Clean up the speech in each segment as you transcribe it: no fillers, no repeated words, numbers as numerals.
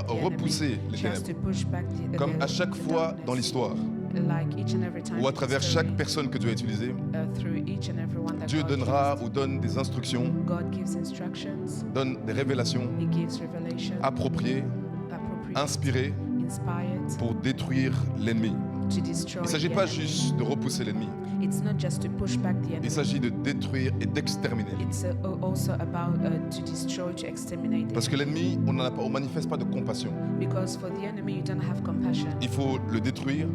doit repousser les ténèbres, comme à chaque fois dans l'histoire, ou à travers chaque personne que Dieu a utilisée. Dieu donnera ou donne des instructions, donne des révélations appropriées, inspirées pour détruire l'ennemi. Il ne s'agit pas juste de repousser l'ennemi. Il s'agit de détruire et d'exterminer. Parce que l'ennemi, on ne manifeste pas de compassion. Il faut le détruire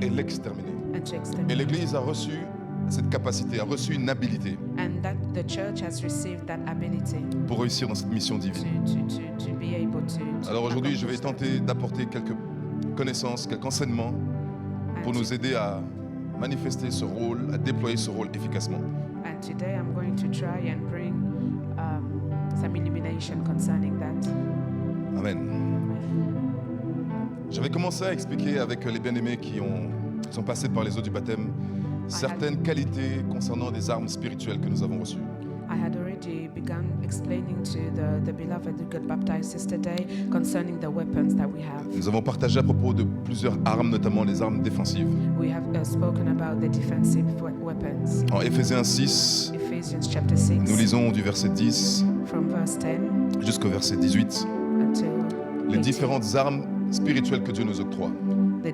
et l'exterminer. Et l'Église a reçu cette capacité, a reçu une habilité pour réussir dans cette mission divine. Alors aujourd'hui, je vais tenter d'apporter quelques connaissances, quelques enseignements pour nous aider à manifester ce rôle, à déployer ce rôle efficacement. And today I'm going to try and bring some illumination concerning that. Amen. J'avais commencé à expliquer avec les bien-aimés qui sont passés par les eaux du baptême certaines qualités concernant des armes spirituelles que nous avons reçues. I had already begun explaining to the beloved who got baptized yesterday concerning the weapons that we have. Nous avons partagé à propos de plusieurs armes, notamment les armes défensives. We have spoken about the defensive weapons. En Éphésiens 6, Ephesians chapter 6, nous lisons du verset 10 from verse 10 jusqu'au verset 18 until les 18, différentes armes spirituelles que Dieu nous octroie. the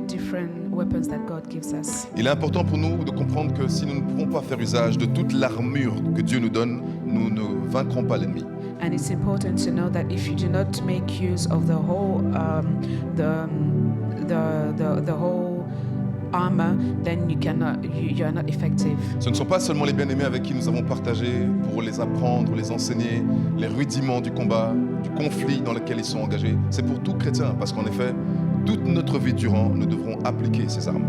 different weapons that God gives us. Il est important pour nous de comprendre que si nous ne pouvons pas faire usage de toute l'armure que Dieu nous donne, nous ne vaincrons pas l'ennemi. And it's important to know that if you do not make use of the whole the whole armor, then you are not effective. Ce ne sont pas seulement les bien-aimés avec qui nous avons partagé pour les apprendre, les enseigner, les rudiments du combat, du conflit dans lequel ils sont engagés. C'est pour tout chrétien, parce qu'en effet, toute notre vie durant, nous devrons appliquer ces armes.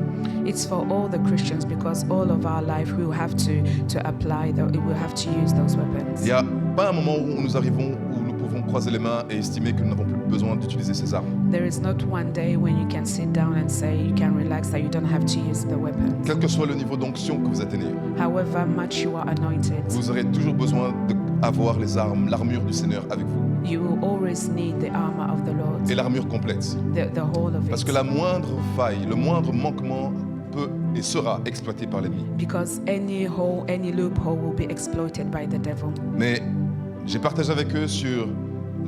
It's for all the Christians because all of our life we will have to apply we will have to use those weapons. Il n'y a pas un moment où nous arrivons où nous pouvons croiser les mains et estimer que nous n'avons plus besoin d'utiliser ces armes. There is not one day when you can sit down and say you can relax, that you don't have to use the weapons. Quel que soit le niveau d'onction que vous atteignez, However much you are anointed, vous aurez toujours besoin d'avoir les armes, l'armure du Seigneur avec vous. you will always need the armor of the Lord, Et l'armure complète. the whole of Parce it. que la moindre faille, le moindre manquement peut et sera exploité par l'ennemi. Because any loophole will be exploited by the devil. Mais j'ai partagé avec eux sur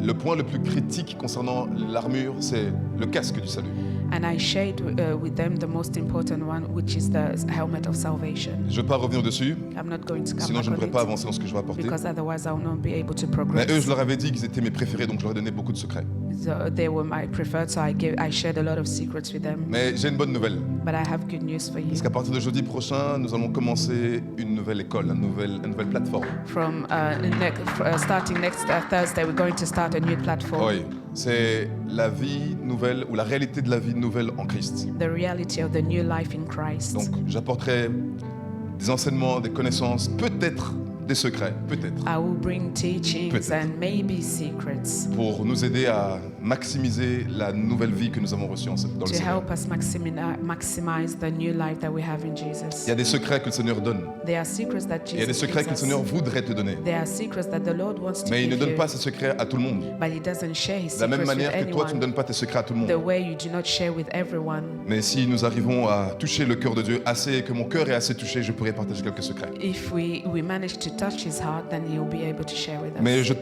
le point le plus critique concernant l'armure, c'est le casque du salut. And I shared with them the most important one, which is the helmet of salvation. Je ne vais pas revenir dessus, I'm not going to come sinon je ne back pourrais on pas it, avancer dans ce que je vais apporter. because otherwise I will not be able to Mais progress. eux, je leur avais dit qu'ils étaient mes préférés, donc je leur ai donné beaucoup de secrets. So they were my preferred, so I shared a lot of secrets with them. Mais j'ai une bonne nouvelle, But I have good news for you. parce qu'à partir de jeudi prochain, nous allons commencer une nouvelle école, une nouvelle plateforme. From starting next Thursday, we're going to start a new platform. Oui, c'est la vie nouvelle ou la réalité de la vie nouvelle en Christ. The reality of the new life in Christ. Donc j'apporterai des enseignements, des connaissances, peut-être des secrets, peut-être, I will bring teachings Peut-être. and maybe secrets pour nous aider à maximiser la nouvelle vie que nous avons reçue dans le to Seigneur. help us maximize the new life that we have in Jesus. Il y a des secrets que le Seigneur donne. There are secrets that Il y a des Jesus secrets que le gives Seigneur us. voudrait te donner. There are secrets that the Lord wants to Mais il ne give donne you, pas ces secrets à tout le monde. but He doesn't share His De la même secrets with manière que toi, tu ne anyone. donnes pas tes secrets à tout le The monde. way you do not share with everyone. Mais si nous arrivons à toucher le cœur de Dieu assez, et que mon cœur est assez touché, je pourrais partager quelques secrets. If we manage to touch His heart, then He will be able to share with us. Mais je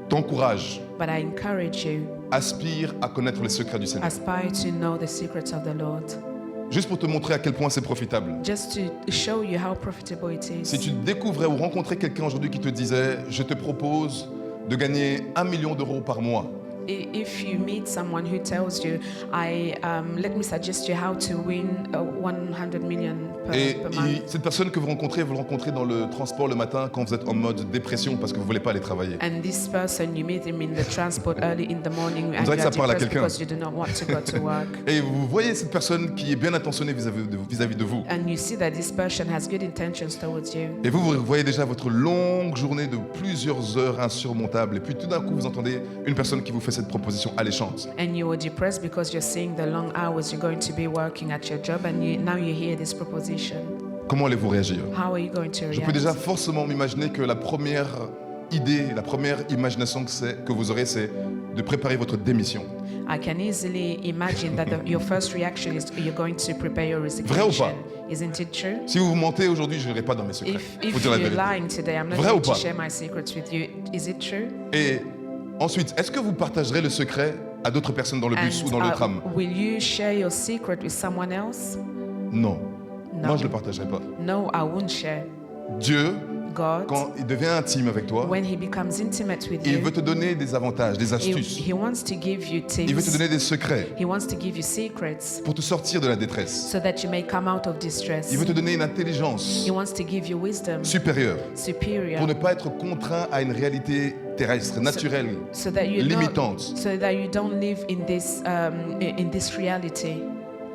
t'encourage, But I encourage you, aspire à connaître les secrets du Seigneur. aspire to know the secrets of the Lord. Juste pour te montrer à quel point c'est profitable. Just to show you how profitable it is. Si tu découvrais ou rencontrais quelqu'un aujourd'hui qui te disait « Je te propose de gagner 1 million d'euros par mois », If you meet someone who tells you, let me suggest you how to win 100 million et per month. cette personne que vous le rencontrez dans le transport le matin quand vous êtes en mode dépression parce que vous ne voulez pas aller travailler. And this person, you meet him in the transport early in the morning and you dirait que ça are parle à depressed quelqu'un. because you do not want to go to work. Et vous voyez cette personne qui est bien intentionnée vis-à-vis de vous. And you see that this person has good intentions towards you. Et vous voyez déjà votre longue journée de plusieurs heures insurmontables. Et puis tout d'un coup, vous entendez une personne qui vous fait cette proposition alléchante. And you are depressed because you're seeing the long hours you're going to be working at your job, and now you hear this proposition. Comment allez-vous réagir? How are you going to Je peux react? déjà forcément m'imaginer que la première idée, la première imagination que vous aurez, c'est de préparer votre démission. I can easily imagine that your first reaction is you're going to prepare your resignation. Vrai ou pas? Isn't it true? Si vous mentez aujourd'hui, je n'irai pas dans mes secrets. If you're lying today, I'm not going to share my secrets with you. Is it true? Et ensuite, est-ce que vous partagerez le secret à d'autres personnes dans le bus ou dans le tram? Will you share your secret with someone else? Non. No. Moi, je ne le partagerai pas. No, I won't share. Dieu, God, quand il devient intime avec toi, when he becomes intimate with il you, veut te donner des avantages, des astuces. he wants to give you tips. Il veut te donner des secrets He wants to give you secrets pour te sortir de la détresse. so that you may come out of distress. Il veut te donner une intelligence He wants to give you wisdom, supérieure superior, pour ne pas être contraint à une réalité terrestre, naturelle, so that you limitante. so that you don't live in this reality.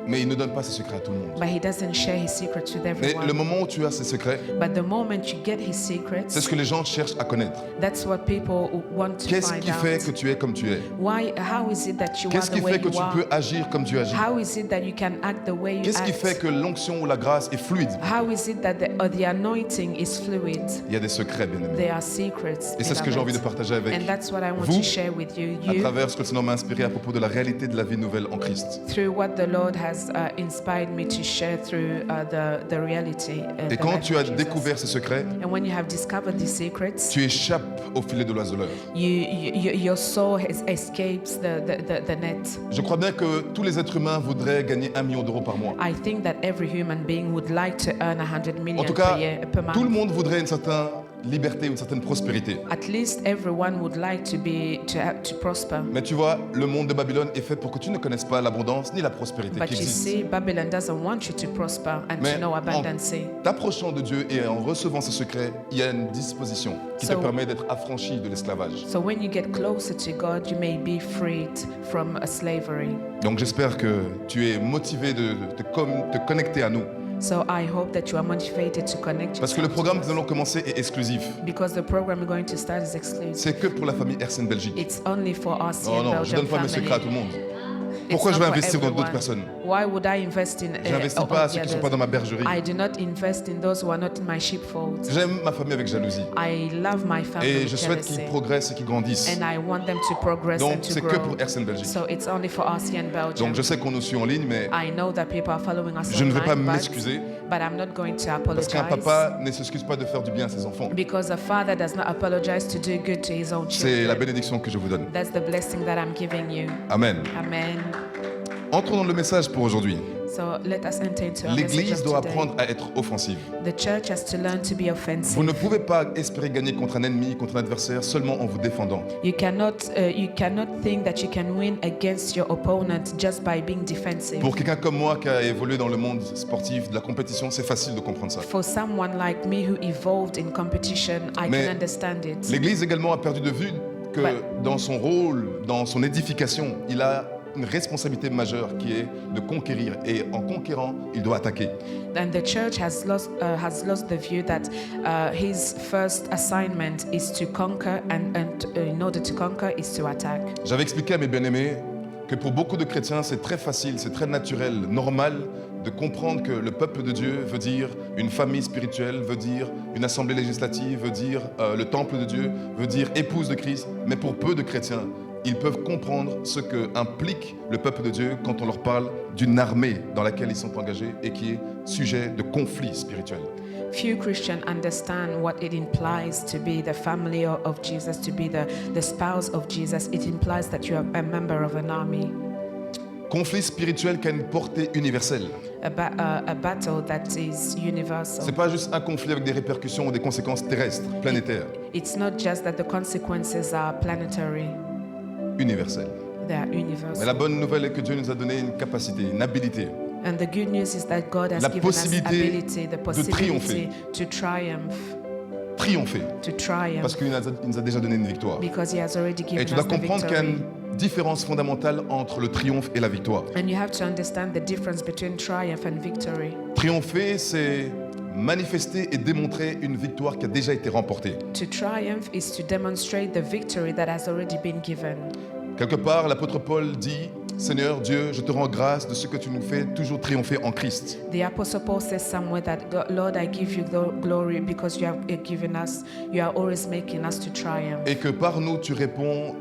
Mais il ne donne pas ses secrets à tout le monde. But he doesn't share his secrets with Mais everyone. le moment où tu as ces secrets, But the moment you get his c'est secrets, ce que les gens cherchent à connaître. that's what people want to Qu'est-ce find qui fait out. que tu es comme tu es? How is it that you are Qu'est-ce the qui way fait que you tu are? peux agir comme tu agis? How is it that you can act the way you Qu'est-ce qui act? fait que l'onction ou la grâce est fluide? How is it that the anointing is fluid? Il y a des secrets, bien aimés. There are secrets. Et c'est ce que j'ai envie de beloved. partager avec And that's what I want vous, to share with you. à travers ce que le Seigneur m'a inspiré à propos de la réalité de la vie nouvelle en Christ. Through what the Lord has inspired me to share through the reality. Et The quand life tu as of Jesus. découvert ces secrets, And when you have discovered these secrets, tu échappes au filet de l'oiseleur. your soul escapes the net. Je crois bien que tous les êtres humains voudraient gagner 1 million d'euros par mois. I think that every human being would like to earn 100 million En tout cas, per month. tout le monde voudrait une certaine liberté, une certaine prospérité. At least everyone would like to prosper. Mais tu vois, le monde de Babylone est fait pour que tu ne connaisses pas l'abondance ni la prospérité But qui you existe. see, Babylon doesn't want you to prosper and Mais to know en abundance. t'approchant de Dieu et en recevant ses secrets, il y a une disposition qui te So- permet d'être affranchi de l'esclavage. So when you get closer to God, you may be freed from slavery. Donc j'espère que tu es motivé de te connecter à nous. So I hope that you are motivated to connect Parce que le yourself programme que to nous us. allons commencer est exclusif. Because the program we're going to start is exclusive. C'est que pour la famille RCN Belgique. It's only for us Non, in non, je ne Belgium donne pas mes family. secrets à tout le monde. It's Pourquoi je vais not for investir dans d'autres everyone. personnes? Why would I invest in J'investis all pas à the ceux qui ne sont others? pas dans ma bergerie. I do not invest in those who are not in my sheepfold. J'aime ma famille avec jalousie. I love my family Et with je souhaite qu'ils jealousy. progressent et qu'ils grandissent. And I want them to progress Donc and to c'est que grow. pour RCN Belgique. So it's only for us here in Belgium. Donc je sais qu'on nous suit en ligne, mais I know that people are following us je ne vais pas online, m'excuser. but I'm not going to Parce qu'un apologize. papa ne s'excuse pas de faire du bien à ses enfants. Because a father does not apologize to do good to his own C'est la children. bénédiction que je vous donne. That's the blessing that I'm giving you. Amen. Amen. Entrons dans le message pour aujourd'hui. So let us enter into our message L'Église of doit today. apprendre à être offensive. The church has to learn to be offensive. Vous ne pouvez pas espérer gagner contre un ennemi, contre un adversaire, seulement en vous défendant. You cannot think that you can win against your opponent just by being defensive. Pour quelqu'un comme moi qui a évolué dans le monde sportif, de la compétition, c'est facile de comprendre ça. For someone like me who evolved in competition, I Mais can understand it. L'Église également a perdu de vue que dans son rôle, dans son édification, il a une responsabilité majeure qui est de conquérir. Et en conquérant, il doit attaquer. And the church has lost the view that his first assignment is to conquer, and in order to conquer is to attack. J'avais expliqué à mes bien-aimés que pour beaucoup de chrétiens, c'est très facile, c'est très naturel, normal de comprendre que le peuple de Dieu veut dire une famille spirituelle, veut dire une assemblée législative, veut dire le temple de Dieu, veut dire épouse de Christ. Mais pour peu de chrétiens, ils peuvent comprendre ce que implique le peuple de Dieu quand on leur parle d'une armée dans laquelle ils sont engagés et qui est sujet de conflits spirituels. Few Christians understand what it implies to be the family of Jesus, to be the spouse of Jesus. It implies that you are a member of an army. Conflit spirituel qui a une portée universelle. A battle that is universal. C'est pas juste un conflit avec des répercussions ou des conséquences terrestres, planétaires. It's not just that the consequences are planetary. Universel. They are Mais universal. la bonne nouvelle est que Dieu nous a donné une capacité, une habilité. And the good news is that God has La given us possibilité ability, the de possibility to triumph, Triompher. to triumph, Parce qu'il nous a déjà donné une victoire. because He has already Et given tu us dois the comprendre qu'il y a victory. une différence fondamentale entre le triomphe et la victoire. And you have to understand the difference between triumph and victory. Triompher, c'est manifester et démontrer une victoire qui a déjà été remportée. To triumph is to demonstrate the victory that has already been given. Quelque part, l'apôtre Paul dit, Seigneur Dieu, je te rends grâce de ce que tu nous fais toujours triompher en Christ. The Apostle Paul says somewhere that, Lord, I give you glory because you are always making us to triumph. Et que par nous, tu réponds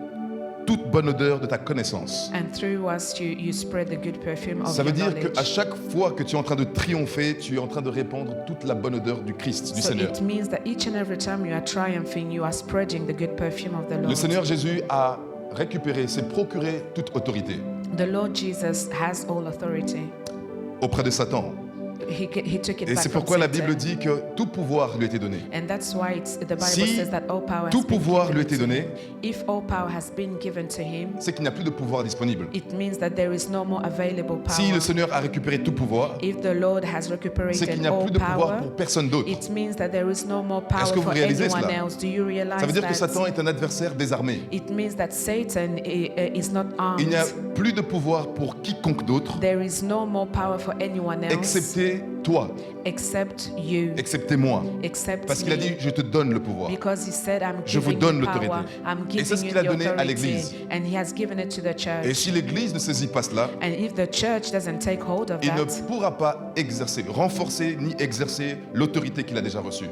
toute bonne odeur de ta connaissance. And through us you spread the good perfume of Ça veut your dire knowledge. qu'à chaque fois que tu es en train de triompher, tu es en train de répandre toute la bonne odeur du Christ, du So Seigneur. it means that each and every time you are triumphing, you are spreading the good perfume of the Lord. Le Seigneur Jésus a récupéré, s'est procuré toute autorité The Lord Jesus has all authority. auprès de Satan. He took it Et back c'est from pourquoi la Satan. Bible dit que tout pouvoir lui a été donné. And that's why the Bible Si says that all power tout has been pouvoir given lui a été to donné, him. If all power has been given to him, c'est qu'il n'y a plus de pouvoir disponible. it means that there is no more available power. Si le Seigneur a récupéré tout pouvoir, If the Lord has c'est recuperated qu'il n'y a all plus de pouvoir power, pour personne d'autre. it means that there is no more power Est-ce que vous for réalisez anyone cela? else. Do you realize Ça veut dire que that? Satan est un adversaire désarmé. It means that Satan is not Il n'y a armed. plus de pouvoir pour quiconque d'autre, There is no more power for anyone else excepté toi, except you, excepté moi. except Parce qu'il a me. dit, je te donne le pouvoir. Because he said, I'm Je vous giving donne you l'autorité. power. I'm Et c'est ce giving qu'il you a the donné à authority. l'Église. And he has given it to the Et church. si l'Église ne saisit pas cela, And if the church doesn't take hold of il ne that, pourra pas exercer, renforcer ni exercer l'autorité qu'il a déjà reçue.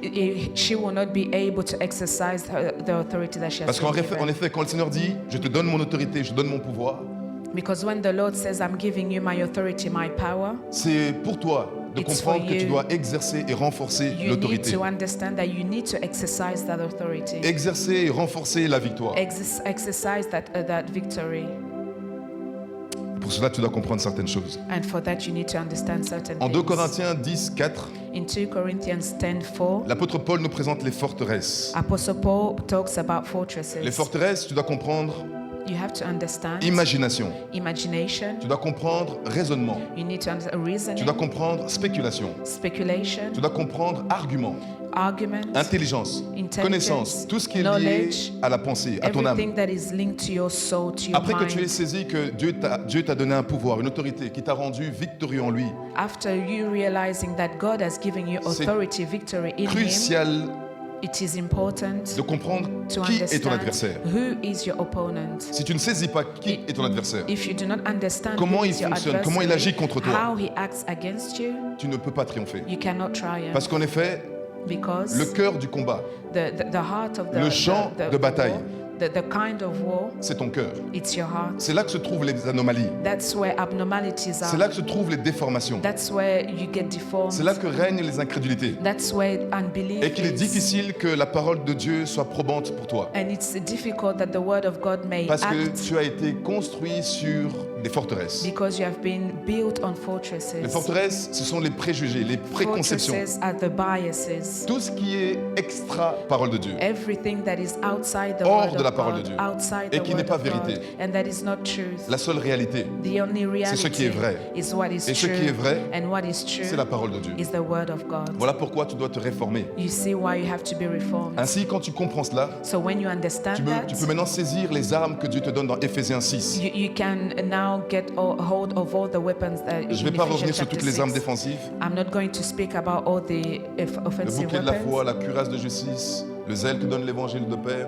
she will not be able to exercise the authority that she has Parce qu'en been effet, given. quand le Seigneur dit, je te donne mon autorité, je donne mon pouvoir, Because when the Lord says, I'm giving you my authority, my power, c'est pour toi de It's comprendre for que tu you. dois exercer et renforcer you need l'autorité. to understand that you need to exercise that authority. Exercer et renforcer la victoire. Exercise that victory. Pour cela, tu dois comprendre certaines choses. And for that, you need to understand certain En 2 things. Corinthiens 10, 4, In 2 Corinthians 10:4, l'apôtre Paul nous présente les forteresses. Apostle Paul talks about fortresses. Les forteresses, tu dois comprendre You have to understand imagination. imagination. Tu dois comprendre raisonnement. You need to understand reasoning, Tu dois comprendre spéculation. speculation, Tu dois comprendre argument, argument, intelligence, Intelligence, connaissance, tout ce qui est lié knowledge, à la pensée, à ton âme. everything that is linked to your soul, to your Après que tu aies mind. saisi que Dieu t'a donné un pouvoir, une autorité qui t'a rendu victorieux en lui, After you realizing that God has given you C'est authority, victory in Him, crucial it is important de comprendre to qui est ton understand adversaire. who is your opponent. Si tu ne saisis pas qui est ton adversaire, If you do not understand comment who il is your fonctionne, comment il agit adversary, contre toi, how he acts against you, tu ne peux pas triompher. you cannot triumph. Parce qu'en effet, Because le cœur du combat, the heart of the, le champ the de bataille, war, the kind of war, c'est ton cœur. it's your heart. C'est là que se trouvent les anomalies. That's where abnormalities C'est là are. que se trouvent les déformations. That's where you get deformed. C'est là que règnent les incrédulités. That's where unbelief Et qu'il est is. difficile que la parole de Dieu soit probante pour toi. And it's difficult that the word of God may Parce que act tu as été construit sur des forteresses. because you have been built on fortresses. Les forteresses, ce sont les préjugés, les préconceptions. Fortresses are the biases. Tout ce qui est extra-parole de Dieu. Everything that is outside the Hors word de la of parole God, de Dieu. outside Et the qui n'est word pas of God, vérité. and that is not truth. La seule réalité, The only reality ce qui est vrai. is what is Et ce true, qui est vrai, and what is true c'est la parole de Dieu. is the word of God. Voilà pourquoi tu dois te réformer. You see why you have to be reformed. Ainsi, quand tu comprends cela, So when you understand tu that, peux maintenant saisir les armes que Dieu te donne dans Éphésiens 6. you can now get hold of all the weapons that Je ne vais in pas Ephesians revenir sur chapter toutes les 6. armes défensives. I'm not going to speak about all the Le offensive bouclier de la foi, weapons, la cuirasse de justice, le zèle que donne l'évangile de paix,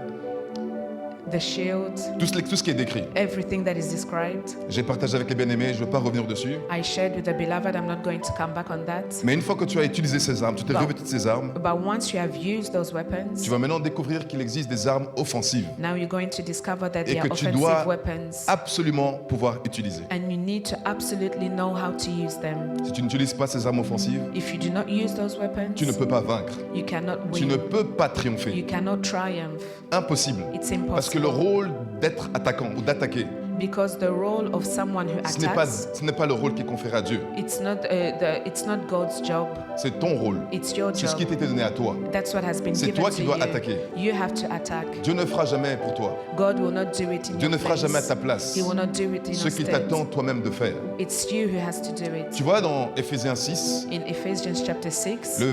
the shield, tout ce qui est décrit. everything that is described. J'ai partagé avec les bien-aimés, je ne vais pas revenir dessus. I shared with the beloved, I'm not going to come back on that. Mais une fois que tu as utilisé ces armes, tu t'es Bon. revêtu de ces armes, But once you have used those weapons, tu vas maintenant découvrir qu'il existe des armes offensives now you're going to discover that et they que are tu offensive dois weapons. absolument pouvoir utiliser. And you need to absolutely know how to use them. Si tu n'utilises pas ces armes offensives, If you do not use those weapons, tu ne peux pas vaincre. you cannot Tu ne win. peux pas You triompher. cannot triumph. Impossible. It's Parce que le impossible. rôle d'être attaquant ou d'attaquer, Because the role of someone who ce n'est attacks, pas le rôle qui est conféré à Dieu. it's not God's job. C'est ton rôle. It's your C'est ce qui job. t'a été donné à toi. That's what has been C'est given toi to qui dois you. attaquer. You have to attack. Dieu ne fera jamais pour toi. God will not do it in Dieu your ne fera place. jamais à ta place He will not do it in ce your qu'il stead. t'attend toi-même de faire. It's you who has to do it. Tu vois, dans Éphésiens 6, In Ephesians chapter 6,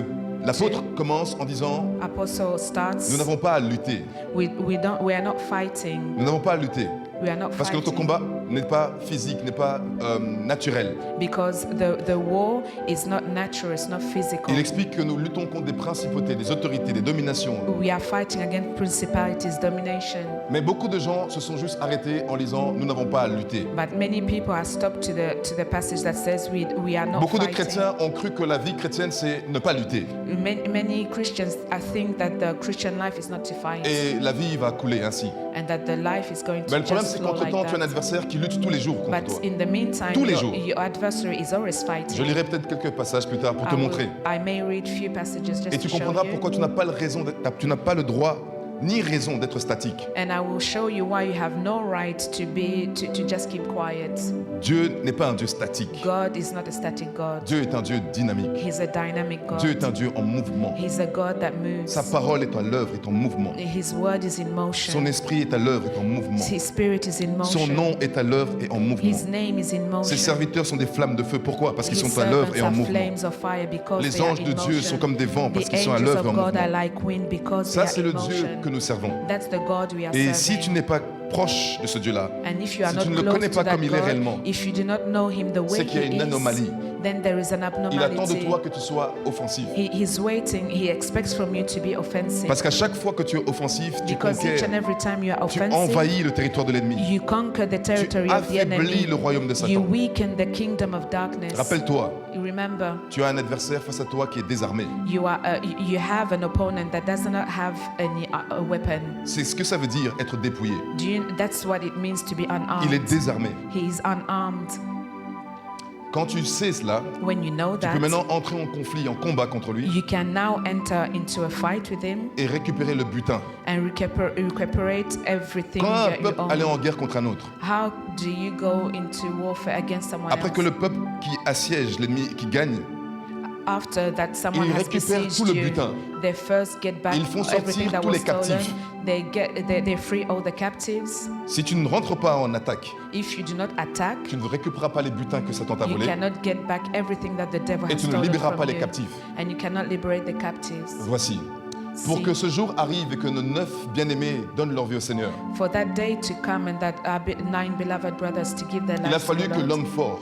l'apôtre commence en disant Apostle starts, nous n'avons pas à lutter. we are not fighting. Nous n'avons pas à lutter. We are not Parce que notre fighting. combat n'est pas physique, n'est pas naturel. Because the war is not natural, it's not physical. Il explique que nous luttons contre des principautés, des autorités, des dominations. We are fighting against principalities, domination. Mais beaucoup de gens se sont juste arrêtés en lisant nous n'avons pas à lutter. But many people are stopped to the passage that says we are not Beaucoup de fighting. chrétiens ont cru que la vie chrétienne c'est ne pas lutter. Many Christians think that the Christian life is not to fight. Et la vie va couler ainsi. And that the life is going to Mais le problème, just c'est flow qu'entre-temps, like tu as un that. adversaire qui lutte tous les jours contre But toi. in the meantime, Tous les jours. your adversary is always fighting. Je lirai peut-être quelques passages plus tard pour te montrer. I may read few passages just Et tu to show comprendras you. pourquoi tu n'as pas tu n'as pas le droit ni raison d'être statique. And I will show you why you have no right to just keep quiet. Dieu n'est pas un Dieu statique. God is not a static God. Dieu est un Dieu dynamique. He's a dynamic God. Dieu est un Dieu en mouvement. He's a God that moves. Sa parole est à l'œuvre, est en mouvement. His word is in motion. Son esprit est à l'œuvre, est en mouvement. His spirit is in motion. Son nom est à l'œuvre et en mouvement. His name is in motion. Ses serviteurs sont des flammes de feu. Pourquoi? Parce qu'ils His sont à l'œuvre et en servants are mouvement. flames of fire because Les they are anges de in Dieu motion. sont comme des vents parce The qu'ils sont à angels l'œuvre et en of God are mouvement. like wind because Ça, they c'est are le in Dieu motion. que nous servons. That's the God we are Et serving. si tu n'es pas proche de ce Dieu-là, And if you are si not tu ne le close connais to pas that comme il est God, réellement, if you do not know him the way c'est qu'il y a he une is, anomalie. then there is an Il attend de abnormality. toi que tu sois offensif. He's waiting. He expects from you to be offensive. Parce qu'à chaque fois que tu es offensif, tu Because each conquiers, and every time you are tu offensive, envahis le territoire de l'ennemi. you conquer the Tu territory of the affaiblis enemy. le royaume de You Satan. weaken the kingdom of darkness. Rappelle-toi, You remember, tu as un adversaire face à toi qui est désarmé. you have an opponent that does not have any a weapon. C'est ce que ça veut dire être dépouillé. That's what it means to be unarmed. Il est désarmé. He is unarmed. Quand tu sais cela, When you know tu that, peux maintenant entrer en conflit, en combat contre lui you can now enter into a fight with him et récupérer le butin. and recuperate everything Quand un that you peuple allait own. en guerre contre un autre, How do you go into warfare against someone après else? que le peuple qui assiège l'ennemi, qui gagne, After that someone ils has récupèrent besieged tout le you, butin. they first get back Ils font everything sortir that tous was les stolen. captifs. They free all the captives. Si tu ne rentres pas en attaque, If you do not attack, tu ne récupéreras pas les butins que Satan t'a you volés cannot get back everything that the devil et has tu ne stolen libéreras from pas les you. captifs. And you cannot liberate the captives. Voici. Pour See, que ce jour arrive et que nos 9 bien-aimés donnent leur vie au Seigneur, for that day to come and that our 9 beloved brothers to give their il a lives to fallu the que Lord, l'homme fort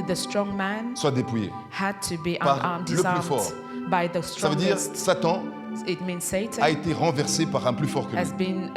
the strong man soit dépouillé. had to be Par unarmed, le plus disarmed fort. by the Ça veut dire strongest. Satan It means Satan a été renversé par un plus fort que lui, has been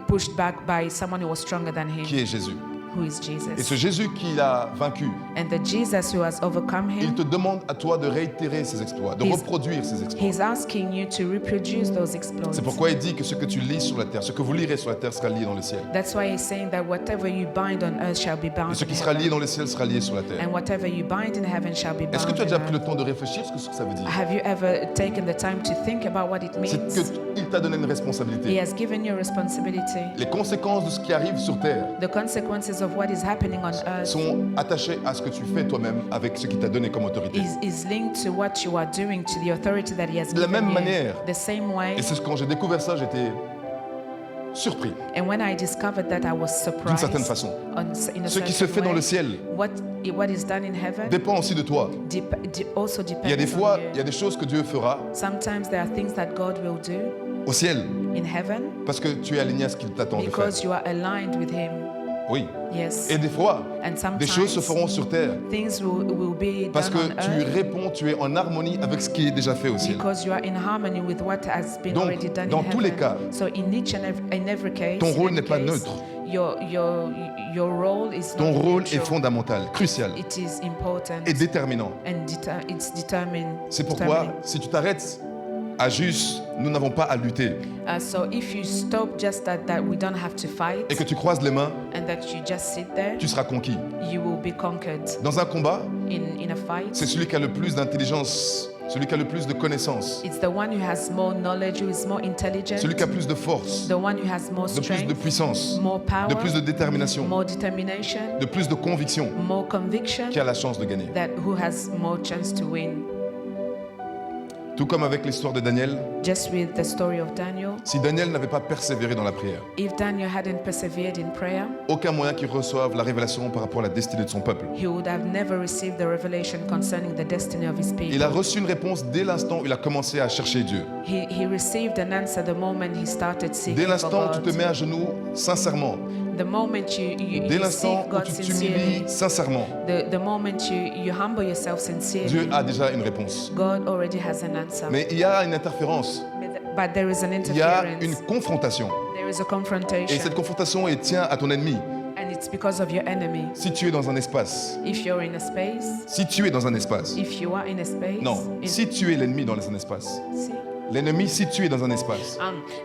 pushed back by someone who was stronger than him, qui est Jésus. who is Et Jesus. ce Jésus qui l'a vaincu, And the Jesus who has overcome il him, te demande à toi de réitérer ses exploits, de He's- reproduire ses exploits. he's asking you to reproduce those exploits. C'est pourquoi il dit que ce que tu lis sur la terre, ce que vous lirez sur la terre sera lié dans le ciel. That's why he's saying that whatever you bind on earth shall be Et bound ce in qui sera lié heaven, dans le ciel sera lié sur la terre. and whatever you bind in heaven shall be Est-ce que bound tu as in déjà pris le earth. temps de réfléchir sur ce que ça veut dire? Have you ever taken the time to think about what it C'est means? qu'il t'a donné une He responsabilité. has given you a responsibility. Les conséquences de ce qui arrive sur terre The consequences of what is happening on earth sont attachées à ce que tu fais toi-même avec ce qui t'a donné comme autorité. is linked to what you are doing, to the authority that he has De la given même you. manière. The same way. Et c'est quand j'ai découvert ça, j'étais surpris And when I discovered that, I was d'une surprised. certaine façon. In a Ce qui se certain fait dans way. le ciel What is done in heaven dépend aussi de toi. also Il y a des depends fois, on il y a you. des choses que Dieu fera Sometimes there are things that God will do au ciel in heaven parce que tu es aligné à ce qu'il t'attend de faire. because you are aligned with Him. Oui. Yes. Et des fois, And des choses se sometimes feront sur terre things will be parce done que on tu earth réponds, tu es en harmonie avec ce qui est déjà fait au ciel. because you are in harmony with what has been Donc, already done dans in tous les heaven. cas, So in each and every case, ton in rôle any n'est pas case, neutre. Your role is Ton not rôle neutral. est fondamental, crucial It is important et déterminant. and it's determined. C'est pourquoi, determining. si tu t'arrêtes à juste, nous n'avons pas à lutter, So if you stop just that we don't have to fight et que tu croises les mains, and that you just sit there, tu seras conquis. you will be conquered. Dans un combat, In a fight, c'est celui qui a le plus d'intelligence, celui qui a le plus de connaissances, it's the one who has more knowledge, who is more intelligent, celui qui a plus de force, the one who has more de plus de strength, puissance, more power, de plus de détermination, more determination, de plus de conviction, more conviction, qui a la chance de gagner. that who has more chance to win. Tout comme avec l'histoire de Daniel, Just with the story of Daniel, si Daniel n'avait pas persévéré dans la prière, if Daniel hadn't persevered in prayer, aucun moyen qu'il reçoive la révélation par rapport à la destinée de son peuple. he would have never received the revelation concerning the destiny of his people. Il a reçu une réponse dès l'instant où il a commencé à chercher Dieu. He received an answer the moment he started seeking Dès for l'instant où tu God. te mets à genoux sincèrement, The moment you dès l'instant seek où God tu sincerely, t'humilies sincèrement, the moment you humble yourself sincerely, Dieu a déjà une réponse. God already has an answer. Mais il y a une interférence, But there is an il y a interference. une confrontation. There is a Et confrontation. cette confrontation est tient à ton ennemi. And it's because of your enemy. Si tu es dans un espace, If you're in a space, si tu es dans un espace, if you are in a space, non, si tu es l'ennemi dans un espace, see, L'ennemi situé dans un espace.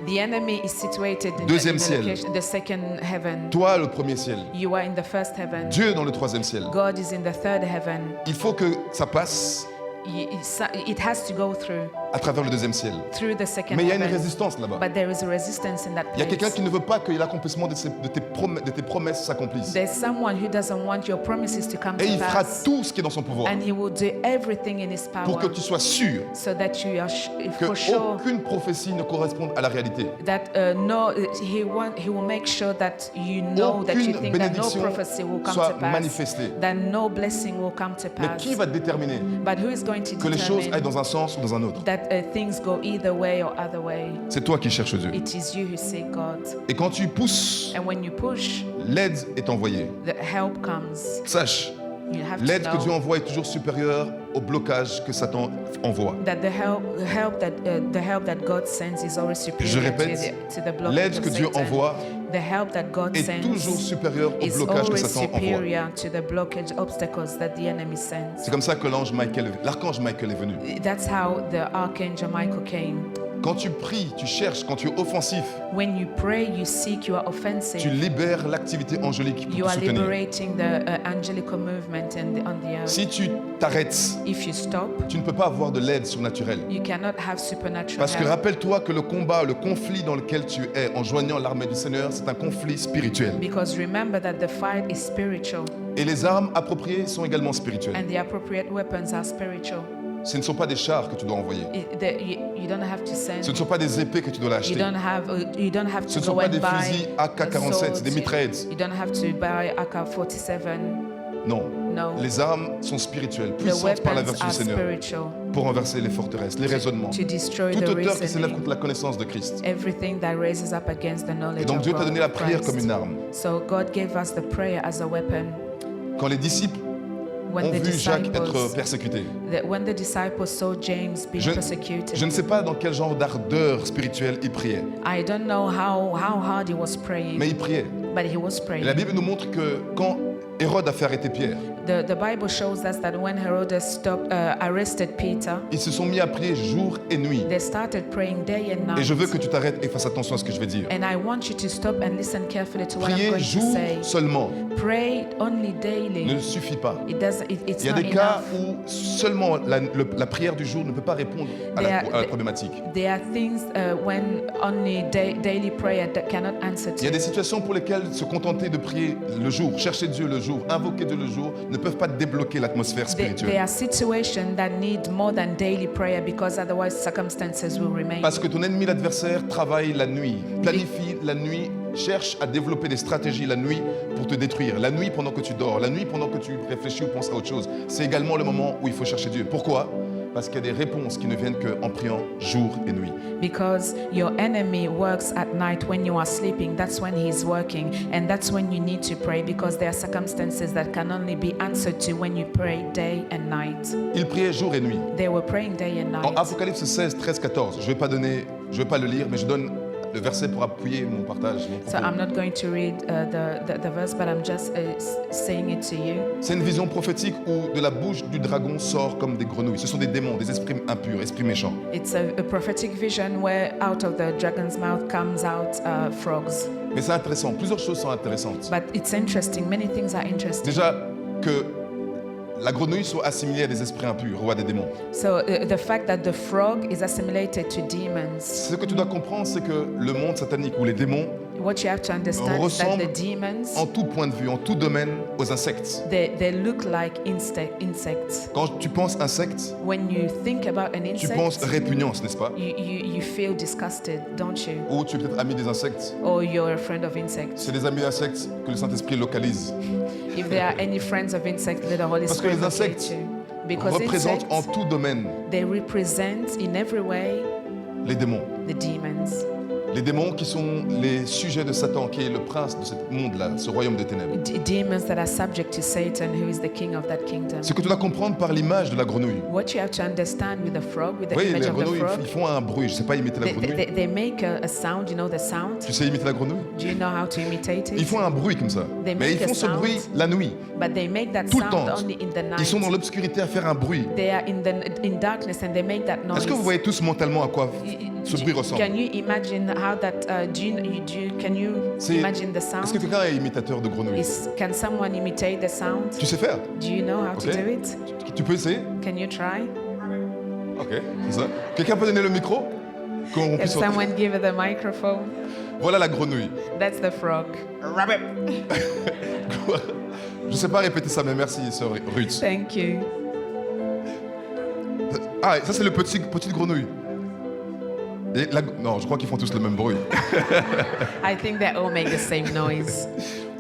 The enemy is situated in Deuxième ciel. the second heaven. Toi, le premier ciel. You are in the first heaven. Dieu dans le troisième ciel. God is in the third heaven. Il faut que ça passe It has to go through à travers le deuxième ciel. Through the second Mais il y a une heaven. résistance là-bas. But there is a resistance in that place. Il y a quelqu'un qui ne veut pas que l'accomplissement de tes promesses s'accomplisse. There's someone who doesn't want your promises to come Et to il fera pass. tout ce qui est dans son pouvoir And he will do everything in his power pour que tu sois sûr so that you are que for sure aucune prophétie ne corresponde à la réalité. that he will make sure that you know that you Aucune think that no bénédiction prophecy will come soit to pass, manifestée. that no blessing will come to Mais pass. qui va déterminer But who is going to que les choses determine aillent dans un sens ou dans un autre? that things go either way or other way? C'est toi qui cherches Dieu. It is you who seek God. Et quand tu pousses, And when you push, l'aide est envoyée. the help comes. Sache, You have l'aide to que Dieu know envoie est toujours supérieure au blocage que Satan envoie. that the help that God sends is always Je superior répète, to the blockage l'aide of que Dieu Satan. envoie The help that God est sends toujours supérieure au is blocage que always Satan envoie. superior to the blockage obstacles that the enemy sends. C'est comme ça que l'archange Michael est venu. That's how the archangel Michael came. Quand tu pries, tu cherches, quand tu es offensif, When you pray, you seek, you are tu offensive. libères l'activité angélique You pour te are soutenir. liberating the angelical movement on the earth. Si tu t'arrêtes, If you stop, tu ne peux pas avoir de l'aide surnaturelle. you cannot have supernatural Parce que help. rappelle-toi que le combat, le conflit dans lequel tu es en joignant l'armée du Seigneur, c'est un conflit spirituel. Because remember that the fight is spiritual Et les armes appropriées sont également spirituelles. and the appropriate weapons are spiritual. Ce ne sont pas des chars que tu dois envoyer. You don't have to send. Ce ne sont pas des épées que tu dois You acheter. don't have Ce to ne sont go pas and des buy fusils AK-47, swords. c'est des mitraillettes. You don't have to buy AK-47. Non. No. Les armes sont spirituelles, The puissantes par la weapons vertu are du Seigneur, spiritual pour renverser les forteresses, les raisonnements. to destroy Toute the hauteur qui s'élève reasoning. contre la connaissance de Christ. Everything that raises up against the knowledge Et donc of Dieu t'a God, donné la prière Christ. comme une arme. So God gave us the prayer as a weapon. Quand les disciples When ont the vu Jacques être disciples, persécuté, when the disciples saw James being je persecuted, ne sais pas dans quel genre d'ardeur spirituelle il priait, I don't know how hard he was praying, mais il priait. but he was Et praying. la Bible nous montre que quand Hérode a fait arrêter Pierre, The Bible shows us that when Herodes arrested Peter, ils se sont mis à prier jour et nuit. they started praying day and night. Et je veux que tu t'arrêtes et fasses attention à ce que je vais dire. And I want you to stop and listen carefully to what I'm Prier going to jour say. seulement Pray only ne daily. suffit pas. It's Il y a not des cas enough. où seulement la prière du jour ne peut pas répondre à la problématique. There are things when only daily prayer that cannot answer Il y a to. des situations pour lesquelles se contenter de prier le jour, chercher Dieu le jour, invoquer Dieu le jour, ne peuvent pas débloquer l'atmosphère There spirituelle. are situations that need more than daily prayer because otherwise circumstances will remain. Parce que ton ennemi, l'adversaire, travaille la nuit, planifie la nuit, cherche à développer des stratégies la nuit pour te détruire. La nuit pendant que tu dors, la nuit pendant que tu réfléchis ou penses à autre chose. C'est également le moment où il faut chercher Dieu. Pourquoi ? Parce qu'il y a des réponses qui ne viennent qu'en priant jour et nuit. Because your enemy works at night when you are sleeping. That's when he's working. And that's when you need to pray because there are circumstances that can only be answered to when you pray day and night. Il priait jour et nuit. They were praying day and En night. Apocalypse 16, 13, 14, je ne vais pas le lire, mais je donne le verset pour appuyer mon partage, mon So propos. I'm not going to read the verse, but I'm just saying it to you. C'est une vision prophétique où de la bouche du dragon sort comme des grenouilles. Ce sont des démons, des esprits impurs, esprits méchants. It's a prophetic vision where out of the dragon's mouth comes out frogs. Mais c'est intéressant, plusieurs choses sont intéressantes. But it's interesting. Many things are interesting. Déjà, que la grenouille soit assimilée à des esprits impurs ou à des démons. So the fact that the frog is assimilated to demons. Ce que tu dois comprendre, c'est que le monde satanique ou les démons What you have to understand is that ressemblent the demons, en tout point de vue, en tout domaine, aux insectes. they look like insects. Quand tu penses insecte, When you think about an tu penses insect, répugnance, n'est-ce pas? you feel disgusted, don't you? Ou tu es peut-être ami des insectes. Or you're a friend of insects. C'est des amis d'insectes que le Saint-Esprit localise. If there are any friends of insects, let the Holy Parce que Spirit les insectes locate you. Because représentent en insects, tout domaine they represent in every way les démons. the demons. Les démons qui sont les sujets de Satan, qui est le prince de ce monde-là, ce royaume de ténèbres. Demons that are subject to Satan, who is the king of that kingdom. Ce que tu dois comprendre par l'image de la grenouille. What you have to understand with the frog, with the Oui, image les of the grenouilles, frog. ils font un bruit. Je ne sais pas imiter la grenouille. They make a sound. You know the sound. Tu sais imiter la grenouille? Do you know how to imitate it? Ils font un bruit comme ça. They Mais ils make a font ce sound, bruit la nuit. But they make that Tout le sound temps. only in the night. Ils sont dans l'obscurité à faire un bruit. They are in darkness and they make that noise. Est-ce que vous voyez tous mentalement à quoi ce bruit ressemble? Can you imagine how that? Can you imagine the sound? Est-ce que quelqu'un est imitateur de grenouille? Can someone imitate the sound? Tu sais faire? Do you know how to do it? Tu peux essayer? Can you try? Ok, c'est ça. Quelqu'un peut donner le micro? Qu'on Can puisse someone give the microphone? Voilà la grenouille. That's the frog. Je ne sais pas répéter ça, mais merci, sœur Ruth. Thank you. Ah, ça c'est le petite grenouille. Et non, je crois qu'ils font tous le même bruit. I think they all make the same noise.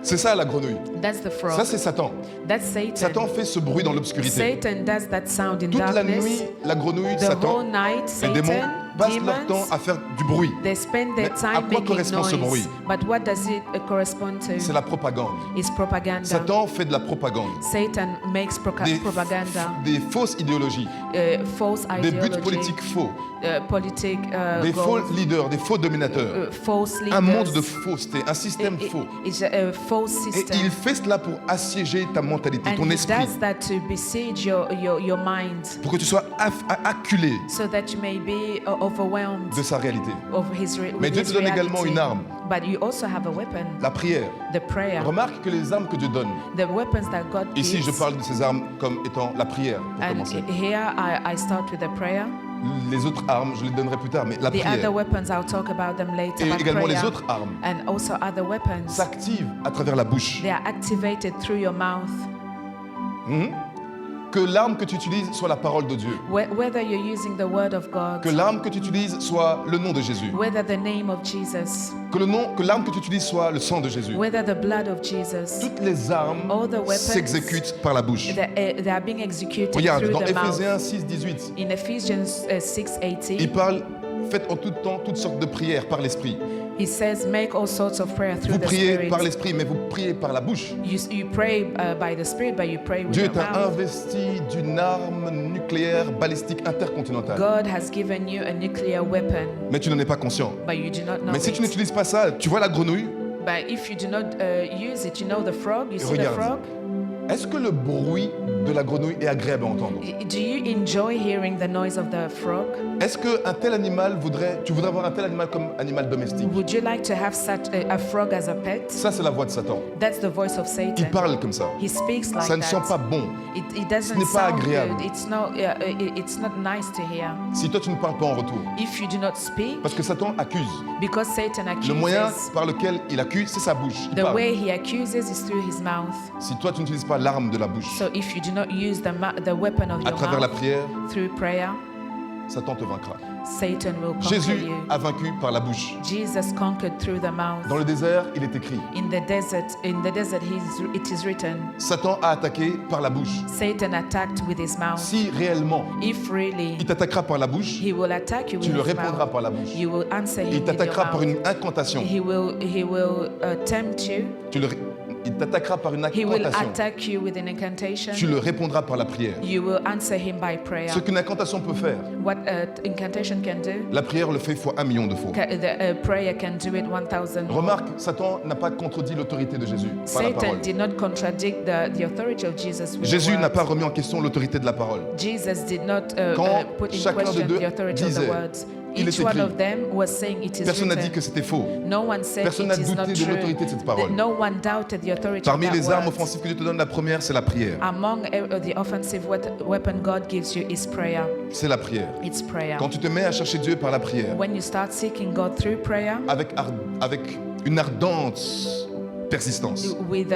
C'est ça la grenouille. That's the frog. Ça c'est Satan. That's Satan. Satan fait ce bruit dans l'obscurité. Satan does that sound in Toute la darkness. nuit, la grenouille, The Satan, whole night, les démons Satan, passent leur temps à faire du bruit. they spend their Mais à time quoi making correspond ce bruit? noise. But what does it correspond to? C'est la propagande. It's propaganda. Satan fait de la propagande. Satan makes propaganda. Des fausses idéologies, False des buts ideology. politiques faux, des faux goals, leaders, des faux dominateurs. false leaders. Un monde de fausseté, un système faux. It's a false Et system. il fait cela pour assiéger ta mentalité, And ton he esprit, does that to besiege your mind, pour que tu sois acculé so that you may be overwhelmed de sa réalité. of his Mais with Dieu his te donne également reality. une arme, But you also have a weapon, la prière. the prayer. Remarque que les armes que Dieu donne, The weapons that God ici gives. je parle de ces armes comme étant la prière, pour And commencer. here I start with the prayer. Les autres armes, je les donnerai plus tard, mais la The other prière weapons, I'll talk about them later. et But également prayer les autres armes and also other weapons, s'activent à travers la bouche. they are activated through your mouth. Que l'arme que tu utilises soit la parole de Dieu. Whether you're using the word of God, Que l'arme que tu utilises soit le nom de Jésus. whether the name of Jesus, Que l'arme que tu utilises soit le sang de Jésus. whether the blood of Jesus, Toutes les armes all the weapons s'exécutent par la bouche. they are being executed Regarde, through dans the mouth. Éphésiens 6, 18, In Ephesians il 6:18, parle, faites en tout temps toutes sortes de prières par l'Esprit. he says, make all sorts of prayer through Vous the priez Spirit. par l'Esprit, mais vous priez par la bouche. You pray by the Spirit, but you pray with Dieu your t'a mouth. investi d'une arme nucléaire balistique intercontinentale. God has given you a nuclear weapon, Mais tu n'en es pas conscient. but you do not know Mais si it. tu n'utilises pas ça, tu vois la grenouille? But if you do not use it, you know the frog. You see the Regarde. frog. Est-ce que le bruit de la grenouille est agréable à entendre? Do you enjoy hearing the noise of the frog? Est-ce qu'un tel animal tu voudrais avoir un tel animal comme animal domestique? Would you like to have such a frog as a pet? Ça, c'est la voix de Satan. That's the voice of Satan. Il parle comme ça. He speaks like Ça ne that. sent pas bon. It doesn't n'est pas sound agréable. good. It's not nice to hear. Si toi, tu ne parles pas en retour. If you do not speak, Parce que Satan accuse. because Satan Le moyen accuses, par lequel il accuse, c'est sa bouche. Il the parle. way he accuses is through his mouth. Si toi, tu n'utilises pas l'arme de la bouche, So if you do not use the weapon of à your travers la mouth prière, through prayer, Satan te vaincra. Satan will conquer Jésus you. a vaincu par la bouche. Jesus conquered through the mouth. Dans le désert, il est écrit. In the desert, it is written, Satan a attaqué par la bouche. Satan attacked with his mouth. Si réellement If really il t'attaquera par la bouche, he will attack you with tu le his répondras mouth, par la bouche. you will answer him Il with your t'attaquera par mouth. une incantation. He will tempt you. Il t'attaquera par une He will incantation. attack you with an incantation. Tu le répondras par la prière. You will answer him by prayer. Ce qu'une incantation peut faire, What incantation can do, la prière le fait fois 1 million de fois. the prayer can do it 1,000. Remarque, Satan n'a pas contredit l'autorité de Jésus par la Satan parole. did not contradict the authority of Jesus with Jésus the n'a word. pas remis en question l'autorité de la parole. Jesus did not Quand put in chacun de question deux the authority of disait, the words. il Each est one écrit. of them was saying it is Personne n'a dit written. que c'était faux. No one said Personne it n'a is not douté de true. l'autorité de cette parole. No one doubted the authority Parmi of that les armes word. offensives que Dieu te donne, la première, c'est la prière. Among the offensive weapon God gives you is prayer. C'est la prière. It's prayer. Quand tu te mets à chercher Dieu par la prière, When you start seeking God through prayer, avec une ardente persistance. with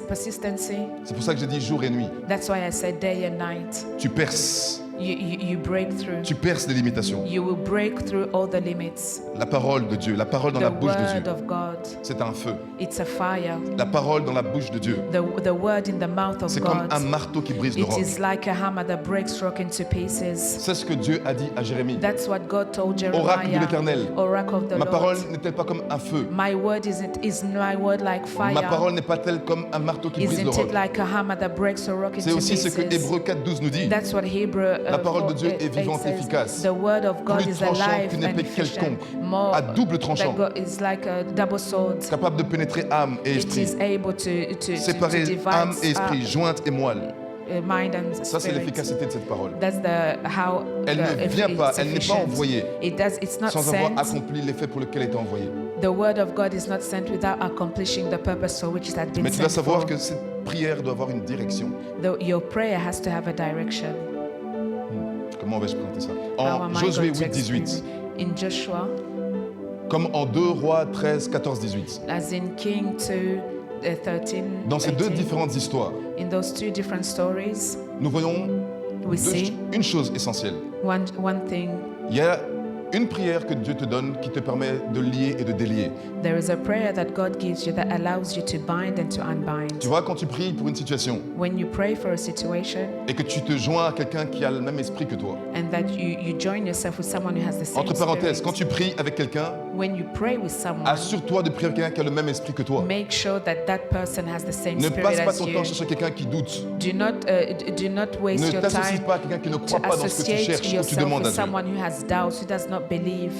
persistency, C'est pour ça que j'ai dit jour et nuit. that's why I said day and night. Tu perces You break through. Tu perces les limitations. You will break through all the limits. La parole de Dieu, la parole dans la bouche de Dieu, of God, c'est un feu. It's a fire. La parole dans la bouche de Dieu, the word in the mouth of c'est God, comme un marteau qui brise le it roc. is like a hammer that breaks rock into pieces. C'est ce que Dieu a dit à Jérémie. That's what God told Jeremiah. Oracle de l'Éternel. Oracle of the Ma parole Lord. n'est-elle pas comme un feu? My word is my word like fire. Ma parole n'est pas telle comme un marteau qui brise le Isn't roc. it like a hammer that breaks a rock C'est into aussi ce que pieces? Hébreux 4:12 nous dit. That's what Hebrew, La parole de Dieu est vivante et says. efficace. The word of God Plus is tranchant alive qu'une and épée efficient. quelconque, More à double tranchant, is like a double sword. capable de pénétrer âme et It esprit, is able to séparer divide âme et esprit, jointes et moelle. Mind and Ça, c'est spirit. l'efficacité de cette parole. That's how Elle ne vient pas, elle n'est pas envoyée it's not sans avoir sent. accompli l'effet pour lequel elle est envoyée. The word of God is not sent without accomplishing the purpose for which it had been Mais tu dois sent savoir for. que cette prière doit avoir une direction. Your prayer has to have a direction. Comment vais-je présenter ça? How En am I Josué going to 8:18, explain it? In Joshua, comme en 2 Rois 13, 14, 18. as in King 2, 13, Dans ces deux 18, différentes histoires, in those two different stories, nous voyons we see une chose essentielle. one thing. Il y a une prière que Dieu te donne qui te permet de lier et de délier. There is a prayer that God gives you that allows you to bind and to unbind. Tu vois, quand tu pries pour une situation When you pray for a situation et que tu te joins à quelqu'un qui a le même esprit que toi. and that you join yourself with someone who has the same Entre parenthèses, spirit. quand tu pries avec quelqu'un, When you pray with someone, assure-toi de prier avec quelqu'un qui a le même esprit que toi. make sure that that person has the same Ne spirit passe pas as ton you. temps à chercher quelqu'un qui doute. Do not waste Ne your t'associe time pas à quelqu'un qui ne to croit pas dans ce que tu associate cherches ou que tu yourself demandes à with Dieu. someone who has doubts, who does not believe.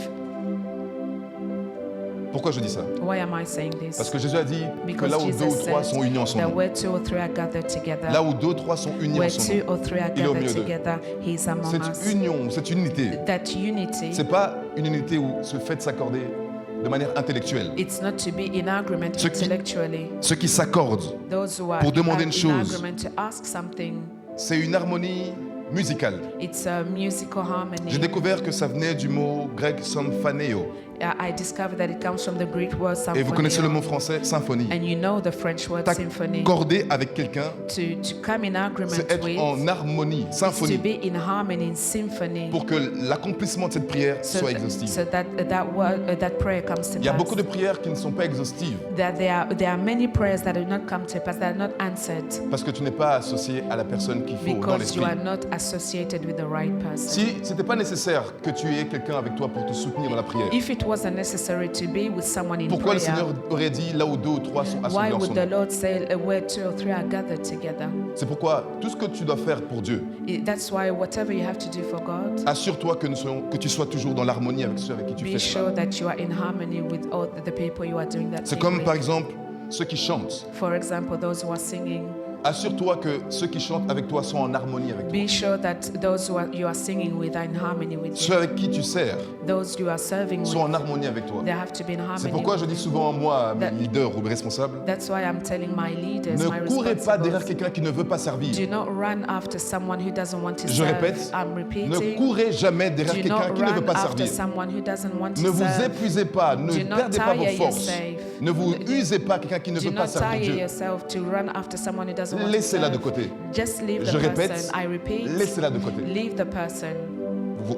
Pourquoi je dis ça? Why am I saying this? Parce que Jésus a dit que Because là où deux ou Jesus trois said sont unis en son that nom, where two or three are gathered together, là où deux ou trois sont unis en where son two nom, or three are il est au gathered milieu d'eux. together, He is among us. Cette union, cette unité, That unity, c'est pas une unité où se fait de s'accorder de manière intellectuelle. it's not to be in agreement Ceux qui- intellectually. Ceux qui s'accordent, Those who are pour demander une in chose. agreement to ask something, c'est une harmonie musicale. it's a musical J'ai harmony. découvert que ça venait du mot grec symphaneo. I discovered that it comes from the Greek word Et vous connaissez le symphony. mot français symphonie. And you know the French word symphony. T'accorder avec quelqu'un, To come in agreement c'est être with, en harmonie, is to symphonie, be in harmony, in symphony, pour que l'accomplissement de cette prière soit exhaustif. so that that prayer comes to Il y a pass. beaucoup de prières qui ne sont pas exhaustives That there are many prayers that do not come to pass, that are not answered parce que tu n'es pas associé à la personne qu'il faut dans because you l'esprit. are not associated with the right person. Si ce n'était pas nécessaire que tu aies quelqu'un avec toi pour te soutenir dans la prière, If it wasn't necessary to be with someone in pourquoi le prayer, Seigneur aurait dit là où deux ou trois sont why assemblés en would son the nom? Lord say where two or three are gathered together? C'est pourquoi tout ce que tu dois faire pour Dieu, That's why whatever you have to do for God, assure-toi que tu sois toujours dans l'harmonie avec ceux avec qui tu be fais sure cela. that you are in harmony with all the people you are doing that C'est thing comme with. par exemple ceux qui chantent. For example, those who are singing, Assure-toi que ceux qui chantent avec toi sont en harmonie avec toi. be sure that those you are singing with are in harmony with Ceux you. avec qui tu sers Those you are serving sont with, en harmonie avec toi. they have to be in C'est harmony. pourquoi je dis souvent moi, à mes That- leaders ou mes responsables, That's why I'm telling my leaders, my ne courez pas derrière responsibles, quelqu'un qui ne veut pas servir. do not run after someone who doesn't want to Je serve. répète, I'm ne repeating. courez jamais derrière Do quelqu'un not qui ne veut run pas after servir. someone who doesn't want Ne to vous serve. épuisez pas, ne Do not perdez pas vos tire forces. yourself. Ne vous usez pas quelqu'un qui ne Do veut pas not servir tire Dieu. yourself to run after someone who doesn't want to Laissez-la de serve. côté. Just leave the Je répète, person. I repeat, laissez-la de côté. leave the person.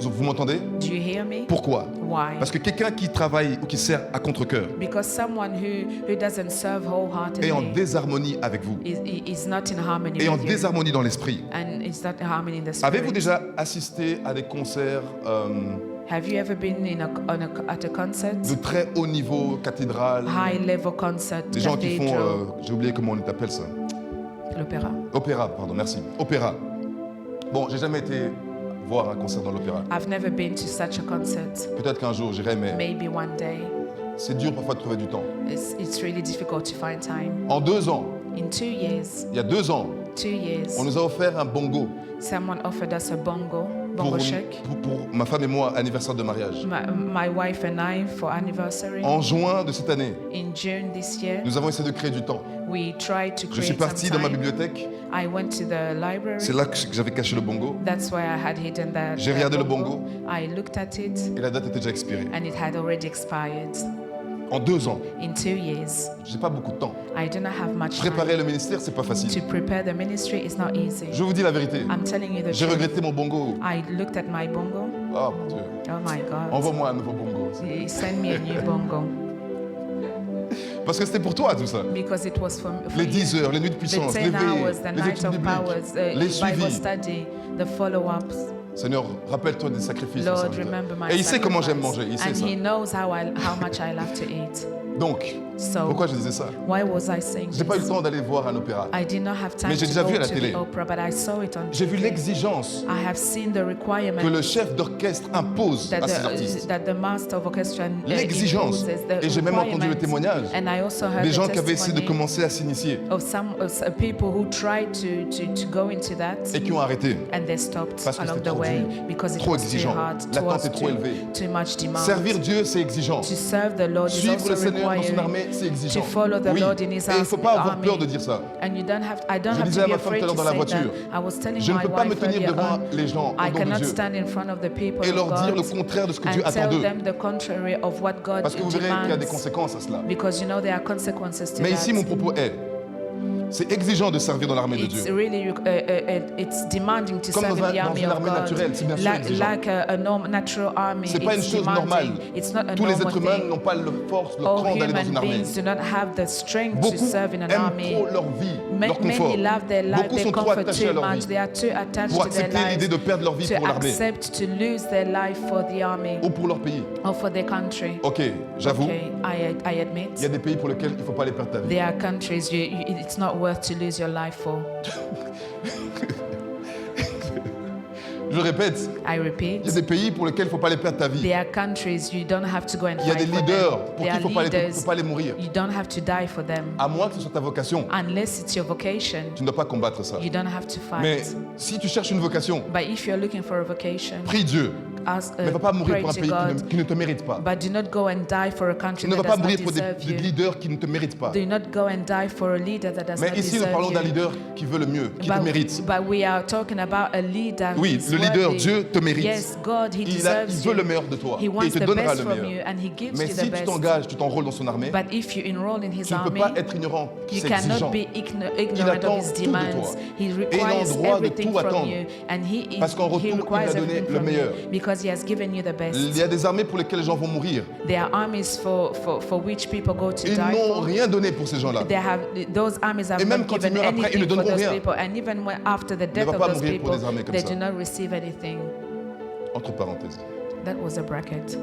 Vous m'entendez? Do you hear me? Pourquoi? Why? Parce que quelqu'un qui travaille ou qui sert à contre-cœur Because someone who doesn't serve est en wholeheartedly désharmonie avec vous, is not in harmony est en with you, désharmonie dans l'esprit. and is not in harmony in the spirit. Avez-vous déjà assisté à des concerts Have you ever been at a concert? de très haut niveau, cathédrale, High level concert, des gens qui font, cathedral, j'ai oublié comment on appelle ça, l'opéra. opéra, pardon, merci, opéra. Bon, j'ai jamais été voir un concert dans l'opéra. I've never been to such a concert. Peut-être qu'un jour j'irai, mais Maybe one day. c'est dur parfois de trouver du temps. It's really difficult to find time. En 2 ans, In 2 years, il y a 2 ans, 2 years, on nous a offert un bongo someone offered us a bongo pour check. ma femme et moi, anniversaire de mariage. My wife and I for anniversary. En juin de cette année, In June this year, nous avons essayé de créer du temps. we tried to Je suis create parti some dans ma time. bibliothèque, I went to the library. c'est là que j'avais caché le bongo, That's why I had hidden that. J'ai regardé le bongo. I looked at it et la date était déjà expirée. and it had already expired. En 2 ans. In 2 years. J'ai pas beaucoup de temps. I do not have much Préparer time. le ministère, c'est pas facile. To prepare the ministry is not easy. Je vous dis la vérité. I'm telling you the J'ai truth. regretté mon bongo. I looked at my bongo. Oh mon Dieu. Oh my God. Envoie-moi un nouveau bongo. He sent me a new bongo. Parce que c'était pour toi tout ça. Because it was for Les 10 heures, les nuits de the puissance, 10 les veillées, hours, the les night études of bibliques, powers, les Bible suivis. study, the follow-ups. Seigneur, rappelle-toi des sacrifices. Lord, serviteur. remember my Et il sait comment j'aime sacrifice. manger, il sait And ça. he knows how much I love to eat. Donc, So, pourquoi je disais ça? why was I saying J'ai pas eu le this? temps d'aller voir un opéra. I did not have time Mais j'ai to déjà go vu à la to télé. the opera, but I saw it on J'ai vu TV. l'exigence I have seen the requirement que le chef d'orchestre impose à ses artistes. that the master of orchestra L'exigence. imposes, the Et j'ai même entendu le requirement. témoignage And I also heard des the gens qui avaient essayé de testimony commencer à s'initier of some people who tried to go into that et qui ont arrêté. and they stopped Parce que along c'était the trop way dur, because it trop was too exigeant. hard, L'attente est too trop élevée. much demand. Servir Dieu, c'est exigeant. To serve the Lord is Suivre le also Seigneur dans son requiring. armée, c'est exigeant. To follow the Oui. Lord in His Et il ne faut pas avoir army. peur de dire ça. And you don't have, I don't Je have disais to à be ma femme afraid tout à l'heure to dans la say voiture, that. I was telling Je ne my peux pas me wife tenir earlier devant on, les gens I au nom de cannot Dieu stand in front of the people et of leur dire le God contraire de ce que Dieu and attend tell d'eux. them the contrary of what God Parce que vous verrez qu'il y a des demands. conséquences à cela. Because you know there are consequences to Mais that. ici, mon propos est, c'est exigeant de servir dans l'armée de It's Dieu. really it's demanding to Comme serve dans in the army une of armée God. naturelle, c'est bien sûr exigeant. Like a natural army, C'est pas une it's chose demanding. normale. It's not a Tous les normal êtres humains thing. n'ont pas la force, le All cran d'aller dans human une armée. beings do not have the strength to Beaucoup serve in an aiment army. trop leur vie, leur confort. Many love their life, Beaucoup their sont trop comfort attachés à too leur much. vie They are too attached pour to their accepter l'idée lives de perdre leur vie to pour l'armée accept to lose their life for the army ou pour leur pays. or for their country. Ok, j'avoue, Okay, I admit. il y a des pays pour lesquels il ne faut pas aller perdre ta vie. There are countries it's not worth to lose your life for. Je répète, I repeat. il y a des pays pour lesquels il ne faut pas aller perdre ta vie. There are countries you don't have to go and Il y a fight des for leaders them. pour There qui il are ne faut pas aller leaders mourir. you don't have to die for them. À moins que ce soit ta vocation, Unless it's your vocation, tu ne dois pas combattre ça. you don't have to Mais fight. si tu cherches une vocation, But if you're looking for a vocation, prie Dieu. ask, Mais ne va pas mourir pray pour un to pays God, qui ne te mérite pas. but do not go and die for a country Tu ne that vas pas does not mourir pour deserve des you. leaders qui ne te méritent pas. Do not go and die for a leader that does Mais not ici, nous deserve parlons d'un you. leader qui veut le mieux, qui te mérite. But we are talking about a leader who Oui, is le leader, worthy. Dieu te mérite. Yes, God, He Il deserves veut you. le meilleur de toi He et wants il te the donnera best le from meilleur. you, and He gives Mais you si the tu best. t'engages, tu t'enrôles dans son armée, But if you enroll in His tu ne peux army, pas être ignorant. you C'est cannot exigeant. be Il ignorant attend of His tout de toi. demands. He Et il a requires le droit de everything tout from attendre. you, and Parce qu'en retour, He il requires a donné everything le from meilleur. you because He has given you the best. Il y a des armées pour lesquelles les gens vont mourir. There are armies for which people go to Ils die n'ont for. rien donné pour ces gens-là. Those armies have Et même not quand ils given meurent après, ils ne anything for donneront those rien. people, and even after the death va of pas those mourir pour people, des armées comme they ça. do not receive anything. Entre parenthèses. That was a bracket.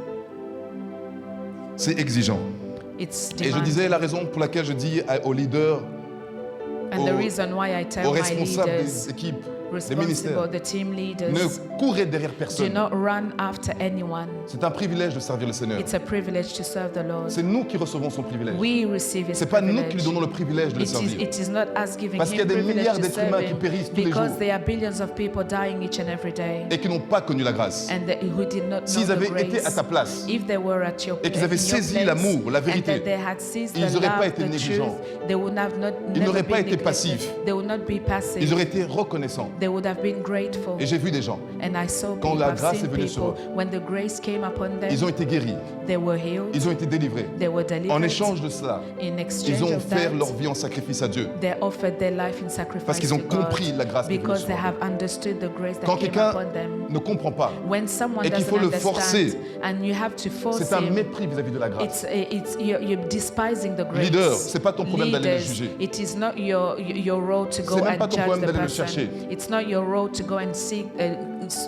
C'est exigeant. It's Et je demanding. disais la raison pour laquelle je dis aux leaders, And the aux- reason why I tell aux my responsables leaders, des équipes, des ministères, responsible, the team leaders, ne courez derrière do personne. not run after anyone. C'est un privilège de servir le Seigneur. It's a privilege to serve the Lord. C'est nous qui recevons son privilège. We receive His C'est pas nous qui lui privilege. donnons le privilège de le servir. It is not us giving Parce qu'il y a Him des privilege milliards to d'êtres serve humains qui Him, périssent tous les because jours. there are billions of people dying each and every day, Et qui n'ont pas connu la grâce. and who did not know S'ils the avaient été à grace. ta place If they were at your et qu'ils avaient in your saisi place, l'amour, la and vérité, that they had seized ils the n'auraient pas love, été the négligents. truth, they would have not Ils never n'auraient pas been été neglected. passifs. They would not be passive. ils auraient été reconnaissants. They would have been grateful. Et j'ai vu des gens, And I saw Quand people, la I've grâce seen est venue sur people, when the grace came upon them, ils ont été guéris, they were healed, ils ont été délivrés. they were delivered. En échange de cela, In exchange ils ont of offert that, leur vie en sacrifice à Dieu. they offered their life in sacrifice Parce qu'ils ont to God, compris la grâce qui est venue because sur they eux. have understood the grace that Quand came quelqu'un upon them. ne comprend pas, When someone et qu'il doesn't faut le understand, forcer, and you have to force c'est un him, mépris vis-à-vis de la grâce. you're despising the grace. Leader, c'est pas ton problème d'aller le Leaders, juger. it is not your role to go C'est même pas and ton judge problème the d'aller le person. chercher. It's not your role to go and seek,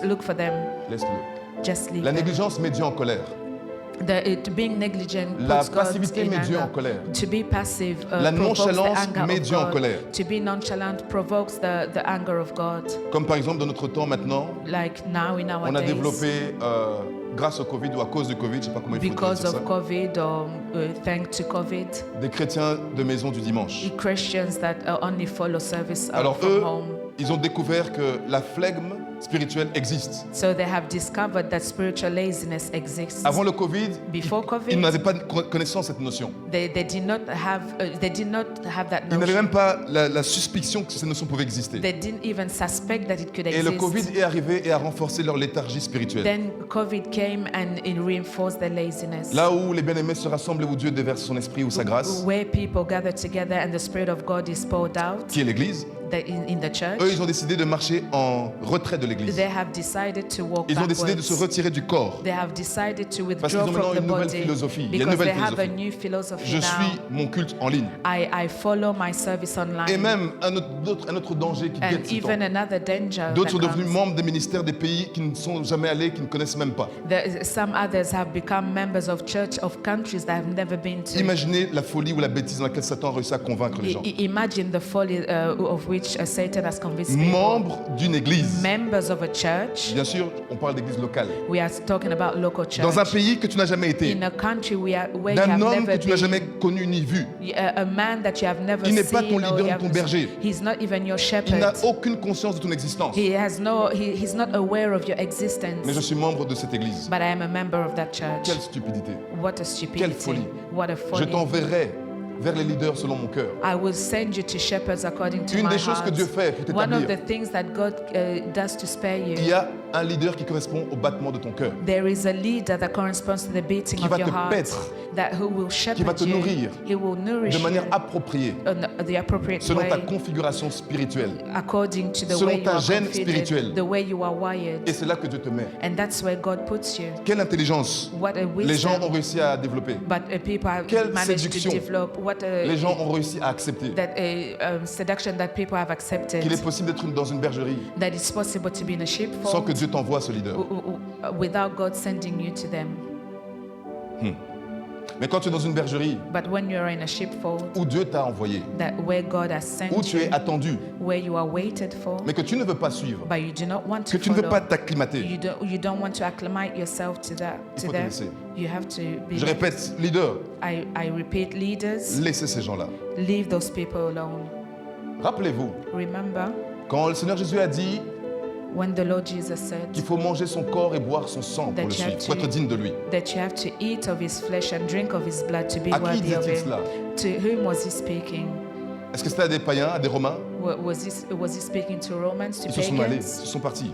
look for them. Laisse-le. Just leave La them. négligence met Dieu en colère. Being negligent La puts God passivité in met Dieu en anger. colère. To be passive La provokes the nonchalance anger met of Dieu en God. colère. To be nonchalant provokes the anger of God. Comme par exemple dans notre temps maintenant, Like now in our on a days, développé, grâce au Covid ou à cause du Covid, je ne sais pas comment il faut because dire of ça, COVID or thanks to COVID, des chrétiens de maison du dimanche. Christians that only follow service Alors from eux, home. ils ont découvert que la flegme spirituelle existe. So they have discovered that spiritual laziness exists. Avant le Covid, Before COVID, ils n'avaient pas connaissance de cette notion. They did not have that Ils n'avaient notion. même pas la suspicion que cette notion pouvait exister. They didn't even suspect that it could Et le exist. Covid est arrivé et a renforcé leur léthargie spirituelle. Then COVID came and it reinforced their laziness. Là où les bien-aimés se rassemblent et où Dieu déverse son esprit ou sa grâce, Where people gather together and the Spirit of God is poured out qui est l'Église, in the church, eux, ils ont décidé de marcher en retrait de l'Église. they have decided to walk Ils ont décidé de backwards. se retirer du corps. They have decided to Parce qu'ils withdraw ont maintenant from the une nouvelle body philosophie. Il y a une because nouvelle they have a philosophie. new philosophy Je now. suis mon culte en ligne. I follow my service online. Et même un autre danger qui And guette ce temps. even another danger D'autres sont that devenus comes. membres des ministères des pays qui ne sont jamais allés, qui ne connaissent même pas. Some others have become members of church of countries that have never been to. Imaginez la folie ou la bêtise dans laquelle Satan a réussi à convaincre les gens. Imagine the folly of which Satan has convinced people. Membres d'une église. Members of a church. Bien sûr, on parle d'église locale. We are talking about local church. Dans un pays que tu n'as jamais été. In a country where you have D'un homme never que tu n'as been. jamais connu ni vu. A man that you have never Il n'est seen. pas ton leader or you ou have ton not- berger. He's not even your Il shepherd. n'a aucune conscience de ton existence. He's not aware of your existence. Mais je suis membre de cette église. But I am a member of that church. Quelle stupidité. What a stupidity. Quelle folie. What a Je folly. t'enverrai vers les leaders selon mon cœur. I will send you to shepherds according to Une my des choses heart. que Dieu fait pour One of t'établir, the things that God does to spare you. il y a un leader qui correspond au battement de ton cœur, There is a leader that corresponds to the beating Qui of va your te heart. paître, That who will shepherd qui va te you. nourrir He will nourish de manière you appropriée, in the appropriate selon ta way, configuration spirituelle. according to the selon way you ta are gêne configured, spirituelle. the way you are wired. Et c'est là que Dieu te met. And that's where God puts you. Quelle intelligence What a wisdom. les gens ont réussi à développer. But people have Quelle managed séduction. to develop. What a, Les gens ont réussi à accepter seduction that people have accepted. qu'il est possible d'être dans une bergerie That it's possible to be in a sans sheepfold que Dieu t'envoie ce leader. without God sending you to them. Mais quand tu es dans une bergerie But when you're in a sheepfold, où Dieu t'a envoyé, that where God has sent où tu you, es attendu, where you are waited for, mais que tu ne veux pas suivre, but you do not want que to tu ne veux follow. pas t'acclimater. You don't want to acclimate yourself to that Il to faut te them. laisser. You have to be. Je répète, leader, I repeat, leaders, laissez ces gens-là. leave those people alone. Rappelez-vous, Remember quand le Seigneur Jésus a dit when the Lord Jesus said qu'il faut manger son corps et boire son sang pour le That you have suivre, pour to- être digne de lui. that you have to eat of his flesh and drink of his blood to be À qui worthy of disait-il him. cela? To whom was he speaking? Est-ce que c'était à des païens, à des Romains? Was he speaking to Romans, to Ils se sont allés, ils pagans? se sont partis.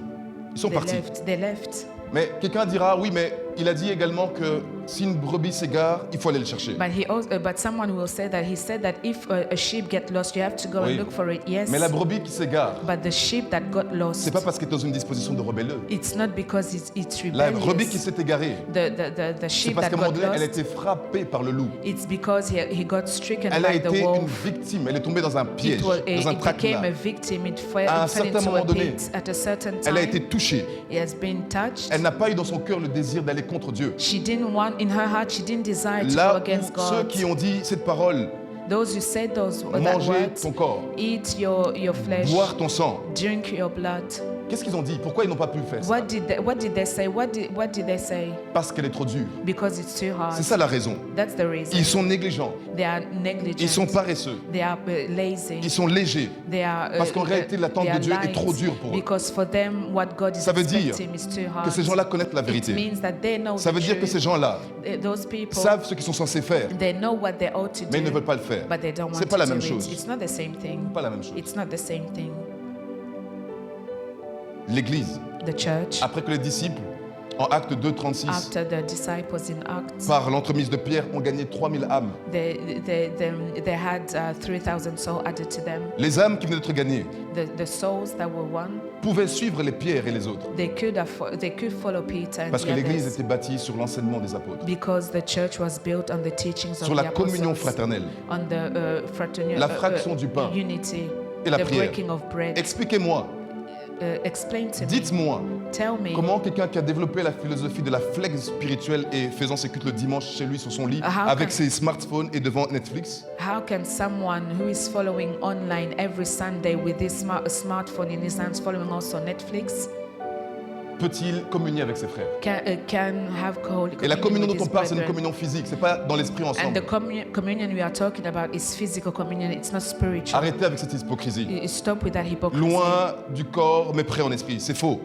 Ils sont They partis. left. They left. Mais quelqu'un dira, oui, mais il a dit également que si une brebis s'égare, il faut aller le chercher. But someone will say that he said that if a sheep get lost, you have to go Oui. and look for it. Yes. Mais la brebis qui s'égare, But the sheep that got lost, c'est pas parce qu'elle est dans une disposition de rébellion. it's not because it's La rebellious. brebis qui s'est égarée, The c'est sheep parce that qu'à un moment got donné, elle a lost, été frappée par le loup. it's because he got stricken Elle a by the été une wolf. victime, elle est tombée dans un piège, dans un It became a traquenard. victim. It À un fell certain into moment a donné, pit at a certain Elle a time. été touchée. He has been touched. Elle n'a pas eu dans son cœur le désir d'aller contre Dieu. She didn't want, in her heart, she didn't desire to go Là against où ceux God. qui ont dit cette parole, Those who said that manger words, ton corps, eat your flesh, boire ton sang, drink your blood. qu'est-ce qu'ils ont dit? Pourquoi ils n'ont pas pu faire ça? What did they say? What did they say? Parce qu'elle est trop dure. Because it's too hard. C'est ça la raison. That's the reason. Ils sont négligents, They are negligent. ils sont paresseux, They are lazy. ils sont légers. They are, Parce qu'en réalité, l'attente they de are Dieu est light. trop dure pour eux. Because for them, what God is Ça veut dire expecting is too hard. Que ces gens-là connaissent la It vérité. means that they know Ça the veut dire que truth. ces gens-là Those people savent ce qu'ils sont censés faire, they know what they ought to mais ils ne do, veulent pas le faire. but they don't want C'est to pas la do même it. chose. It's not the same thing. Pas la même chose. It's not the same thing. L'Église, The church, après que les disciples, en Acte 2, 36, after the disciples in Acts, par l'entremise de Pierre, ont gagné 3000 âmes. they had 3,000 souls added to them. Les âmes qui venaient d'être gagnées The souls that were won, pouvaient suivre les Pierres et les autres. they could follow Peter and Parce the que l'Église others, était bâtie sur l'enseignement des apôtres, because the church was built on the teachings sur of la the communion apostles, fraternelle. on the fraternal La fraction du pain unity, et la the prière. breaking of bread. Expliquez-moi, Explain to me. dites-moi, Tell me. comment quelqu'un qui a développé la philosophie de la flex spirituelle et faisant ses cultes le dimanche chez lui sur son lit, How avec can- ses smartphones et devant Netflix, How can someone who is following online every Sunday with his smartphone in his hands, following also Netflix, peut-il communier avec ses frères? Have holy Et la communion with dont on his parle, c'est une brethren. communion physique, c'est pas dans l'esprit And ensemble. the communion we are talking about is physical communion. It's not spiritual. Arrêtez avec cette hypocrisie. Stop with that hypocrisy. Loin du corps, mais près en esprit. C'est faux.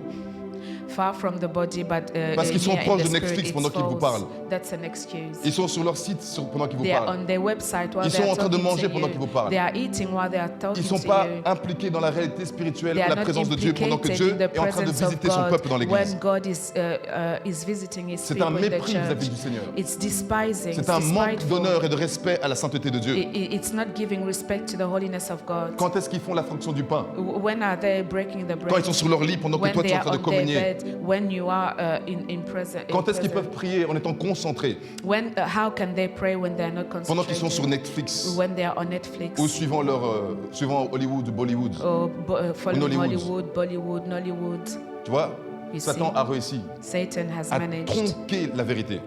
Far from the body, but Parce qu'ils sont here in proches the de spirit, Netflix it's pendant qu'ils vous false. parlent. That's an excuse. Ils sont sur leur site pendant qu'ils vous They are parlent. on their website while Ils they sont are en train de talking manger to pendant you. qu'ils vous parlent. They are eating while they are talking Ils ne sont to pas you. impliqués dans la réalité spirituelle, They are la not présence de Dieu pendant que Dieu implicated in the est en train de presence of visiter son God peuple dans l'église. when God is visiting His C'est people un in the mépris vis-à-vis church. du Seigneur. It's despising. C'est It's un manque despiteful. d'honneur et de respect à la sainteté de Dieu. It's not giving respect to the holiness of God. Quand est-ce qu'ils font la fraction du pain? When are they breaking the bread? Quand ils sont sur leur lit pendant que When toi tu they es en are train de on their communier? bed, when you are in present. Quand est-ce qu'ils peuvent prier en étant concentrés When how can they pray when they are not pendant qu'ils sont sur concentrated? Netflix When they are on Netflix. ou suivant Hollywood ou Bollywood? Or following Nollywood. Hollywood, Bollywood, Nollywood. Tu vois? You Satan see? a réussi Satan has à managed tronquer la vérité.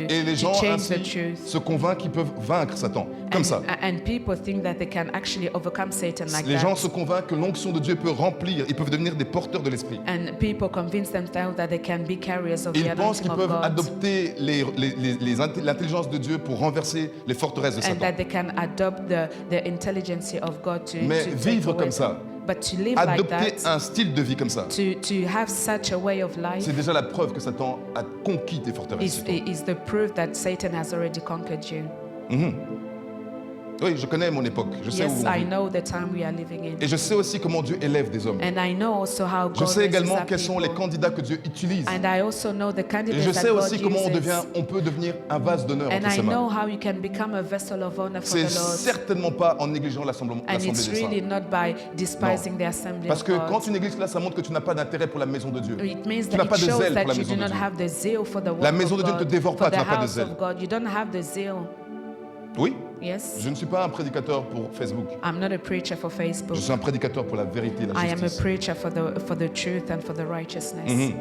Et les to gens change the ainsi truth. se convainquent qu'ils peuvent vaincre Satan. Comme ça. And people think that they can actually overcome Satan like Les that. gens se convainquent que l'onction de Dieu peut remplir, ils peuvent devenir des porteurs de l'esprit. And people convince themselves that they can be carriers of the Ils pensent anointing qu'ils of peuvent God. adopter l'intelligence de Dieu pour renverser les forteresses de And Satan. that they can adopt the intelligence of God to Mais take vivre away comme ça, But to live like adopter that, un style de vie comme ça, to have such a way of life c'est déjà la preuve que Satan a conquis tes forteresses. is the proof that Satan has already conquered you. Oui, je connais mon époque, je sais Yes, où on I vit. know the time we are living in. Et je sais aussi comment Dieu élève des hommes. And I know also how Je God sais raises également up quels sont les people. candidats que Dieu utilise. And I also know the Et candidates je that sais God aussi comment uses. on peut devenir un vase d'honneur And entre I ses know mains. how you can become a vessel of honor for C'est the Lord. certainement pas en négligeant l'assemblée And des it's really saints. not by despising the assembly Parce of que God. quand tu négliges cela, ça montre que tu n'as pas d'intérêt pour la maison de Dieu. It means Tu that n'as it pas de shows zèle pour that la you maison do de not Dieu. have the zeal for the work La maison of de Dieu ne te God, dévore pas, for tu the n'as pas de house zèle. of God. You don't have the zeal. Oui, Yes. je ne suis pas un prédicateur pour Facebook. I'm not a preacher for Facebook. Je suis un prédicateur pour la vérité et la I am a justice. preacher for the truth and for the righteousness. Et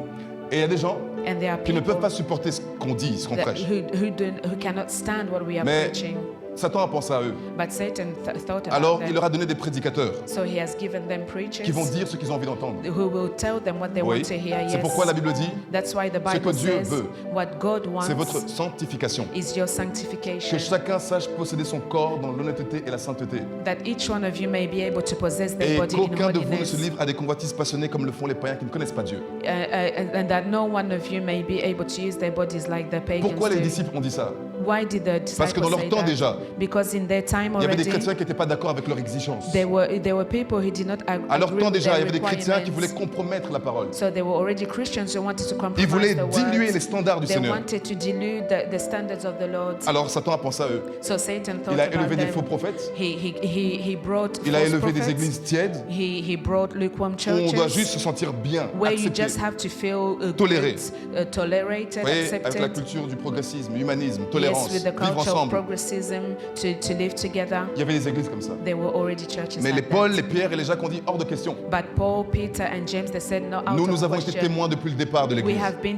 il y a des gens And there are qui ne people peuvent pas supporter ce qu'on dit, ce qu'on that, prêche. who cannot stand what we are Mais preaching. Satan a pensé à eux. But Satan thought about Alors them. il leur a donné des prédicateurs So he has given them preachers qui vont dire ce qu'ils ont envie d'entendre. who will tell them what they Oui, want to hear. c'est Yes. pourquoi la Bible dit, That's why the ce que Bible Dieu says veut, what God wants c'est votre sanctification. is your Que sanctification. chacun sache posséder son corps dans l'honnêteté et la sainteté. That each one of you may be able to possess their Et body in qu'aucun de vous ne holiness. se livre à des convoitises passionnées comme le font les païens qui ne connaissent pas Dieu. And that no one of you may be able to use their bodies like the pagans Pourquoi les do. disciples ont dit ça? Why did the Parce que disciples dans leur say temps that? déjà, Because in their time il y avait des already, chrétiens qui n'étaient pas d'accord avec leur exigence. there were people who did not À leur agree temps with déjà, il y their avait des chrétiens qui voulaient requirements. compromettre la parole. So there were already Christians who wanted to Ils compromise voulaient the diluer les words. standards du They Seigneur. wanted to dilute the standards of the Lord. Alors Satan a pensé à eux. So Satan thought Il a about élevé des them. faux prophètes. He brought Il a false élevé des prophets. églises tièdes He brought lukewarm où on doit churches juste se sentir bien, where you accepté. just have to feel Toléré. good, tolerated, Vous voyez, avec la accepted. culture du progressisme, humanisme, tolérance, Yes, with the vivre culture of ensemble. progressism to live together. Il y avait des églises comme ça. There were already churches Mais les like Paul, that. les Pierre et les Jacques ont dit hors de question. But Paul, Peter, and James, they said no. Out Nous, of nous avons été question. témoins depuis le départ de We l'église. have been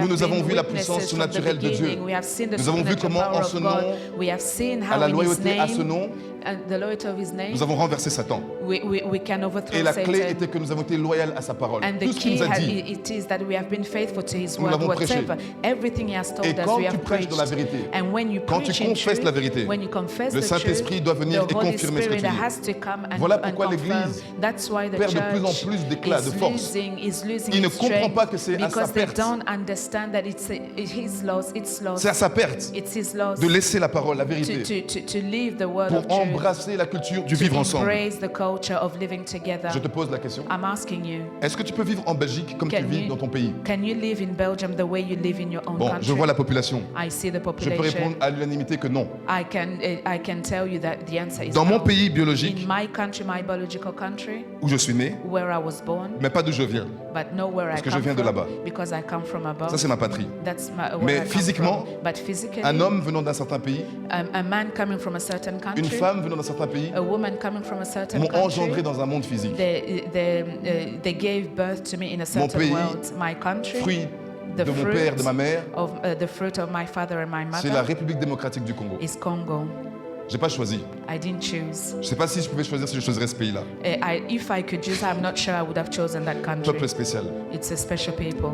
Nous avons been vu la witnesses puissance from the surnaturelle de Dieu. beginning. We have seen the Nous avons vu supernatural comment, power en of ce God. nom, We have seen à how la in His loyauté à ce name nom, and the loyalty of His name nous avons renversé Satan. we can overthrow Et la clé Satan. était que nous avons été loyaux à sa parole. And the Tout ce qu'il key nous a dit. it is that we have been faithful to His Nous word. l'avons prêché. Whatever, everything He has told Et us, quand we tu have prêches dans la preached. vérité, And when you quand preach tu in confesses truth, la vérité, when you confess le the Saint-Esprit truth, doit venir the et Holy confirmer ce que tu Spirit dis. has to come and, Voilà and pourquoi confirm. l'Église That's why the perd de plus en church plus d'éclat, de force. is losing Il ne its comprend strength pas que c'est à sa because they perte. don't understand that it's His loss. It's loss. C'est à sa perte It's His loss. de laisser la parole, la vérité, To leave the word pour of truth. embrasser la culture du To vivre ensemble. embrace the culture of living together. Je te pose la question. I'm asking you. Est-ce que tu peux vivre en Belgique comme tu Can vis you- dans ton pays? Can you live in Belgium the way you live in your own Bon, country? je vois la population. I see the Je peux population. répondre à l'unanimité que non. I can tell you that the answer is Dans no. mon pays biologique, In my country, my biological country, où je suis né, where I was born, mais pas d'où je viens. but know where I que je come viens de from, là-bas. because I come from above. Ça, c'est ma patrie. That's where Mais I come physiquement, from. But physically, Un homme venant d'un certain pays, a man coming from a certain country, une femme venant d'un certain pays, a woman coming from a certain m'ont country, engendré dans un monde physique. they gave birth to me in a certain pays, world. My country, Fruit the de mon fruit père, de ma mère, of the fruit of my father and my c'est la mother République démocratique du Congo. is Congo. J'ai pas choisi. I didn't choose. Je sais pas si je pouvais choisir si je choisirais ce pays-là. If I could choose, I'm not sure I would have chosen that country. Peuple spécial. It's a special people.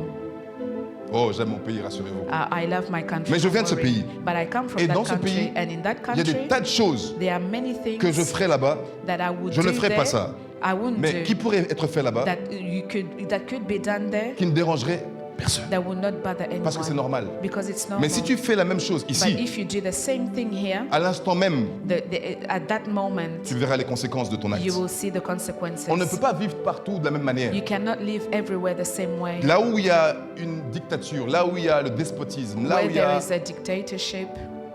Oh, j'aime mon pays, rassurez-vous. I love my country. Mais je viens de ce pays. But I come from Et that dans ce country, pays, and in that il y a country, des tas de choses there are many things que je ferais là-bas. that I would Je ne do ferais there, pas ça. I wouldn't Mais do, qui pourrait être fait là-bas, that could be done there, qui ne dérangerait personne. that would not bother anyone. Parce que c'est normal. Because it's normal. Mais si tu fais la même chose But ici, if you do the same thing here, à l'instant même, at that moment, tu verras les conséquences de ton acte. you will see the consequences. On ne peut pas vivre partout de la même manière. You cannot live everywhere the same way. Là où il y a une dictature, là où il y a le despotisme, là où Where il y a there is a dictatorship,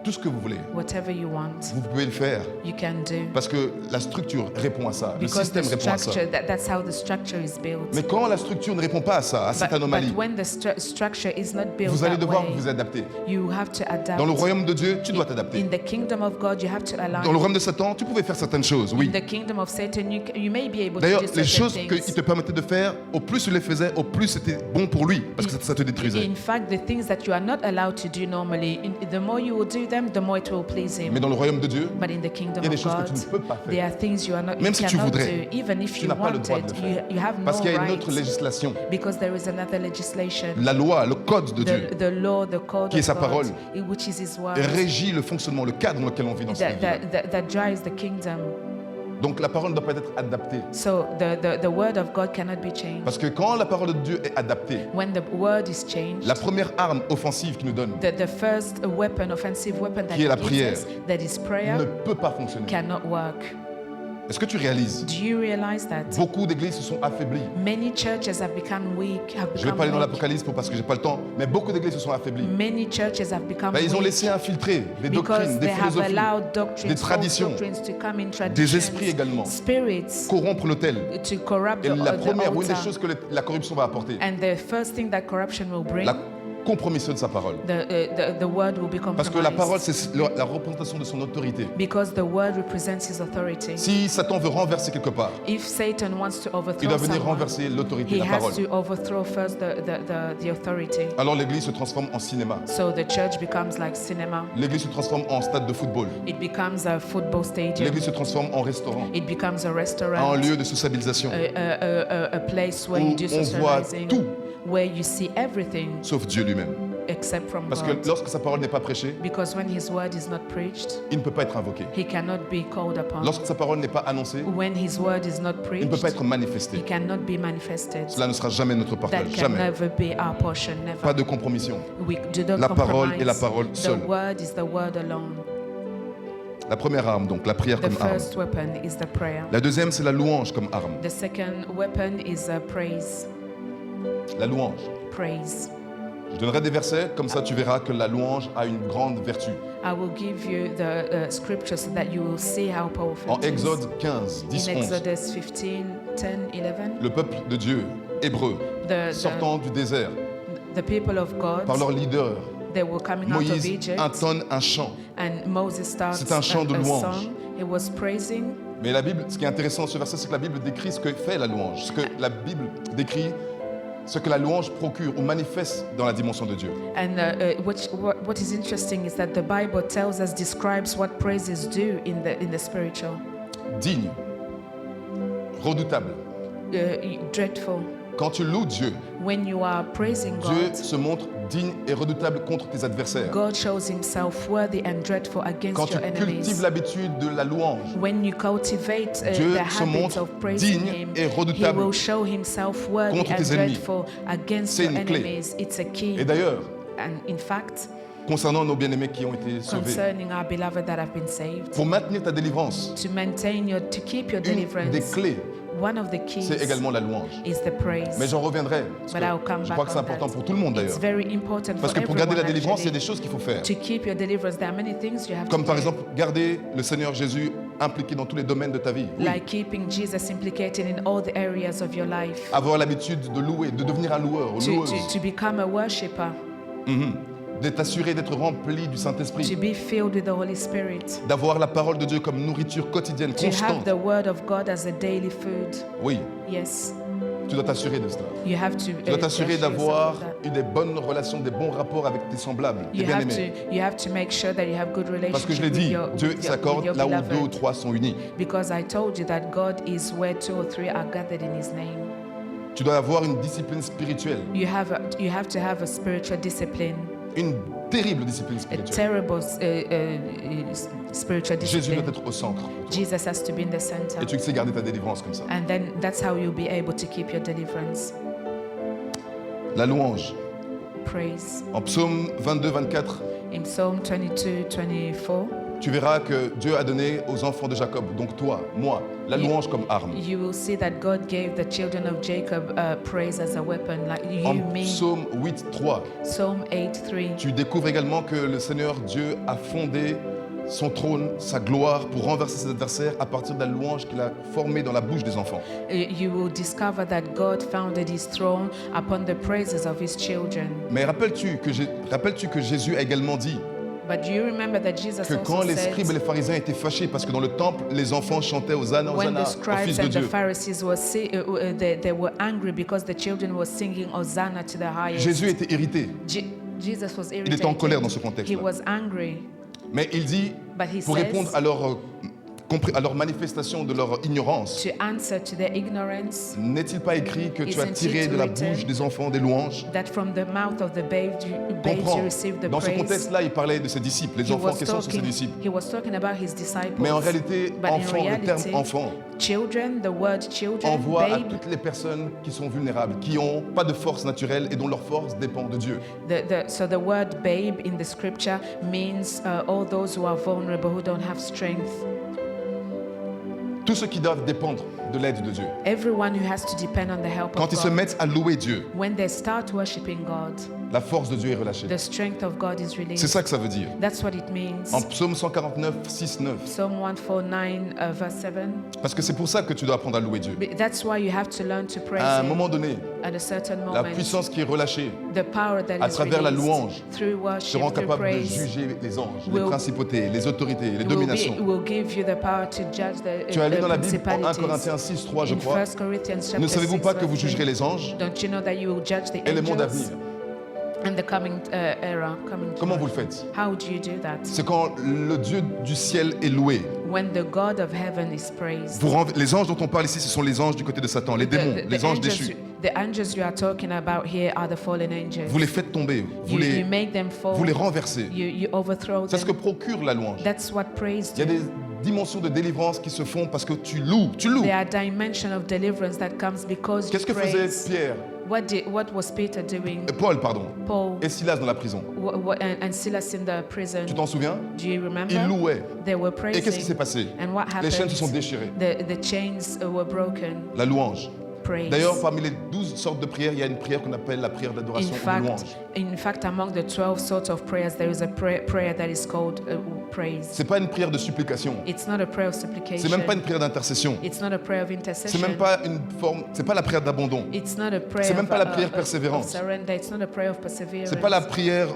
tout ce que vous voulez, whatever you want, vous pouvez le faire. you can do. Parce que la structure répond à ça, le Because the système répond à ça. structure, that's how the structure is built. Mais quand la structure ne répond pas à ça, à cette anomalie, But when the structure is not built vous allez that devoir way, vous adapter. you have to adapt. Dans le royaume de Dieu, tu dois t'adapter. In the kingdom of God, you have to align. Dans le royaume de Satan, tu pouvais faire certaines choses, oui. In the kingdom of Satan, you may be able D'ailleurs, to do les certain choses things. qu'il te permettait de faire, au plus tu les faisais, au plus c'était bon pour lui, parce que ça te détruisait. In fact, the things that you are not allowed to do normally, the more you will do them, the more it will please him. Mais dans le royaume de Dieu, But in the kingdom il y a des of choses que God, tu ne peux pas there faire. are things you are not, Même you si tu cannot voudrais, do, even if tu you n'as pas le want droit de it, le faire. you have no Parce qu'il y a une right, autre législation, because there is another legislation. la loi, le code de Dieu, The law, the code qui est of sa God, parole, which is His word, régit le fonctionnement, le cadre dans lequel on vit dans ce pays. that drives the kingdom. Donc la parole ne doit pas être adaptée. So the word of God cannot be changed. Parce que quand la parole de Dieu est adaptée, When the word is changed, la première arme offensive qu'il nous donne the first weapon, offensive weapon that Qui est la He gives prière, us, that is prayer, ne peut pas fonctionner. cannot work. Est-ce que tu réalises? Do you realize that? Beaucoup d'églises se sont affaiblies. Many churches have become weak, Je ne vais pas aller dans l'Apocalypse parce que j'ai pas le temps, mais beaucoup d'églises se sont affaiblies. Many churches have become Ils ont weak laissé infiltrer des because doctrines, des they have philosophies, allowed doctrines, des false traditions, doctrines to come in, des traditions, esprits également, spirits corrompre l'autel. to corrupt Et the la première, ou une des altar. choses que la corruption va apporter, And the first thing that corruption will bring, la compromission de sa parole. the word will be Parce que la parole, compromised. c'est la représentation de son autorité. Because the word represents his authority. Si Satan veut renverser quelque part, If Satan wants to il overthrow doit venir someone, renverser l'autorité, he la parole. has to overthrow first the authority. Alors l'église se transforme en cinéma. So the church becomes like cinema. L'église se transforme en stade de football. It becomes a football stadium. L'église se transforme en restaurant, It becomes a en restaurant, lieu de sociabilisation, a place where où you do on voit socializing, tout where you see everything sauf Dieu lui-même. except from Parce que God. lorsque sa parole n'est pas prêchée, Because when his word is not preached, il ne peut pas être invoqué. he cannot be called upon. Lorsque sa parole n'est pas annoncée, When his word is not il ne peut pas preached, être manifesté. he cannot be manifested. Cela ne sera jamais notre That partage, can jamais. never be our portion, never. Pas de compromission. We do not La parole compromise. est la parole The seule. word is the word alone. La première arme, donc la prière The comme arme. first weapon is the prayer. La deuxième, c'est la louange comme arme. The second weapon is praise. La louange. Praise. Je donnerai des versets, comme ça tu verras que la louange a une grande vertu. I will give you the scriptures so that you will see how powerful En it is. Exode 15, 10, In 11, Exodus 15, 10, 11, le peuple de Dieu, hébreu, sortant du désert, the people of God, par leur leader, they were coming out of Moïse Egypt, intonne un chant. and Moses starts C'est un chant de a louange. song. He was praising. Mais la Bible, ce qui est intéressant dans ce verset, c'est que la Bible décrit ce que fait la louange. Ce que la Bible décrit, ce que la louange procure ou manifeste dans la dimension de Dieu. And what is interesting is that the Bible tells us, describes what praises do in the spiritual. Digne, redoutable. Dreadful. Quand tu loues Dieu, When you are praising Dieu God, se montre digne et redoutable contre tes adversaires. God shows himself worthy and dreadful against Quand tu your enemies. cultives l'habitude de la louange, When you cultivate Dieu the se habit montre of praising digne him, et he redoutable will show himself worthy contre and tes ennemis. dreadful against C'est your une clé. enemies. It's a key. Et d'ailleurs, And in fact, concernant nos bien-aimés qui ont été sauvés, concerning our beloved that have been saved, pour maintenir ta délivrance, to keep your une des deliverance, clés, one of the keys c'est également la louange. is the praise. Mais j'en reviendrai, parce But I'll come que je back crois que c'est on important that. pour tout le monde It's d'ailleurs. very important Parce for que pour garder la everyone, délivrance, il y a des actually. choses qu'il faut faire. To keep your deliverance, there are many things you have Comme to par do. exemple, garder le Seigneur Jésus impliqué dans tous les domaines de ta vie. Oui. Like keeping Jesus implicated in all the areas of your life. Avoir l'habitude de louer, de devenir un loueur, ou loueuse. To become a worshipper. De t'assurer d'être rempli du To Saint-Esprit. be filled with the Holy Spirit. D'avoir la parole de Dieu comme nourriture quotidienne, To have constante. the word of God as a daily food. Oui. Yes. Tu dois t'assurer de cela. Tu dois t'assurer d'avoir des bonnes relations, des bons rapports avec tes semblables, tes bien-aimés. Parce que je l'ai dit, Dieu s'accorde là où 2 ou 3 sont unis. Tu dois avoir une discipline spirituelle. Une terrible discipline spirituelle. Jésus doit être au centre. Jesus has to be in the center. Et tu sais garder ta délivrance comme ça. And then that's how you'll be able to keep your deliverance. La louange. Praise. En Psaume 22, 24. In Psalm 22, 24. Tu verras que Dieu a donné aux enfants de Jacob, donc toi, moi, la louange comme arme. You will see that God gave the children of Jacob praise as a weapon, like you, en me. Psaume 8, 3. Psalm 8, 3. Tu découvres également que le Seigneur Dieu a fondé son trône, sa gloire pour renverser ses adversaires à partir de la louange qu'il a formée dans la bouche des enfants. You will discover that God founded his throne upon the praises of his children. Mais rappelles-tu que Jésus a également dit que quand les scribes et les pharisiens étaient fâchés parce que dans le temple, les enfants chantaient Hosanna, Hosanna au Fils de Dieu. Jésus était irrité. Il était en colère dans ce contexte. Mais il dit, pour répondre à leur manifestation de leur ignorance, n'est-il pas écrit que tu as tiré de la bouche des enfants des louanges? Comprends, dans ce contexte-là, il parlait de ses disciples, les enfants qui sont ses disciples. Mais en réalité, enfant, le terme enfant envoie à toutes les personnes qui sont vulnérables, qui n'ont pas de force naturelle et dont leur force dépend de Dieu. So the word babe in the scripture means all those who are vulnerable, who don't have strength. Tous ceux qui doivent dépendre de l'aide de Dieu. Everyone who has to depend on the help of God. Quand ils se mettent à louer Dieu, when they start worshiping God, la force de Dieu est relâchée. The strength of God is released. C'est ça que ça veut dire. That's what it means. En Psaume 149, 6, 9. Psalm 149, verse 7. Parce que c'est pour ça que tu dois apprendre à louer Dieu. That's why you have to learn to praise à un moment donné, at a certain moment, la puissance qui est relâchée the power that à travers la louange through worship, te rend capable de juger les anges, les principautés, les autorités, les dominations. Tu as lu dans la Bible en 1 Corinthiens 6, 3, je crois. Ne savez-vous pas que vous jugerez les anges et le monde à venir? And the coming era, Comment vous le faites? How do you do that? C'est quand le Dieu du ciel est loué. When the God of heaven is praised. Les anges dont on parle ici, ce sont les anges du côté de Satan, les démons, les anges déchus. The angels you are talking about here are the fallen angels. Vous les faites tomber, vous les renversez. You overthrow them. C'est ce que procure la louange. That's what praise. Il y a des dimensions de délivrance qui se font parce que tu loues. There are dimensions of deliverance that comes because Qu'est-ce que faisait Pierre? What was Peter doing? Paul, pardon. Paul. Et Silas dans la prison. And Silas in the prison. Tu t'en souviens? Do you remember? Ils louaient. They were praising. Et qu'est-ce qui s'est passé? And what happened? Les chaînes se sont déchirées. The chains were broken. La louange. Praise. D'ailleurs, parmi les 12 sortes de prières, il y a une prière qu'on appelle la prière d'adoration ou de louange. In fact, among the 12 sorts of prayers, there is a prayer that is called praise. C'est pas une prière de supplication. It's not a prayer of supplication. C'est même pas une prière d'intercession. It's not a prayer of intercession. C'est même pas une forme. C'est pas la prière d'abandon. It's not a prayer. C'est même pas la prière persévérance. It's not a prayer of perseverance. C'est pas la prière.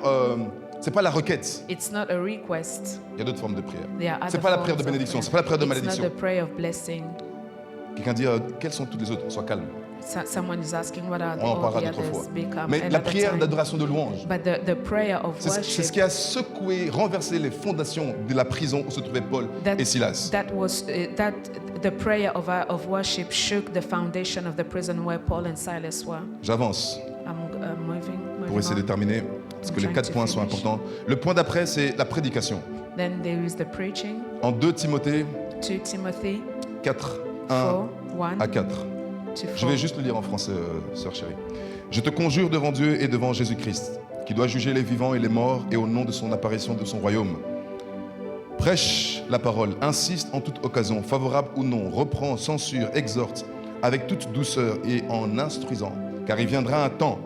C'est pas la requête. It's not a request. Il y a d'autres formes de prière. C'est pas la prière de bénédiction. C'est pas la prière de malédiction. It's not the prayer of blessing. Quelqu'un dit quelles sont toutes les autres? Sois calme. Someone is asking what are On en parlera d'autres fois. Mais la prière d'adoration de louange, c'est ce qui a secoué, renversé les fondations de la prison où se trouvaient Paul et Silas. The prayer of worship shook the foundation of the prison where Paul and Silas were. J'avance. Moving pour essayer de terminer, parce que les 4 points sont importants. Le point d'après, c'est la prédication. Then there is the preaching. En 2 Timothée 4, 1 à 4. Je vais juste le lire en français, sœur chérie. Je te conjure devant Dieu et devant Jésus-Christ, qui doit juger les vivants et les morts, et au nom de son apparition de son royaume. Prêche la parole, insiste en toute occasion, favorable ou non, reprend, censure, exhorte, avec toute douceur et en instruisant, car il viendra un temps,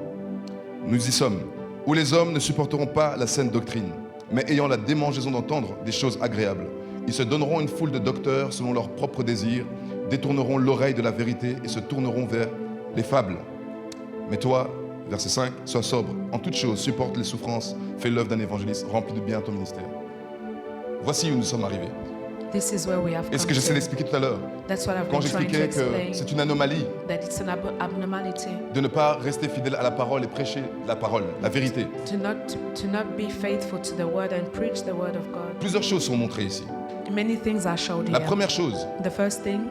nous y sommes, où les hommes ne supporteront pas la saine doctrine, mais ayant la démangeaison d'entendre des choses agréables. Ils se donneront une foule de docteurs selon leurs propres désirs, détourneront l'oreille de la vérité et se tourneront vers les fables. Mais toi, verset 5, sois sobre, en toutes choses, supporte les souffrances, fais l'œuvre d'un évangéliste, remplis de bien ton ministère. Voici où nous sommes arrivés. This is where we have Et ce que j'essaie d'expliquer tout à l'heure, quand j'expliquais que c'est une anomalie de ne pas rester fidèle à la parole et prêcher la parole, la vérité. To not be faithful to the word and preach the word of God. Plusieurs choses sont montrées ici. Many things are showed here. La première chose, the first thing,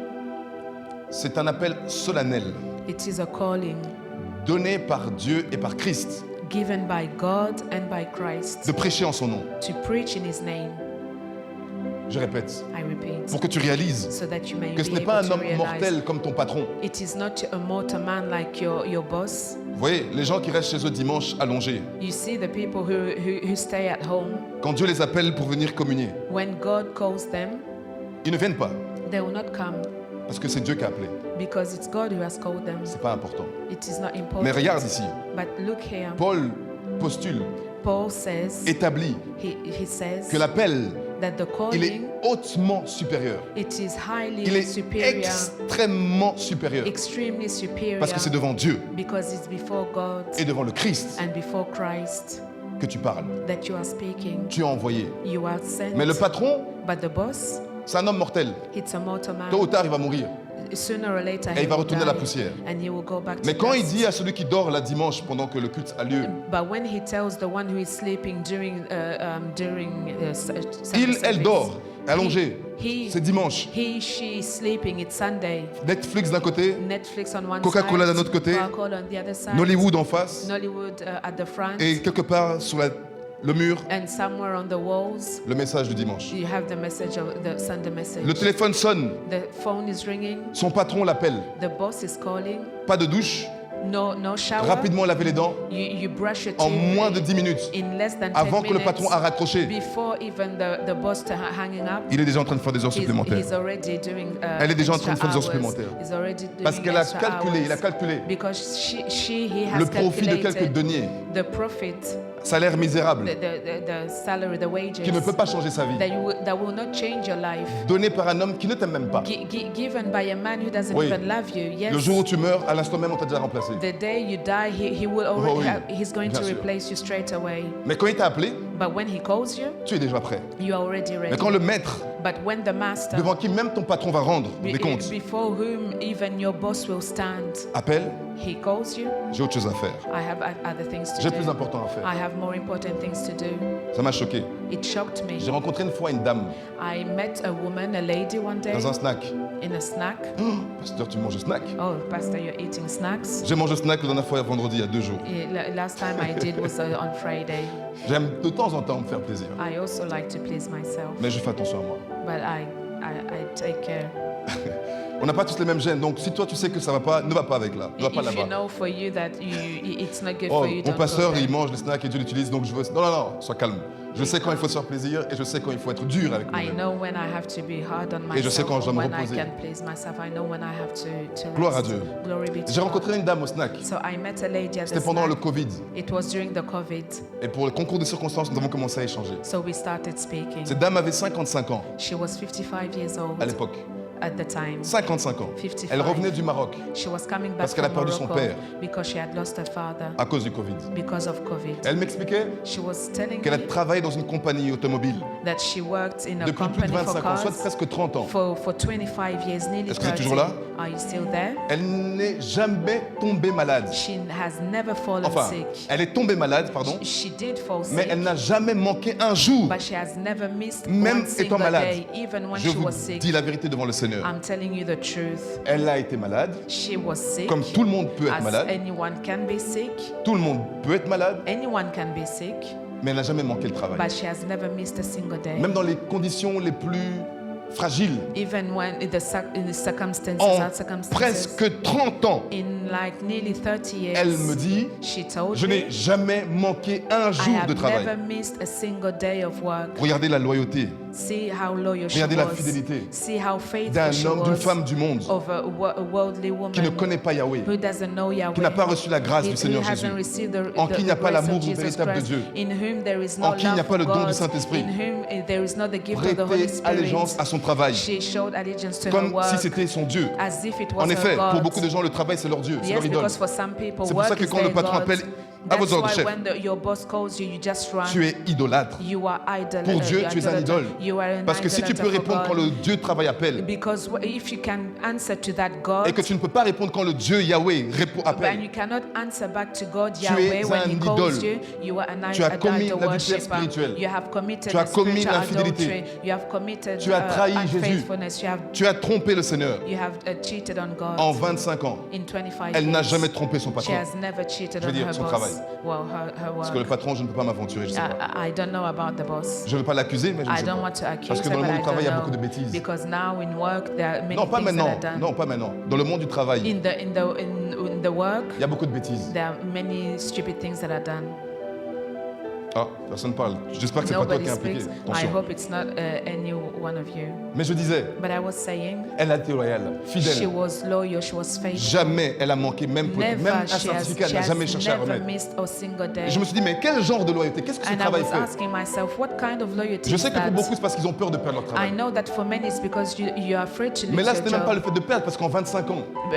c'est un appel solennel it is a calling donné par Dieu et par Christ given by God and by Christ de prêcher en son nom. to preach in his name. Je répète, I repeat, pour que tu réalises so that you may que ce be n'est pas able un to homme realize mortel comme ton patron. it is not a mortal man like your boss. Vous voyez, les gens qui restent chez eux dimanche allongés, You see the people who stay at home, quand Dieu les appelle pour venir communier, when God calls them, ils ne viennent pas they will not come parce que c'est Dieu qui a appelé. because it's God who has called them. C'est pas important. It is not important. Mais regarde ici, But look here. Paul postule, Paul says, établit he says que l'appel, that the il est calling, hautement supérieur. it is highly Il est superior, extrêmement supérieur extremely superior, parce que c'est devant Dieu because it's before God et devant le Christ and before Christ que tu parles. that you are speaking. Tu es envoyé. You are sent. Mais le patron, But the boss, c'est un homme mortel. it's a mortal man. Tôt ou tard, il va mourir. Sooner or later, Et he il va will retourner à la die, poussière. and he will go back Mais to quand il dust. dit à celui qui dort la dimanche pendant que le culte a lieu, But when he tells the one who is sleeping during il, elle dort, allongée, he, c'est dimanche. he, she is sleeping. It's Sunday. Netflix d'un côté, Netflix on one Coca-Cola side, d'un autre côté, Coca-Cola on the other side, Nollywood en face, Nollywood at the front, et quelque part sur le mur, and somewhere on the walls le message du dimanche. you have the message of the Sunday message. Le téléphone sonne, The phone is ringing. son patron l'appelle. The boss is calling. Pas de douche, No shower. rapidement laver les dents, You brush your en teeth moins de 10 minutes, in less than 10 avant que le minutes patron a raccroché. before even the boss hanging up. Il est déjà en train de faire des heures supplémentaires. He's already doing, Elle est déjà en extra train de faire des heures hours. supplémentaires. He's already doing Parce qu'elle a extra calculé, il a hours. calculé Because he has le profit de quelques calculated deniers, the profit, salaire misérable, the salary, the wages qui ne peut pas changer sa vie, that will not change your life. donné par un homme qui ne t'aime même pas. Given by a man who doesn't Oui. even love you. Yes. Le jour où tu meurs, à l'instant même, on t'a déjà remplacé. The day you die, he will already Oh oui, he's going bien to sûr. replace you straight away. Mais quand il t'a appelé, But when he calls you, tu es déjà prêt. you are already ready. Mais quand le maître, But when the master, devant qui même ton patron va rendre des comptes, before whom even your boss will stand, appelle, he calls you, j'ai autre chose à faire. I have other things to J'ai do. plus important à faire. I have more important things to do. Ça m'a choqué. It shocked me. J'ai rencontré une fois une dame I met a woman, a lady one day dans un snack. in a snack. Pasteur, tu manges snack? Oh, Pastor, you're eating snacks? J'ai mangé snack la dernière fois vendredi, il y a 2 jours. Last time I did was on Friday. J'aime de temps en temps me faire plaisir. I also like to please myself, Mais je fais attention à moi. but I take care. On n'a pas tous les mêmes gènes, donc si toi tu sais que ça va pas, ne va pas avec là, ne va pas If you là-bas. know for you that it's not good Oh, for you, mon don't pasteur, go there. il mange les snacks et Dieu l'utilise, donc je veux... Non, non, non, sois calme. Je sais quand il faut se faire plaisir et je sais quand il faut être dur avec I moi-même. know when I have to be hard on Et je sais myself, quand je dois and me when I reposer. can please myself. I know when I have to rest. Gloire à Dieu. Glory be to J'ai God. rencontré une dame au snack. So I met a lady at the C'était pendant le snack. Covid. It was during the COVID, Et pour le concours de circonstances, nous avons commencé à échanger. so we started speaking. Cette dame avait 55 ans She was 55 years old à l'époque. at the time. 55 ans. 55. Elle revenait du Maroc She was coming back Parce qu'elle a from perdu son Morocco père. because she had lost her father à cause du Covid. because of COVID. Elle m'expliquait She was telling qu'elle a me travaillé dans une compagnie automobile that she worked in a depuis plus de company for 25 ans, soit cars presque 30 ans. for 25 years, nearly Est-ce que vous êtes 30. toujours là? Are you still there? Elle n'est jamais tombée malade. She has never fallen Enfin, sick. elle est tombée malade, pardon, She did fall mais sick, elle n'a jamais manqué un jour. but she has never missed Même one single étant malade. day, even when Je she vous was sick. dis la vérité devant le Seigneur. I'm telling you the truth. Elle a été malade, She was sick, comme tout le monde peut être as malade. anyone can be sick. Tout le monde peut être malade, Anyone can be sick, mais elle n'a jamais manqué le travail. but she has never missed a single day. Même dans les conditions les plus fragiles. Even when in the circumstances, En hard circumstances, presque 30 ans, in like nearly 30 years, elle me dit, she told je me, n'ai jamais manqué un I jour de have travail. never missed a single day of work. Regardez la loyauté See how loyal she Regardez la was. fidélité See how faithful d'un she homme, d'une was femme du monde of a worldly woman qui ne connaît pas Yahweh, who doesn't know Yahweh, qui n'a pas reçu la grâce du who Seigneur hasn't Jésus, received en the qui il n'y a pas grace of l'amour Jesus véritable de Christ, Dieu, in whom there is no en qui il n'y a love pas le for don du God, Saint-Esprit. in whom there is not the gift of the Holy prêtait Spirit. allégeance à son travail, She showed allegiance to her comme work si c'était son Dieu. as if it was En her effet, God. pour beaucoup de gens, le travail, c'est leur Dieu, c'est Yes, leur idole. because for some people, C'est pour ça work que is quand le their patron God. appelle, à votre ordre de chef. Tu es idolâtre. Pour Dieu, tu es un idole. Parce que si tu peux répondre quand le Dieu travail appelle, et que tu ne peux pas répondre quand le Dieu Yahweh appelle, tu es un idole. Tu as commis l'adultère spirituel. Tu as commis l'infidélité. Tu as trahi Jésus. Tu as trompé le Seigneur. En 25 ans, elle n'a jamais trompé son patron. Je veux dire son travail. Parce que le patron, je ne peux pas m'aventurer, je ne sais pas. Je ne veux pas l'accuser, mais je ne sais pas. Parce que dans le monde du travail, il y a beaucoup de bêtises. Non, pas maintenant. Non, pas maintenant. Dans le monde du travail, il y a beaucoup de bêtises. Ah, personne ne parle. J'espère que ce n'est pas toi qui es impliqué. Mais je disais, elle a été loyale, fidèle. Jamais elle a manqué, même un certificat, elle n'a jamais cherché à remettre. Et je me suis dit, mais quel genre de loyauté? Qu'est-ce que ce travail fait? Je sais que pour beaucoup, c'est parce qu'ils ont peur de perdre leur travail. Mais là, ce n'était même pas le fait de perdre, parce qu'en 25 ans, et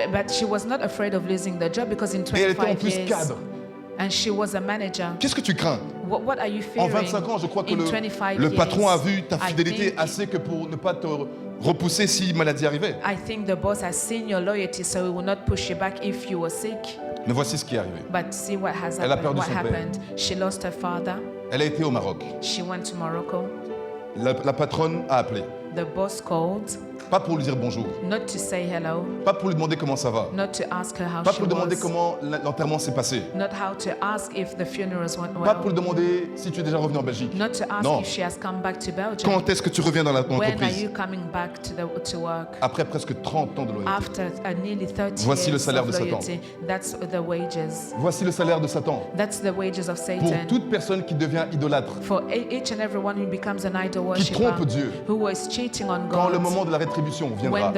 elle était en plus cadre. And she was a manager. Qu'est-ce que tu crains? What are you En fearing? 25 ans, je crois que le patron a vu ta fidélité assez que pour ne pas te repousser si maladie arrivait. I think the boss has seen your loyalty, so he will not push you back if you were sick. Mais voici ce qui est arrivé. But see what has Elle a perdu happened. son père. She lost her father. Elle a été au Maroc. She went to Morocco. La patronne a appelé. The boss called. Pas pour lui dire bonjour. Not to say hello. Pas pour lui demander comment ça va. Not to ask her how Pas she pour lui demander was. comment l'enterrement s'est passé. Not how to ask if the funerals went well. Pas pour lui demander si tu es déjà revenu en Belgique. Not to ask Non. if she has come back to Belgium. Quand est-ce que tu reviens dans When are l'entreprise? you coming back to work? Après presque 30 ans de loyauté. After nearly 30 Voici le years salaire of de Satan. loyalty, that's the wages. Voici le salaire de Satan. That's the wages of Pour Satan. toute personne qui devient idolâtre, For each and everyone who becomes an idol qui worshiper, trompe Dieu, who is cheating on quand le God, moment de la rétribution viendra. when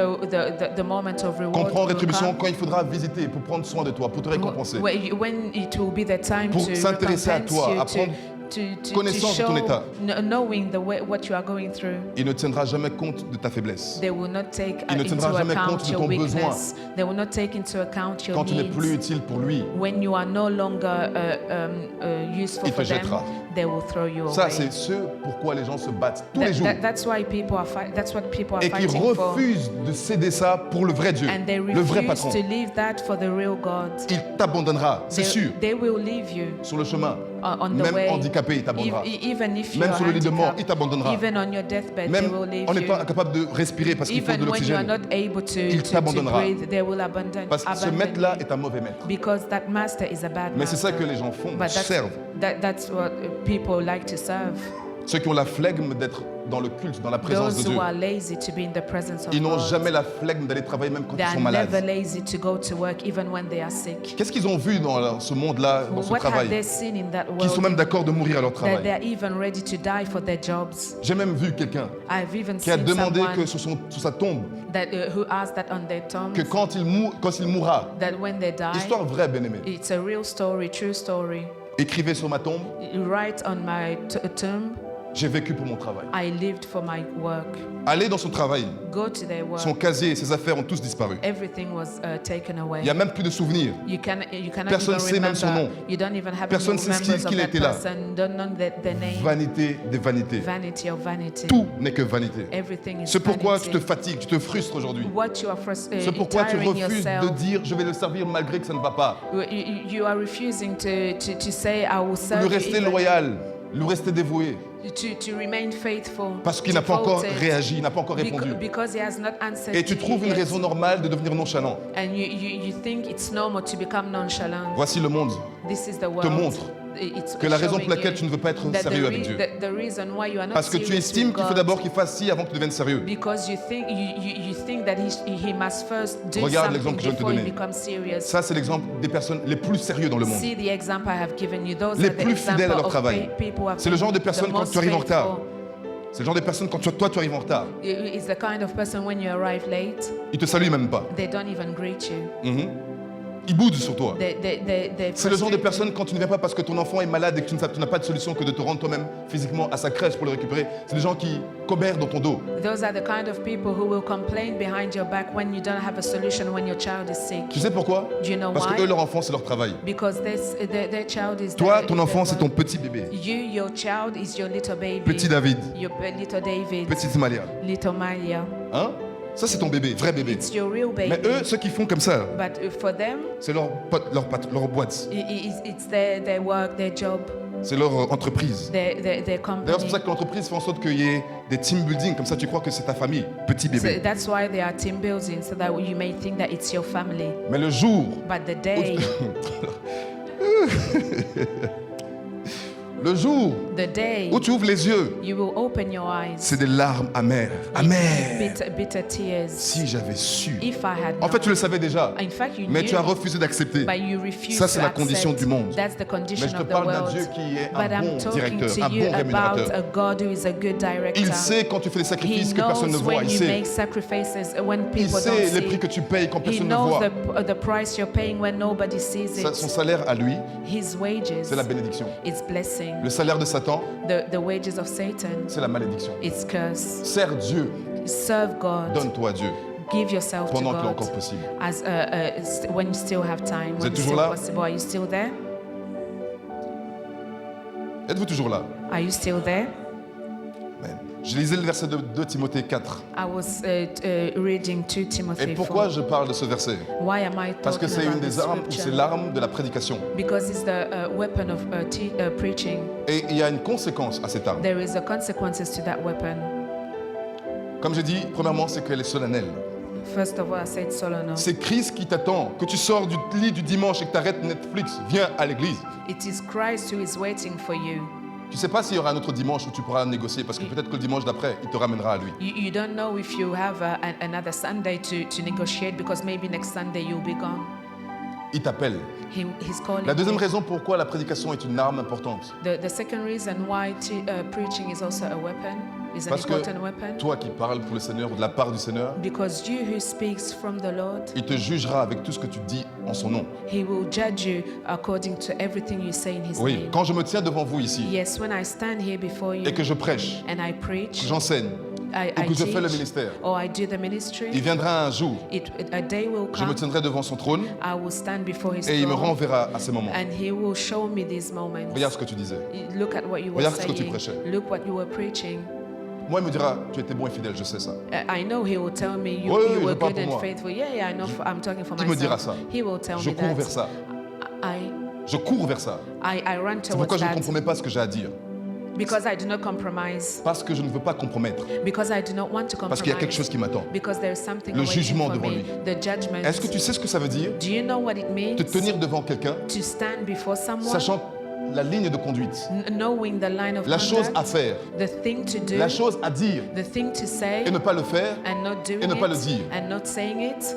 the moment of reward Comprends will rétribution come, quand il faudra visiter pour prendre soin de toi, pour te récompenser. when it will be the time Pour to s'intéresser à recompense toi, you, à prendre to connaissance de ton show, état. Knowing what you are going through. Il ne tiendra jamais compte de ta faiblesse. They will not take Il ne tiendra into jamais compte account de your ton besoin. weakness. They will not take into account your Quand tu n'es needs. plus utile pour lui, When you are no longer useful il te for them, jettera. they will throw you Ça, away. c'est ce pourquoi les gens se battent tous les jours. That's what people are Et qui fighting for. refusent de céder ça pour le vrai Dieu, And they le vrai refuse patron. to leave that for the real God. Il t'abandonnera, c'est sûr. They will leave you Sur le chemin, on the même way. handicapé, il t'abandonnera. Even if Même you're sur le lit de mort, handicapped, il t'abandonnera. even on your deathbed, they Même will leave en you. étant incapable de respirer parce qu'il faut de Even when you are l'oxygène. not able Il to t'abandonnera. breathe, they will abandon Parce que ce maître-là est un mauvais maître. because that master is a bad Mais c'est ça master. que les gens font, But servent. that's what people like to serve. Ceux qui ont la flegme d'être dans le culte, dans la présence de Those Dieu, who are lazy to be in the presence of ils n'ont God. jamais la flegme d'aller travailler même quand They ils are sont malades. never lazy to go to work even when they are sick. Qu'est-ce qu'ils ont vu dans ce monde-là, dans ce What have they travail, seen in that qui sont world même d'accord de mourir à leur that travail? they are even ready to die for their jobs? J'ai même vu quelqu'un I've even qui a seen demandé que someone sur sa tombe, that who asked that on their tongue, que quand il mourra, that when they die, histoire vraie, bien-aimé, it's a real story, true story. écrivez sur ma tombe, Write on my tomb, j'ai vécu pour mon travail. I lived for my work. Aller dans son travail, Go to their work. son casier, ses affaires ont tous disparu. Everything was taken away. Il n'y a même plus de souvenirs. You cannot Personne even sait même son remember. nom. You don't even have Personne any sait members qu'il of a that été là. person. Don't know their name. Vanité des vanités. Vanity of vanity. Tout n'est que vanité. Everything is C'est pourquoi tu vanity. te fatigues, tu te frustres aujourd'hui. What you are C'est pourquoi tu tiring refuses de yourself. dire je vais le servir malgré que ça ne va pas. You are refusing to say I will serve Lui you rester even- loyal, lui rester dévoué. to remain faithful. Parce qu'il n'a pas encore devoted, réagi, il n'a pas encore répondu. Because he has not answered Et tu to trouves you une yet. raison normale de devenir nonchalant. And you think it's normal to become nonchalant. Voici le monde This is the te world. montre It's que la raison pour showing laquelle you tu ne veux pas être that sérieux avec Dieu. the reason why you are not Parce que tu serious estimes with qu'il faut God, d'abord qu'il fasse ci avant que tu deviennes sérieux. because you think that he must first do Regarde something l'exemple que je viens de te before he donner. becomes serious. Ça, c'est l'exemple des personnes les plus sérieux dans le monde. See the example I have given you. Those Les are the plus example fidèles à leur of travail. people who have C'est le genre de been personnes the quand most tu arrives en retard. faithful. C'est le genre de personnes quand toi tu arrives en retard. It's the kind of person when you arrive late, Ils te saluent même pas. they don't even greet you. Mhm. Ils boudent sur toi. C'est le genre de personne, quand tu ne viens pas parce que ton enfant est malade et que tu n'as pas de solution que de te rendre toi-même physiquement à sa crèche pour le récupérer, c'est des gens qui commèrent dans ton dos. Those are the kind of people who will complain behind your back when you don't have a solution when your child is sick. Tu sais pourquoi? Do you know Parce why? que eux, leur enfant, c'est leur travail. Because their child is Toi, ton enfant, c'est ton petit bébé. Your child is your little baby. Petit David. Your little David. Petite Malia. Little Malia. Hein? Ça, c'est ton bébé, vrai bébé. It's your real baby. Mais eux, ceux qui font comme ça, But for them, c'est leur boîte. It's their work, their job. C'est leur entreprise. Their D'ailleurs, company. c'est pour ça que l'entreprise fait en sorte qu'il y ait des team building. Comme ça, tu crois que c'est ta famille, petit bébé. So that's why there are team building, so that you may think that it's your family. Mais le jour... But the day... Le jour où tu ouvres les yeux, you will open your eyes. C'est des larmes amères. Amères. Bitter tears. Si j'avais su. If I had en fait, tu le savais déjà. In fact, you mais knew, tu as refusé d'accepter. Ça, c'est la condition du monde. That's the condition mais je te parle d'un Dieu qui est un bon directeur, un bon rémunérateur. A God who is a good director. Il sait quand tu fais des sacrifices que personne ne voit. Il sait. Il sait les prix que tu payes quand personne ne voit. The price you're paying when nobody sees it. Son salaire à lui, his wages, c'est la bénédiction. It's blessing. Le salaire de Satan, the wages of Satan, c'est la malédiction. It's curse. Sers Dieu. Serve God. Donne-toi à Dieu. Give yourself pendant to qu'il est God. encore possible. As when you still have time. Vous êtes toujours là? Possible. Are you still there? Êtes-vous toujours là? Are you still there? Amen. Je lisais le verset de 2 Timothée 4. I was reading 2 Timothy 4. Et pourquoi je parle de ce verset? Why am I Parce que c'est une des armes, c'est l'arme de la prédication. Because it's the weapon of preaching. Et il y a une conséquence à cette arme. There is a consequences to that weapon. Comme j'ai dit, premièrement, c'est qu'elle est solennelle. First of all, I said solemn. C'est Christ qui t'attend, que tu sors du lit du dimanche et que tu arrêtes Netflix. Viens à l'église. It is Christ who is waiting for you. Tu ne sais pas s'il y aura un autre dimanche où tu pourras négocier, parce que peut-être que le dimanche d'après, il te ramènera à lui. You don't know if you have another Sunday to negotiate, because maybe next Sunday you'll be gone. Il t'appelle. He's calling. La deuxième raison pourquoi la prédication est une arme importante. The second reason why preaching is also a weapon. Parce que toi qui parles pour le Seigneur, de la part du Seigneur, because you who speaks from the Lord, il te jugera avec tout ce que tu dis en son nom. He will judge you according to everything you say in His oui, name. Quand je me tiens devant vous ici, yes, when I stand here before you, et que je prêche, and I preach, que j'enseigne, ou que je fais le ministère, or I do the ministry, il viendra un jour, a day will come, je me tiendrai devant son trône, I will stand before His et il me throne, renverra à ces moments. and He will show me these moments. Regarde ce que tu disais. Look at what you were Regarde saying. ce que tu prêchais. Look what you were preaching. Moi, il me dira, tu étais bon et fidèle, je sais ça. I know he will tell me you were good and faithful. Yeah, I know. I'm talking for myself. Il me dira ça. He will tell je me cours that. vers ça. Je cours vers ça. I run towards C'est pourquoi je ne that. compromets pas ce que j'ai à dire. Because I do not compromise. Parce que je ne veux pas compromettre. Because I do not want to compromise. Parce qu'il y a quelque chose qui m'attend. Because there is something le jugement for devant me. lui. The judgment. Est-ce que tu sais ce que ça veut dire? Do you know what it means? Te tenir devant quelqu'un, to stand before someone, sachant la ligne de conduite, knowing the line of la chose conduct, à faire, the thing to do, la chose à dire, the thing to say, et ne pas le faire, and not doing et ne pas le it, dire. and not saying it.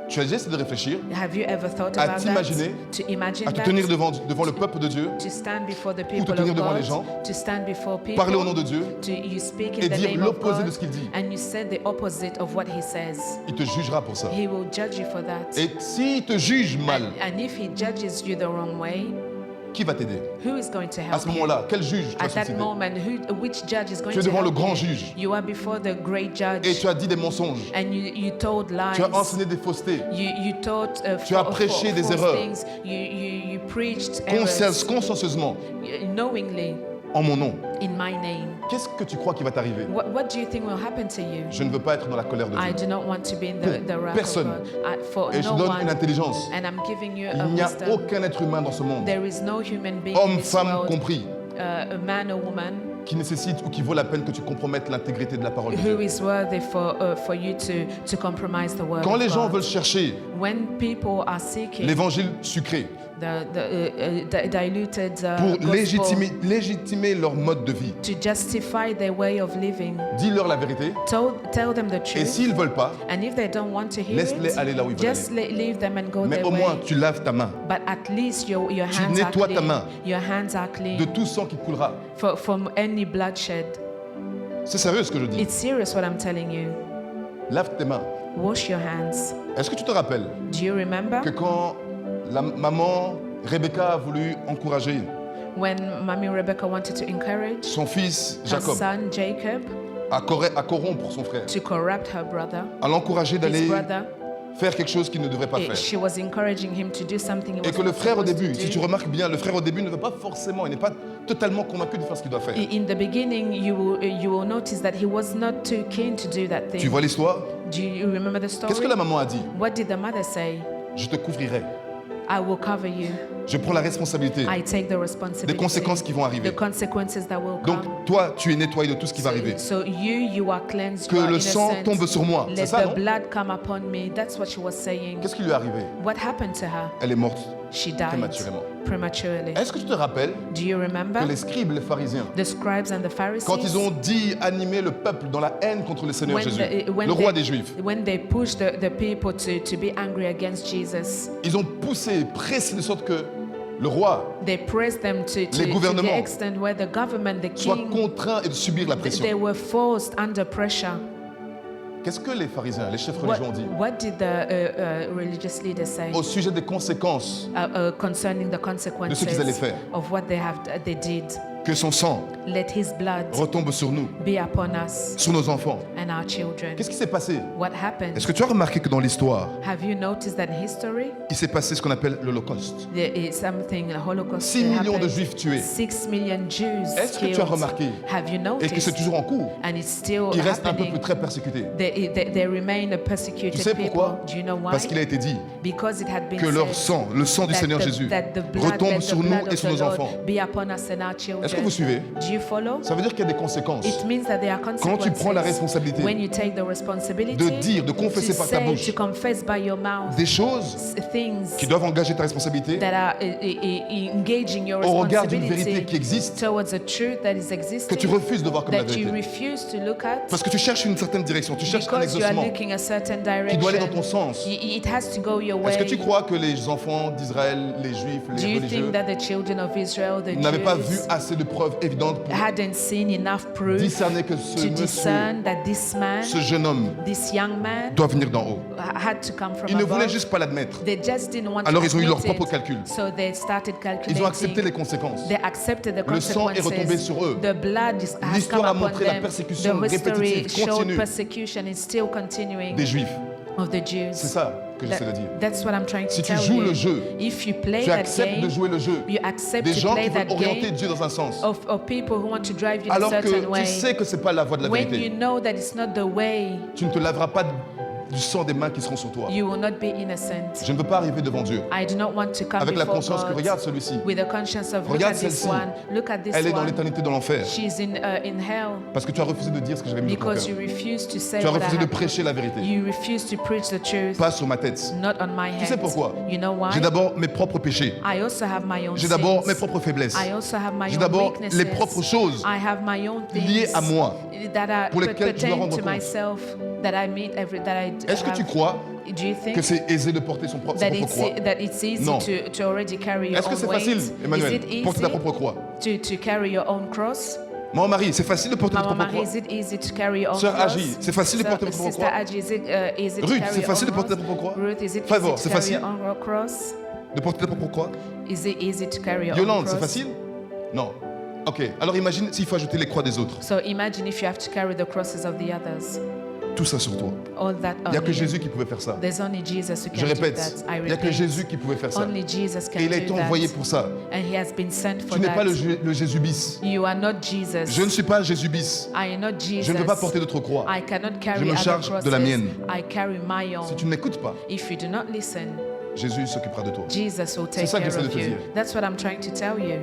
Tu as déjà essayé de réfléchir, Have you ever thought à about t'imaginer, that? To imagine à te that? tenir devant le peuple de Dieu, To stand before the ou people te tenir of devant God, les gens, to stand before people, parler au nom de Dieu, you speak in et the dire name of l'opposé God, de ce qu'il dit. and you said the opposite of what He says. Il te jugera pour ça. He will judge you for that. Et s'il te juge mal, and if He judges you the wrong way, qui va t'aider? who is going to help À ce moment-là, quel juge tu at as that suscité? moment, which judge is going Tu es to devant help le grand you? juge. You are before the great judge. Et tu as dit des mensonges. And you told lies. Tu as enseigné des faussetés. You taught Tu as prêché des false erreurs. things. You preached errors Consciencieusement, knowingly en mon nom. in my name. Qu'est-ce que tu crois qui va t'arriver? What do you think will happen to you? Je ne veux pas être dans la colère de I Dieu. do not want to be in the wrath personne. of God. For Et je no donne one. une intelligence. And I'm giving you a Il n'y a wisdom. aucun être humain dans ce monde, There is no human being in homme, this femme world, compris, a man or woman, qui nécessite ou qui vaut la peine que tu compromettes l'intégrité de la parole de who Dieu. is worthy for you to compromise the word Quand of les gens God. veulent chercher When people are seeking l'évangile sucré the diluted pour gospel légitimer leur mode de vie, to justify their way of living, dis-leur la vérité. tell them the Et truth. s'ils ne veulent pas, And if they don't want to hear laisse-les aller là où ils it, veulent just leave them and go mais their au moins way. tu laves ta main But at least your Tu hands are nettoies ta clean. main Your hands are clean de tout sang qui coulera. from any bloodshed. C'est sérieux ce que je dis. It's serious what I'm telling you. Lave tes mains. Wash your hands. Est-ce que tu te rappelles Do you remember que quand la maman Rebecca a voulu encourager when Mommy Rebecca wanted to encourage son fils her Jacob son Jacob à corrompre son frère, to corrupt her brother, à l'encourager his d'aller brother, faire quelque chose qu'il ne devrait pas faire. she was encouraging him to do something he Et was que le not frère au supposed début, to si do. tu remarques bien, le frère au début ne veut pas forcément, il n'est pas totalement convaincu de faire ce qu'il doit faire. In the beginning, you will notice that he was not too keen to do that thing. Tu vois l'histoire? Do you remember the story? Qu'est-ce que la maman a dit? What did the mother say? Je te couvrirai. I will cover you. Je prends la responsabilité I take the responsibility. des conséquences qui vont arriver. The consequences that will Donc come. toi, tu es nettoyé de tout ce qui va arriver. So you are cleansed. Que you are le sang innocent. tombe sur moi. C'est Let ça, the non? blood come upon me. That's what she was saying. Qu'est-ce qui lui est arrivé? What happened to her? Elle est morte She died prématurément. prematurely. Est-ce que tu te rappelles Do you remember que les scribes, les pharisiens, the scribes and the Pharisees? quand ils ont dit animer le peuple dans la haine contre le Seigneur Jésus, le roi des Juifs, when they pushed the people to be angry against Jesus, ils ont poussé, pressé de sorte que le roi they pressed them to the gouvernements extent where the government, the soit king, contraint et de subir la they pression. were forced under pressure. Qu'est-ce que les pharisiens, les chefs religieux ont dit What did the religious leaders say au sujet des conséquences concerning the de consequences ce qu'ils allaient faire? of what they did? Que son sang Let his blood retombe sur nous, be upon us sur nos enfants. and our children. Qu'est-ce qui s'est passé? What happened? Est-ce que tu as remarqué que dans l'histoire, Have you noticed that in history il s'est passé ce qu'on appelle l'Holocauste? there is something, the Holocaust 6 millions de happened. Juifs tués. 6 million Jews Est-ce que killed. tu as remarqué Have you et que c'est noticed? toujours en cours? And it's still Ils restent un peu happening. plus très persécutés. They remain a persecuted Tu sais people. pourquoi? Do you know why? Parce qu'il a été dit Because it had been que leur said sang, le sang du that Seigneur the- Jésus, that the blood, retombe let the sur nous blood et of sur the nos Lord enfants. be upon us and our children. Est-ce que vous suivez? Do you follow? Ça veut dire qu'il y a des conséquences. It means that there are Quand consequences. tu prends la responsabilité When you take the responsibility de dire, de confesser to par ta say, bouche to confess by your mouth des choses things qui doivent engager ta responsabilité that are engaging your au regard d'une responsibility vérité qui existe, towards a truth that is que existing, tu refuses de voir comme la that you vérité. refuse to look at, Parce que tu cherches une certaine direction, tu cherches un because you are exaucement looking a certain qui doit aller dans direction. ton sens. It has to go your Est-ce que tu way. crois que les enfants d'Israël, les juifs, Do les you religieux think that the children of Israel, the n'avaient pas vu Jews, assez de preuves évidentes pour hadn't seen enough proof discerner que ce to monsieur, discern that this man, ce jeune homme, this young man, doit venir d'en haut? had to come from Ils ne voulaient above? juste pas l'admettre. They just didn't want Alors to ils ont eu leur admit propre it. calcul. So they started calculating. Ils ont accepté les conséquences. They accepted the Le sang est retombé consequences. sur eux. The blood has L'histoire come a upon montré la them. persécution The history répétitive, showed continue persecution is still continuing des juifs. of the Jews. C'est ça que j'essaie de dire. That's what I'm trying to Si tu tell joues you. le jeu, If you play tu that acceptes game, de jouer le jeu you accept des to gens play qui veulent that orienter game Dieu dans un sens, of people who want to drive you in a alors certain que way. tu sais que c'est pas la voie de la When you vérité. know that it's not the way, Tu ne te laveras pas du sang des mains qui seront sur toi. you will not be innocent. Je ne veux pas arriver devant Dieu I do not want to come avec la before conscience que God regarde celui-ci. with a conscience of look Regarde at this celle-ci. one, look at this Elle est dans one. l'éternité de l'enfer She's in hell parce que tu as refusé de dire ce que j'avais mis dans ton because cœur. you refuse to say Tu as what I refusé de have prêcher la vérité, You refuse to preach the truth, pas sur ma tête. not on my head. Tu sais pourquoi? You know why? J'ai d'abord mes propres péchés. I also have my own J'ai d'abord sins. mes propres faiblesses. I also have my J'ai own d'abord weaknesses. les propres choses I have my own things liées à moi that are pour lesquelles je dois pertain rendre to compte. myself that I meet that I Est-ce que tu crois Do you think que c'est aisé de porter sa propre croix? that it's easy Non. to already carry your Est-ce que own c'est weight? facile, Emmanuel, Is it porter ta easy propre croix? to carry your own cross? Maman Marie, c'est facile de porter ta Mama propre Marie, croix? is it easy to carry your own Sœur cross? Agi, c'est facile de porter votre propre Sister croix? Agi, is it easy to Ruth, carry c'est your facile own de porter ta cross? propre croix? Ruth, is it Favor, easy c'est to carry facile? your own cross? De porter ta propre croix? Is it easy to carry your own Yolande, cross? c'est facile? Non. Ok, alors imagine s'il faut ajouter les croix des autres. So imagine if you have to carry the crosses of the others. Tout ça sur toi. All that Il n'y a on que you. Jésus qui pouvait faire ça. There's only Jesus who can Je do répète, that. I il n'y a que repeat. Jésus qui pouvait faire ça. Only Jesus can Et il a do été that. envoyé pour ça. And he has been sent for Tu n'es that. pas le Jésus bis. You are not Jesus. Je ne suis pas Jésus bis. I am not Jesus. Je ne veux pas porter d'autres croix. I cannot carry Je me other charge crosses. de la mienne. I carry my own. Si tu ne m'écoutes pas, If you do not listen, Jésus s'occupera de toi. Jesus will take ça que care j'essaie de of te you. dire. That's what I'm trying to tell you.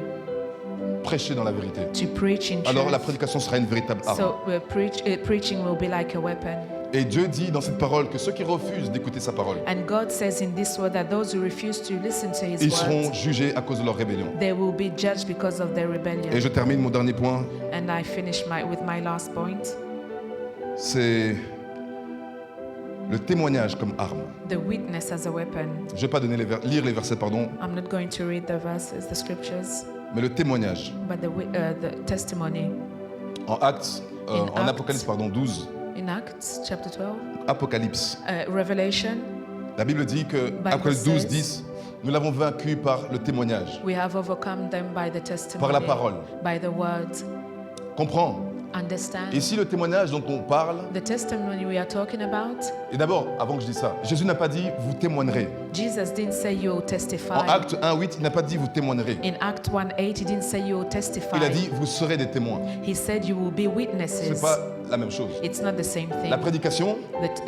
Prêcher dans la vérité. To preach in Alors la truth. prédication sera une véritable arme. So preaching will be like a weapon. Et Dieu dit dans cette parole que ceux qui refusent d'écouter sa parole, And God says in this word that those who refuse to listen to His ils seront word, jugés à cause de leur rébellion. they will be judged because of their rebellion. Et je termine mon dernier point, And I finish with my last point. c'est le témoignage comme arme. The witness as a weapon. Je ne vais pas lire les versets, pardon, I'm not going to read the verses, the scriptures, mais le témoignage. but the testimony. En Actes, In en Acts. Apocalypse, pardon, 12, In Acts chapter 12, Apocalypse, Revelation, la Bible dit que, Bible Apocalypse 12, says- 10, Nous l'avons vaincu par le témoignage, We have overcome them by the testimony, par la parole. by the word. Comprends? Understand? Ici, le témoignage dont on parle, The testimony we are talking about, et d'abord, avant que je dise ça, Jésus n'a pas dit « vous témoignerez ». Jesus didn't say you will testify. En Acte 1:8, il n'a pas dit « vous témoignerez In Act 1:8, he didn't say you will ». testify. Il a dit « vous serez des témoins He said you will be ». Ce witnesses. n'est pas la même chose. It's not the same thing. La prédication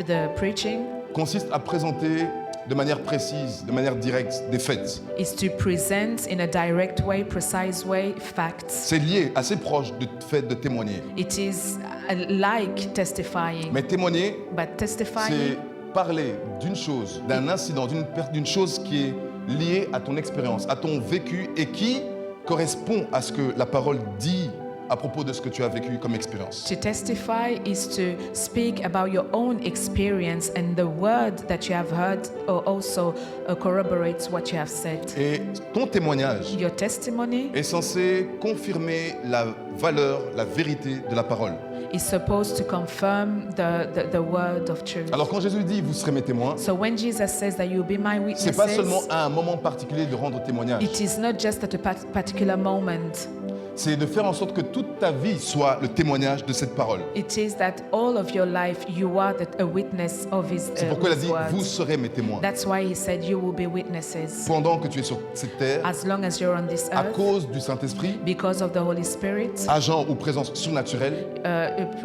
The preaching consiste à présenter de manière précise, de manière directe, des faits. is to present in a direct way, precise way, facts. C'est lié, assez proche du fait de témoigner. It is like testifying. Mais témoigner, But c'est testifying parler d'une chose, d'un incident, d'une chose qui est liée à ton expérience, à ton vécu et qui correspond à ce que la parole dit à propos de ce que tu as vécu comme expérience. To testify is to speak about your own experience, and the word that you have heard also corroborates what you have said. Et ton témoignage Your testimony est censé confirmer la valeur, la vérité de la parole. is supposed to confirm the word of truth. Alors quand Jésus dit « vous serez mes témoins », So when Jesus says that you'll be my c'est pas seulement witnesses, à un moment particulier de rendre témoignage. it is not just at a particular moment. C'est de faire en sorte que toute ta vie soit le témoignage de cette parole. It is that all of your life you are a witness of His C'est pourquoi il a dit word. « vous serez mes témoins ». That's why He said you will be witnesses Pendant que tu es sur cette terre, as long as you're on this à earth, cause du Saint-Esprit, because of the Holy Spirit, agent ou présence surnaturelle,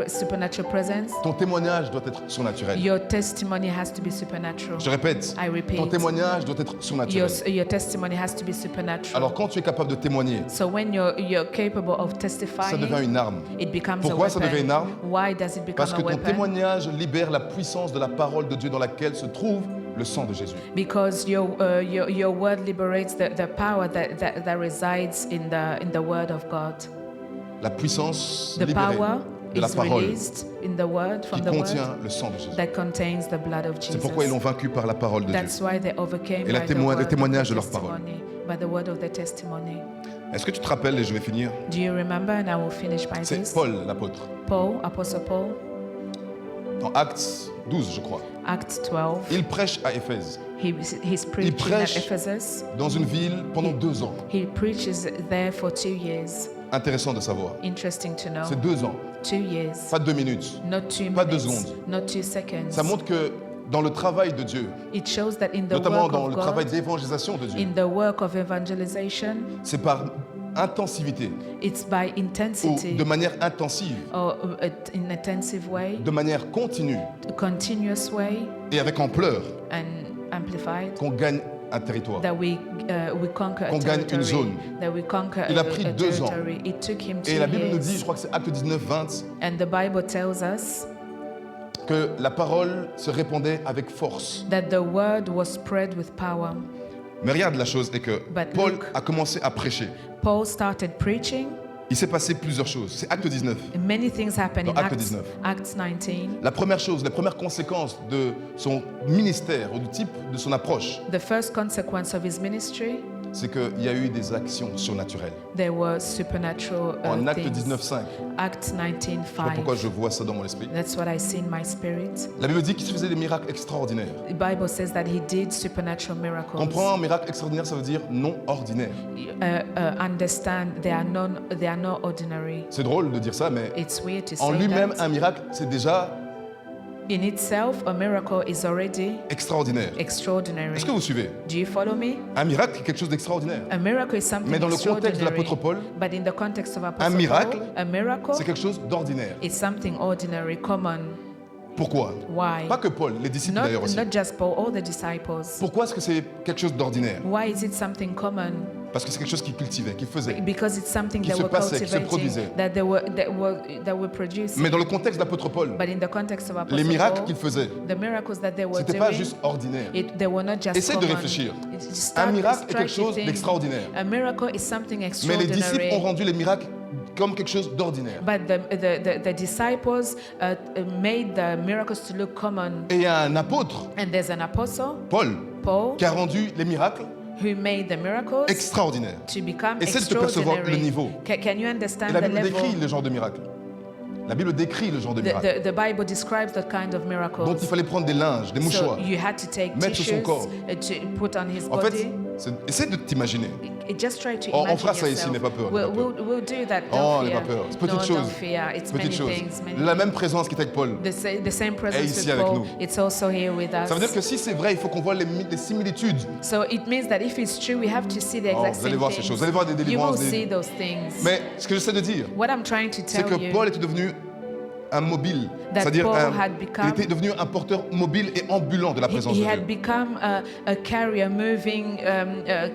supernatural presence. ton témoignage doit être surnaturel. Your testimony has to be supernatural. Je répète, I repeat. ton témoignage doit être surnaturel. Your testimony has to be supernatural. Alors quand tu es capable de témoigner, So when you're capable of ça testifying, devient une arme. it becomes Pourquoi a ça weapon. devient une arme? Why does it become Parce que a ton weapon? témoignage libère la puissance de la parole de Dieu dans laquelle se trouve le sang de Jésus. Because your word liberates the power that resides in the word of God. La puissance The libérée power de la is parole released in the word, from qui the word contient le sang de Jésus. that contains the blood of C'est Jesus. pourquoi ils l'ont vaincu par la parole de Dieu. That's why they overcame Et by the word le témoignage of de the leur parole. testimony, by the word of the testimony. Est-ce que tu te rappelles, et je vais finir, Do you remember? And I will finish by c'est this. Paul l'apôtre. Paul, Apostle Paul, Dans Actes 12, je crois. Acts 12. Il prêche à Éphèse, He's preaching prêche at Ephesus. dans une ville pendant 2 ans. He preaches there for 2 years. Intéressant de savoir. Interesting to know. C'est 2 ans, 2 years. pas 2 minutes. Not 2 pas 2 minutes. secondes. Not 2 seconds. Ça montre que dans le travail de Dieu, It shows that in the notamment work dans of le God, travail d'évangélisation de Dieu, in the work of evangelization, c'est par intensivité it's by ou intensity de manière intensive, or in intensive way, de manière continue a continuous way, et avec ampleur and amplified, qu'on gagne un territoire. that we conquer a Qu'on gagne une territory, zone. that we conquer Il a pris a 2 ans. territory. It took him 2 Et la Bible nous dit, years. je crois que c'est Acte 19, 20, And the Bible tells us que la parole se répandait avec force. that the word was spread with power. Mais regarde, la chose est que But Paul look. a commencé à prêcher. Paul started preaching. Il s'est passé plusieurs choses. C'est Acte 19. Many things happened Dans in Acte Acts 19. 19. La première chose, la première conséquence de son ministère ou du type de son approche, The first consequence of his ministry, c'est qu'il y a eu des actions surnaturelles. there were supernatural En Acte things. 19.5, Acts je sais pas pourquoi 19:5. je vois ça dans mon esprit. That's what I see in my spirit. La Bible dit qu'il se faisait des miracles extraordinaires. The Bible says that he did supernatural miracles. Comprends, miracle extraordinaire, ça veut dire non ordinaire. Understand they are not ordinary. C'est drôle de dire ça, mais It's weird to en say lui-même, that. un miracle, c'est déjà In itself, a miracle is already extraordinaire. extraordinary. Est-ce que vous suivez? Do you follow me? Un miracle, c'est quelque chose d'extraordinaire. A miracle is something Mais dans le contexte de extraordinary. l'apôtre Paul, But in the context of Apostle miracle, Paul, a miracle c'est quelque chose d'ordinaire. is something ordinary, common. Pourquoi? Why? Pas que Paul, les disciples d'ailleurs aussi. Not just Paul, all the disciples. Pourquoi est-ce que c'est quelque chose d'ordinaire? Why is it something common? Parce que c'est quelque chose qu'ils cultivaient, qu'ils faisaient. Because it's something Qui they se were passait, qui se cultivating, produisait. that they were producing. Mais dans le contexte de l'apôtre Paul, But in the context of Apostle les miracles Paul, qu'il faisait, the miracles that they were c'était doing, pas juste ordinaire. they were not just Essaie de common. réfléchir. Start Un miracle est quelque chose thinking. d'extraordinaire. A miracle is something Mais les extraordinary. disciples ont rendu les miracles comme quelque chose d'ordinaire. But the disciples made the miracles to look common. Et il y a un apôtre, And there's an apostle, Paul, qui a rendu les miracles who made the miracles extraordinaires. to become Essaie de percevoir le extraordinary. niveau. Can you Et understand la the Bible décrit level? le genre de miracle. La Bible décrit le genre de miracle. The Bible describes that kind of miracles. Donc il fallait prendre des linges, des So mouchoirs. you had to take Mettre sur son tissues corps. to put on his En fait, body. Essaie de t'imaginer. Just try to On fera ça ici, n'aie pas peur. We'll do that. Oh, n'aie pas peur. C'est petite chose. Don't fear. It's many things. La même présence qui était avec Paul the same presence est ici with avec Paul. nous. It's also here with us. Ça veut dire que si c'est vrai, il faut qu'on voit les similitudes. So it means that if it's true, we have to see the exact Vous allez same voir ces things. choses. Vous allez voir des délivrances. You will see those things. Mais ce que j'essaie de dire, What I'm trying to c'est tell que you, Paul était devenu un mobile, that c'est-à-dire Paul had il become, était devenu un porteur mobile et ambulant de la présence he de had Dieu. become a carrier, moving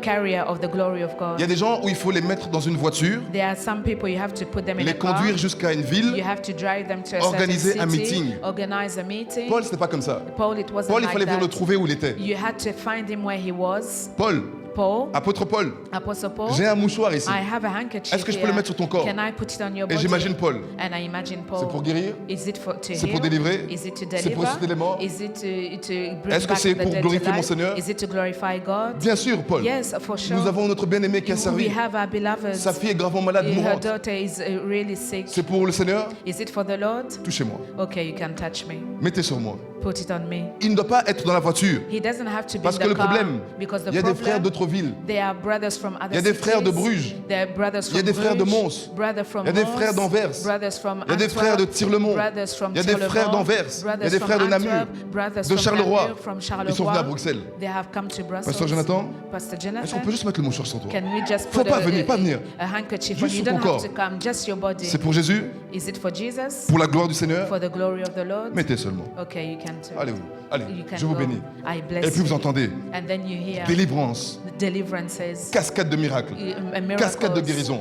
carrier of the glory of God. Il y a des gens où il faut les mettre dans une voiture, There are some people you have to put them in les a car. conduire jusqu'à une You ville. have to drive them to a Organiser certain un city, meeting. organize a meeting. Paul, c'était pas comme ça. Paul, it wasn't Paul, il like fallait venir le that. trouver où il était. You had to find him where he was. Paul, Paul, apôtre Paul, Apostle Paul, j'ai un mouchoir ici. I have a handkerchief Est-ce que je peux here. le mettre sur ton corps? Can I put it on your Et body? j'imagine Paul. And I imagine Paul. C'est pour guérir? Is it for to C'est heal? pour délivrer? Is it to C'est pour deliver? ressusciter les morts? Is it to bring Est-ce que back c'est the pour dead glorifier to mon life? Seigneur? Is it to glorify God? Bien sûr, Paul. Yes, for sure. Nous avons notre bien-aimé qui a We servi. have our beloved. Sa fille est gravement malade, Her mourante. daughter is really sick. C'est pour le Seigneur? Is it for the Lord? Touchez-moi. Okay, you can touch me. Mettez sur moi. Put it on me. Il ne doit pas être dans la voiture. He doesn't have to be Parce in que the le car problème, because the il y a des problem, frères d'autres villes. there are brothers from other Il y a des frères de cities. Bruges. There are brothers Il y a from des frères de Bruges, Mons. brothers from Il y a des Mons, frères d'Anvers. brothers from Il y a des Antwerp, frères de Tirlemont. brothers from Il y a des frères Tirlemont, d'Anvers. brothers Il y a des from frères de Antwerp, Namur, brothers de from Charleroi. Namur, from Ils sont venus à Charleroi. Bruxelles. They have come to Brussels. Pasteur Jonathan, Pastor est-ce qu'on Jonathan, peut juste mettre le mouchoir sur toi? can we just Faut put pas venir, pas venir. a handkerchief Juste on you? sur Don't ton have to corps. come, just your body. C'est pour Jésus, Is it for Jesus? pour la gloire du Seigneur. For the glory of the Lord? Mettez seulement. Okay, you can too. Allez, allez, You can je vous go. bénis. I bless Et puis vous you. entendez And then you hear délivrance, deliverances, cascade de miracles, miracles, cascade de guérison.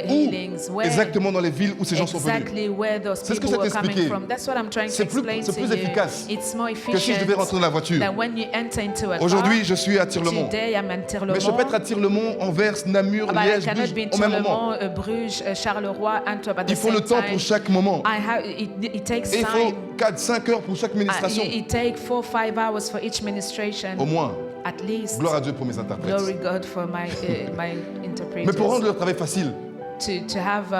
healings. Where Exactement dans les villes où ces gens sont venus. exactly where those C'est ce que people ça were coming t'expliquait. from. That's what I'm trying to C'est plus explain to you. efficace It's more que si je efficient devais rentrer dans la voiture. than when you enter into a Aujourd'hui, car. je suis à Tirlemont. Today I'm in Mais je peux être à Tirlemont. Tirlemont, Anvers, Namur, But I Liège, cannot Bruges, be in au même moment. Tirlemont, Bruges, Charleroi, Antwerp at the Il faut same le temps time. pour chaque moment. It takes Et il faut time. 4-5 heures pour chaque ministration. It takes 4-5 hours for each ministration. Au moins. At least. Gloire à Dieu pour mes interprètes. Glory God for my interpreters. Mais pour rendre le travail facile, to have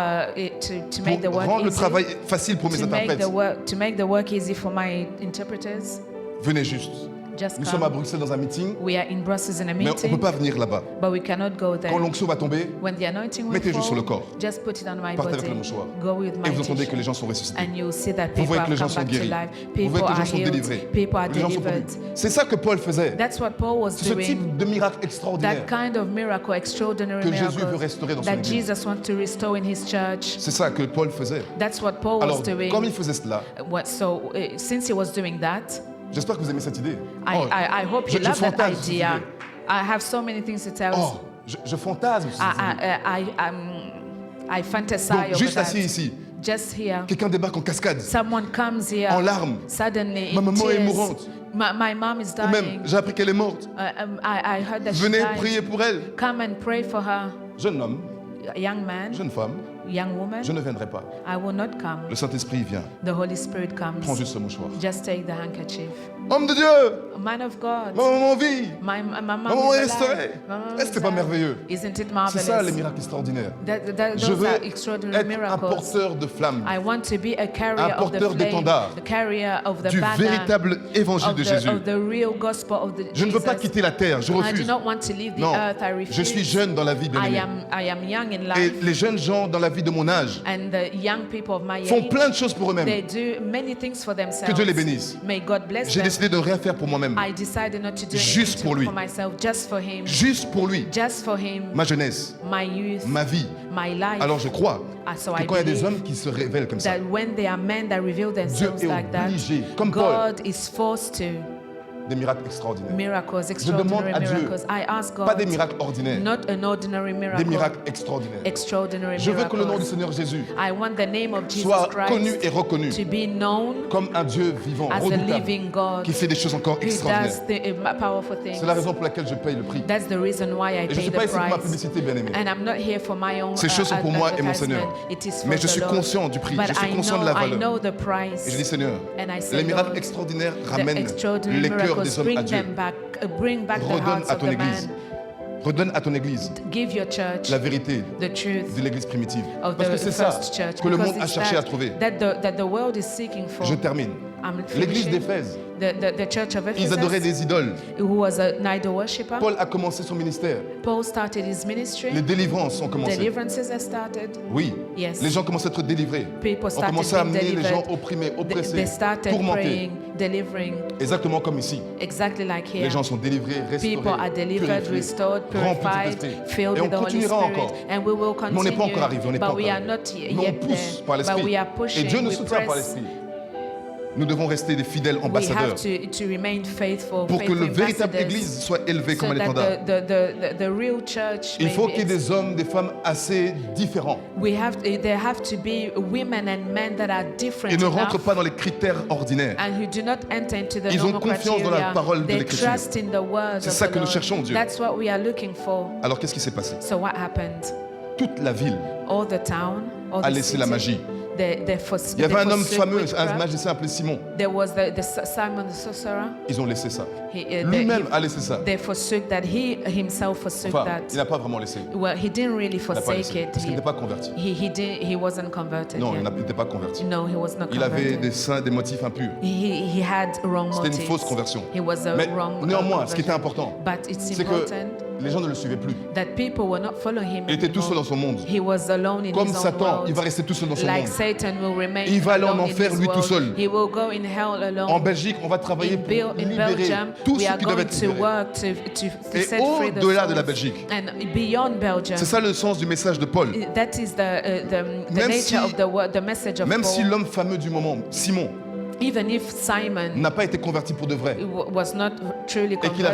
to make the pour work rendre le easy, travail facile pour mes interprètes, to make the work easy for my interpreters, venez juste. just Nous sommes à come. Bruxelles dans un meeting, We are in Brussels in a mais on ne peut meeting, pas venir là-bas. but we cannot go there. Quand l'onction va tomber, When the anointing will mettez juste sur le fall, corps. just put it on my Partez avec body. le mouchoir. Go with Et my vous entendez que les tissue. gens sont ressuscités. And you'll see that Vous people voyez que have les gens come sont back to guéris. life. Vous People voyez que les are gens sont healed. délivrés. People are Les gens sont delivered. conduits. C'est ça que Paul faisait. That's what Paul was C'est ce doing. type de miracle extraordinaire. That kind of miracle, extraordinary Que Jésus veut miracles restaurer dans son that église. Jesus wants to restore in his church. C'est ça que Paul faisait. That's what Paul Alors, was doing. comme il faisait cela, Since he was doing that, j'espère que vous aimez cette idée. I hope you je love that fantasme cette idea. idée. I have so many things to tell. Oh, je fantasme cette idée. I fantasize Donc, over juste that. assis ici, Just here. quelqu'un débarque en cascade, Someone comes here en larmes. suddenly Ma in maman est tears. mourante. My mom is Ou même, dying. j'ai appris qu'elle est morte. I heard that Venez she died. prier pour elle. Come and pray for her. Jeune homme, Young man, jeune femme, young woman, je ne viendrai pas. I will not come. Le Saint-Esprit vient. The Holy Spirit comes. Prends juste ce mouchoir. Just take the handkerchief. Homme de Dieu, A man of God. ma maman vit. My mom Ma maman is est alive. restaurée. My mom Est-ce que c'est pas is alive. merveilleux? Isn't it C'est marvelous? ça les miracles extraordinaires. Je Those veux are être extraordinary un miracles. porteur de flammes, I want to be a carrier un of the porteur flame, d'étendard, the carrier of the du banner, véritable évangile de Jésus. of the real gospel of the Je ne veux pas Jesus. quitter la terre, je I do refuse. not want to leave the Non, earth. I refuse. je suis jeune dans la vie, bien-aimé. I am young in Et life, les jeunes gens dans la vie de mon âge and the young people of my font age, plein de choses pour eux-mêmes. they do many things for themselves. Que Dieu les bénisse. May God bless J'ai them. décidé de ne rien faire pour moi-même, I decided not to do Juste anything pour lui. for myself, just for him, juste pour lui, just for him, ma jeunesse, my youth, ma vie. my life. Alors je crois So que I quand il y a des believe hommes qui se révèlent comme ça, that when there are men that reveal Dieu themselves est like that, obligé, comme Paul, God is forced to. des miracles extraordinaires. Miracles, Je demande extraordinary à Dieu, miracles. I ask God, pas des miracles ordinaires, not an ordinary miracle, des miracles extraordinaires. extraordinary Je veux miracles. que le nom du Seigneur Jésus I want the name of Jesus soit Christ connu et reconnu to be known comme un Dieu vivant, as a redoutable, living God qui fait des choses encore who does extraordinaires. powerful things. C'est la raison pour laquelle je paye le prix. That's the reason why I Et je ne pay suis pas the ici pour ma price. publicité, bien-aimé. And I'm not here for my own Ces choses sont pour moi et mon advertisement. Seigneur. It is for Mais je the suis Lord. conscient du prix, But je suis I conscient de la valeur. know the price. Et je dis, Seigneur, And I say, les miracles Lord, extraordinaires the ramènent extraordinary les cœurs miracles, des hommes à Dieu. bring back the Redonne hearts à of ton the église. man. Redonne à ton église Give your church la vérité the truth de l'église primitive. of Parce the que c'est ça first church. que le because monde a it's cherché à trouver. that the world is seeking for. Je termine. L'église d'Éphèse, the church of ils adoraient des idoles. Who was an idol worshipper. Paul a commencé son ministère. Paul started his ministry. Les délivrances ont commencé. Deliverances have started. Oui. Yes. Les gens commençaient à être délivrés. People on commençait à amener les gens opprimés, oppressés, tourmentés. Praying, delivering. Exactement comme ici. Exactly like here. Les gens sont délivrés, restaurés, People are delivered, restored, purified, filled with the Holy Spirit. Encore. And we will continue. Mais on n'est pas encore arrivé, on n'est pas but we encore are not Mais on yet pousse there. par l'Esprit. But we are pushing, Et Dieu nous we soutient par l'Esprit. Nous devons rester des fidèles ambassadeurs to remain faithful, pour que la véritable Église soit élevée comme un étendard. The real church Il faut qu'il y ait des hommes, des femmes assez différents. There have to be women and men that are different. Ils ne rentrent pas dans les critères ordinaires. And who do not enter into the Ils ont confiance dans la parole de l'Écriture. C'est ça que nous cherchons, Dieu. That's what we are looking for. Alors qu'est-ce qui s'est passé? So what happened? Toute la ville all the town, all a the laissé city, la magie. Il y avait un homme fameux, un magicien appelé Simon. There was the Simon the sorcerer. Ils ont laissé ça. Lui-même a laissé ça. They forsook that. He himself forsook that. Il n'a pas vraiment laissé. Well, he didn't really forsake it. Parce qu'il n'était pas converti. He wasn't converted. Non, il n'était pas converti. No, he was not il converted. avait des motifs impurs. He had wrong motives. C'était une fausse conversion. He was a Mais wrong néanmoins, ce qui était important, c'est que les gens ne le suivaient plus. That people were not following him. Il était tout seul dans son monde. He was alone in Comme his own Satan, world. il va rester tout seul dans son like monde. Satan will remain il va aller en alone enfer in his lui world. tout seul. He will go in hell alone. En Belgique, on va travailler pour libérer Belgium, tous ceux qui doivent être libérés. Et au-delà de la Belgique. C'est ça le sens du message de Paul. That is the nature of the message of même Paul. si l'homme fameux du moment, Simon, Even if Simon n'a pas été converti pour de vrai was not truly et qu'il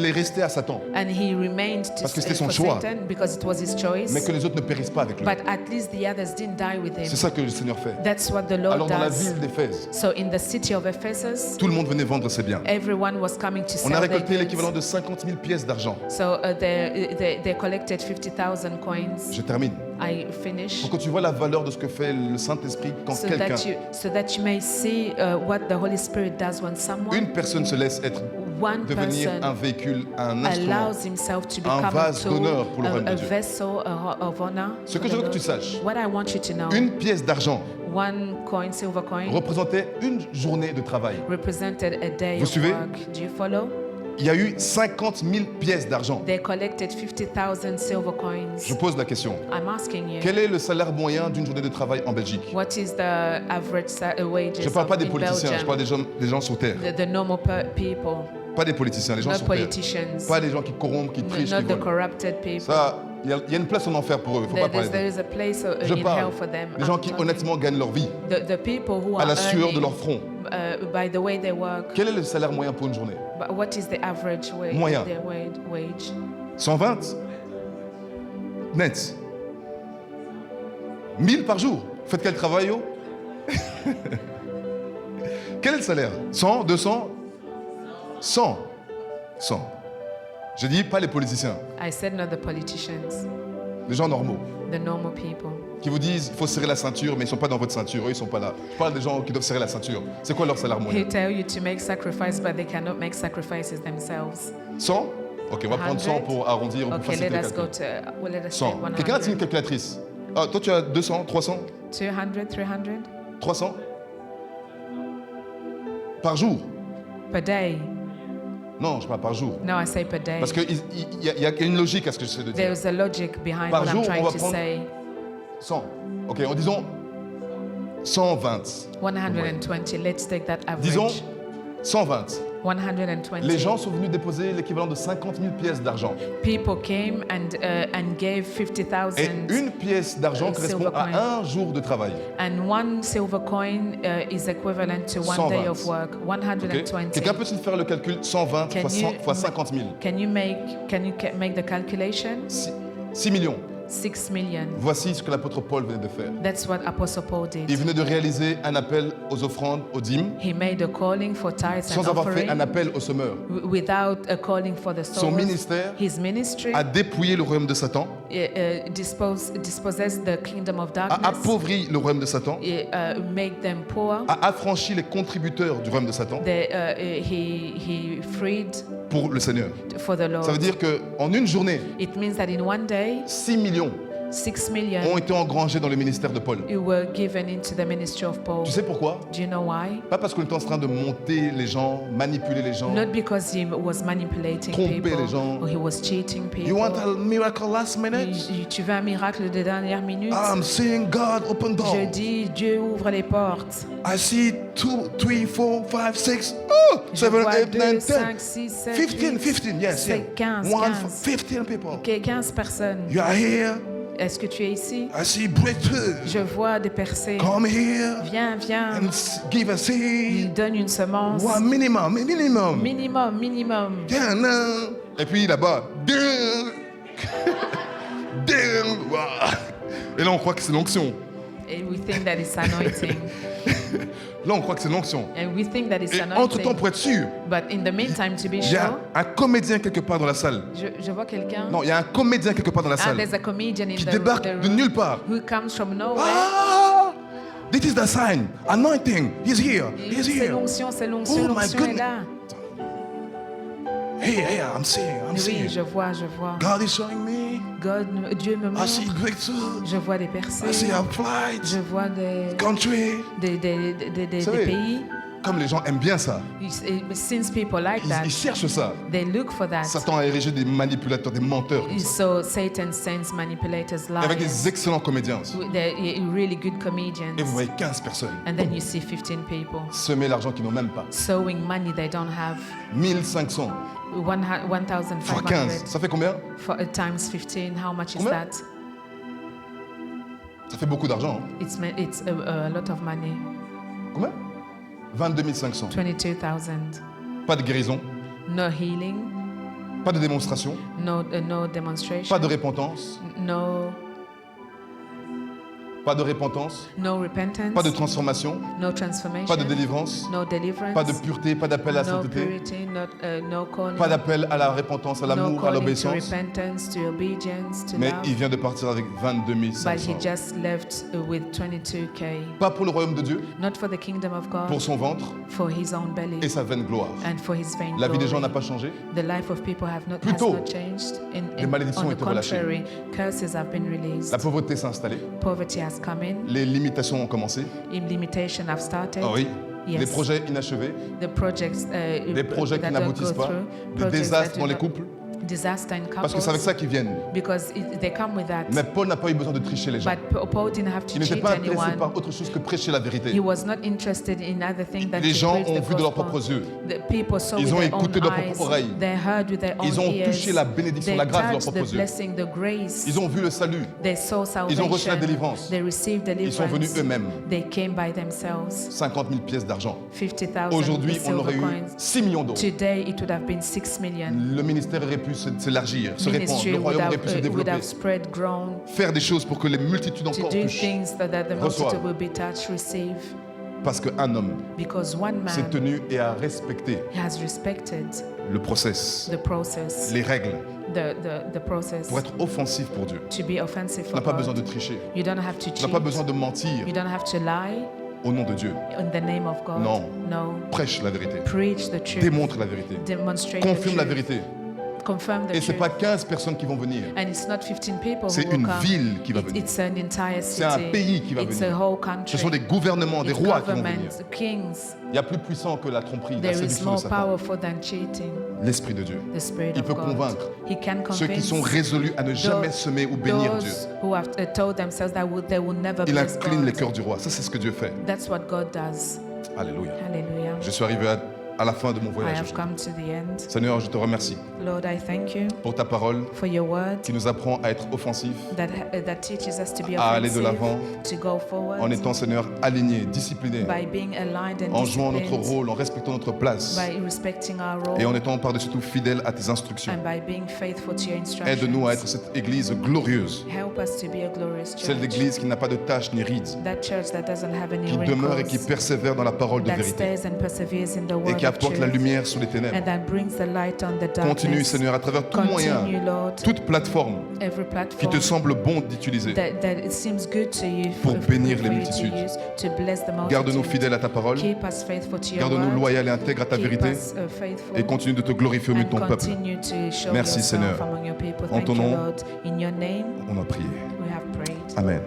est resté à Satan, and he remained parce que c'était son choix, Satan because it was his choice, mais que les autres ne périssent pas avec lui. But at least the others didn't die with him. C'est ça que le Seigneur fait. That's what the Lord Alors dans does. la ville d'Éphèse, So in the city of Ephesus, tout le monde venait vendre ses biens. Everyone was coming to On sell a récolté their goods. l'équivalent de 50 000 pièces d'argent. So they collected 50,000 coins. Je termine. I finish. Pour que tu vois la valeur de ce que fait le Saint-Esprit quand quelqu'un, so that you may see what the Holy Spirit does when someone, une personne se laisse devenir un véhicule, un instrument, un vase d'honneur pour le royaume de Dieu. Ce que je veux que tu saches, une pièce d'argent silver coin, représentait une journée de travail. Vous Vous suivez? Il y a eu 50 000 pièces d'argent. They collected 50,000 silver coins. Je pose la question. I'm asking you. Quel est le salaire moyen d'une journée de travail en Belgique? What is the average wages Je ne parle pas des in politiciens, Belgium? je parle des gens sur terre. The normal people. Pas des politiciens, les gens Not sur terre. politicians. Pas des gens qui corrompent, qui trichent, Not qui the volent. corrupted people. Ça, il y a une place en enfer pour eux, il ne faut pas parler There d'eux. is a place Je in parle hell for them. des gens qui honnêtement gagnent leur vie The people who à are la sueur de earning, leur front. By the way they work. Quel est le salaire moyen pour une journée? But what is the average wage? Moyen. Their wage? 120 net. 1000 par jour. Faites quel travail, yo? Quel est le salaire? 100, 200? 100. 100. Je dis pas les politiciens, I said not the politicians, les gens normaux the normal people. qui vous disent il faut serrer la ceinture, mais ils ne sont pas dans votre ceinture, eux ils ne sont pas là. Je parle des gens qui doivent serrer la ceinture. C'est quoi leur salaire moyen? They tell you to make sacrifice, but they cannot make sacrifices themselves. 100? Ok, on va prendre 100 pour arrondir ou pour Okay, faciliter let le us go calcul. to, let us 100. say 100. Quelqu'un a-t-il une calculatrice? Ah, toi tu as 200, 300? 200, 300 300? Par jour? per day. Non, je parle par jour. No, I say per day. Parce qu'il y a une logique à ce que j'essaie de dire. There's a logic behind Par what jour, I'm trying on va to prendre say. 100. Ok, en disons 120. 120. Let's take that average. Disons 120. 120. Les gens sont venus déposer l'équivalent de 50 000 pièces d'argent. People came and gave 50,000. Et une pièce d'argent correspond silver coin. à un jour de travail. And one silver coin is equivalent to 1 day of work. 120. Okay. Quelqu'un peut-il faire le calcul 120 Can fois 50 000? Can you make the calculation? 6 millions. 6 million. Voici ce que l'apôtre Paul venait de faire. That's what Apostle Paul Il did. venait de réaliser un appel aux offrandes, aux dîmes, He made a calling for tithes sans and avoir fait un offering appel aux semeurs. without a calling for the Son souls. ministère His ministry a dépouillé le royaume de Satan, dispossessed the kingdom of a darkness, appauvri le royaume de Satan, make them poor. a affranchi les contributeurs du royaume de Satan He freed pour le Seigneur. for the Lord. Ça veut dire qu'en une journée, It means that in one day, 6 millions 6 million ont été engrangés dans le ministère de Paul. were given into the ministry of Paul. Tu sais pourquoi? Do you know why? Pas parce qu'on est en train de monter les gens, manipuler les gens, Not because he was manipulating tromper people les gens. or he was cheating people. You want a miracle last minute? Tu veux un miracle de dernière minute? I'm seeing God open Je door. dis, Dieu ouvre les portes. I see 2, 3, 4, 5, 6, Je 7, vois 8, 2, 9, 5, 10. 6, 7, 15, yes, yeah. 15, 15 people. 15 personnes. You are here. Est-ce que tu es ici? I see breakthrough. Je vois des percées. Come here Viens, viens. and give a seed. Il donne une semence. One minimum. Minimum. Yeah, no. Et puis là-bas, et là on croit que c'est l'onction. And we think that it's anointing. Là on croit que c'est l'onction. And we think that it's Et anointing. entre-temps, pour être sûr, But in the meantime, to be il y a sure, un comédien quelque part dans la salle. je vois quelqu'un. Non, il y a un comédien quelque part dans la salle There's a comedian in qui the débarque de room nulle part. who comes from nowhere. Ah! This is the sign. Anointing. He's here. He's C'est here. l'onction, Oh l'onction my est goodness. là. Hey, I'm seeing. Oui, je vois. God is showing me. Dieu me I see montre. breakthrough. Je vois des I percées. see a flight. Je vois des Country. savez, pays. Comme les gens aiment bien ça, Since people like that, ils cherchent ça. they look for that. Satan a érigé des manipulateurs, des menteurs. Comme ça. So Satan sends manipulators, Et avec liars. des excellents comédiens aussi. They're really good comedians. Et vous voyez 15 personnes And then you see 15 people semer l'argent qu'ils n'ont même pas. sowing money they don't have. 1500 fois 15, 1,500 ça fait combien? times 15. How much is Combien? that? Ça fait beaucoup d'argent. Hein. It's a lot of money. Combien? 22 500. 22,000. Pas de guérison, No healing. pas de démonstration, No demonstration. pas de repentance, pas de repentance, No repentance. pas de transformation, No transformation. pas de délivrance, No deliverance. pas de pureté, pas d'appel à la No sainteté, purity. No calling. pas d'appel à la repentance, à No l'amour, à calling to l'obéissance. repentance, to obedience, to Mais love. il vient de partir avec 22 But he 500. just left with 22K. Pas pour le royaume de Dieu, Not for the kingdom of God, pour son ventre for his own belly et sa vaine gloire. and for his vain La vie des gens n'a glory. pas changé. The life of people has Plutôt, not changed. les malédictions On ont the été relâchées. contrary, curses have been released. La pauvreté s'est installée. Poverty has come in. Les limitations ont commencé. Limitation have started. Ah oui. Yes. Les projets inachevés, The projects, les projets qui that don't n'aboutissent go pas, through, des projects désastres that dans do les not- couples. Disaster in Parce que c'est avec couples, ça qu'ils viennent. because they come with that. Mais Paul n'a pas eu besoin de tricher les gens. But Paul didn't have to Il n'était cheat pas intéressé anyone. par autre chose que prêcher la vérité. He was not interested in other things than Les to gens preach ont the vu de leurs gospel. propres yeux. The people saw Ils with ont their écouté de own leurs eyes. propres oreilles. They heard with their own Ils ont ears. touché la bénédiction, They la grâce de leurs touched the propres yeux. blessing, the grace. Ils ont vu le salut. They saw salvation. Ils ont reçu la délivrance. They received Ils sont venus deliverance. eux-mêmes. They came by themselves. 50 000 pièces d'argent. 50,000 Aujourd'hui, on silver aurait eu coins. 6 millions d'euros. Today it would have been 6 million. Le ministère aurait pu s'élargir, se répandre. Ministry Le would royaume have, aurait pu se would développer. have spread, grown, Faire des choses pour que les multitudes to encore do plus. things so that the reçoivent. multitude will be touched, receive. Parce qu'un homme Because one s'est man tenu et a respecté has respected le process, the process, les règles, the process pour être offensif pour Dieu. to be offensive Tu for n'as pas God. besoin de tricher. You don't have to Tu cheat. n'as pas besoin de mentir You don't have to lie au nom de Dieu. in the name of God. Non. No. Prêche la vérité. Preach the truth. Démontre la vérité. Demonstrate Confirme the la truth. vérité. Confirm the Et c'est truth. pas 15 personnes qui vont venir. And it's not 15 people C'est who will une come. ville qui va venir. It's an entire C'est un city. pays qui va It's venir. a whole country. Ce sont des gouvernements, des It's rois qui vont venir. governments, kings. Il y a plus puissant que la tromperie, la There is séduction de more Satan. powerful than cheating. L'Esprit de Dieu. The Spirit Il of peut God. convaincre He can ceux qui convince sont résolus à ne jamais those- semer ou bénir Dieu. those who have told themselves that they will never Il bless incline les God. cœurs du roi. Ça, c'est ce que Dieu fait. That's what God does. Alléluia. Hallelujah. Je suis arrivé à la fin de mon I voyage. have come to the end. Seigneur, je te remercie Lord, I thank you pour ta parole for your word qui nous apprend à être offensif, that teaches us to be à aller de offensive, l'avant, to go forward, en étant, Seigneur, alignés, disciplinés, by being aligned and en jouant notre disciplined, rôle, en respectant notre place by respecting our role, et en étant par-dessus tout fidèles à tes instructions. and by being faithful to your instructions. Aide-nous à être cette église glorieuse, Help us to be a glorious church. celle d'église qui n'a pas de taches ni rides, That church that doesn't have any qui demeure et qui wrinkles, persévère dans la parole de that vérité stays and perseveres in the et word qui of apporte la lumière sur les ténèbres. Continue, Seigneur, à travers tout moyen, toute plateforme qui te semble bon d'utiliser pour bénir les multitudes. Garde-nous fidèles à ta parole. Garde-nous loyaux et intègres à ta vérité. Et continue de te glorifier au milieu de ton peuple. Merci, Seigneur. En ton nom, on a prié. Amen.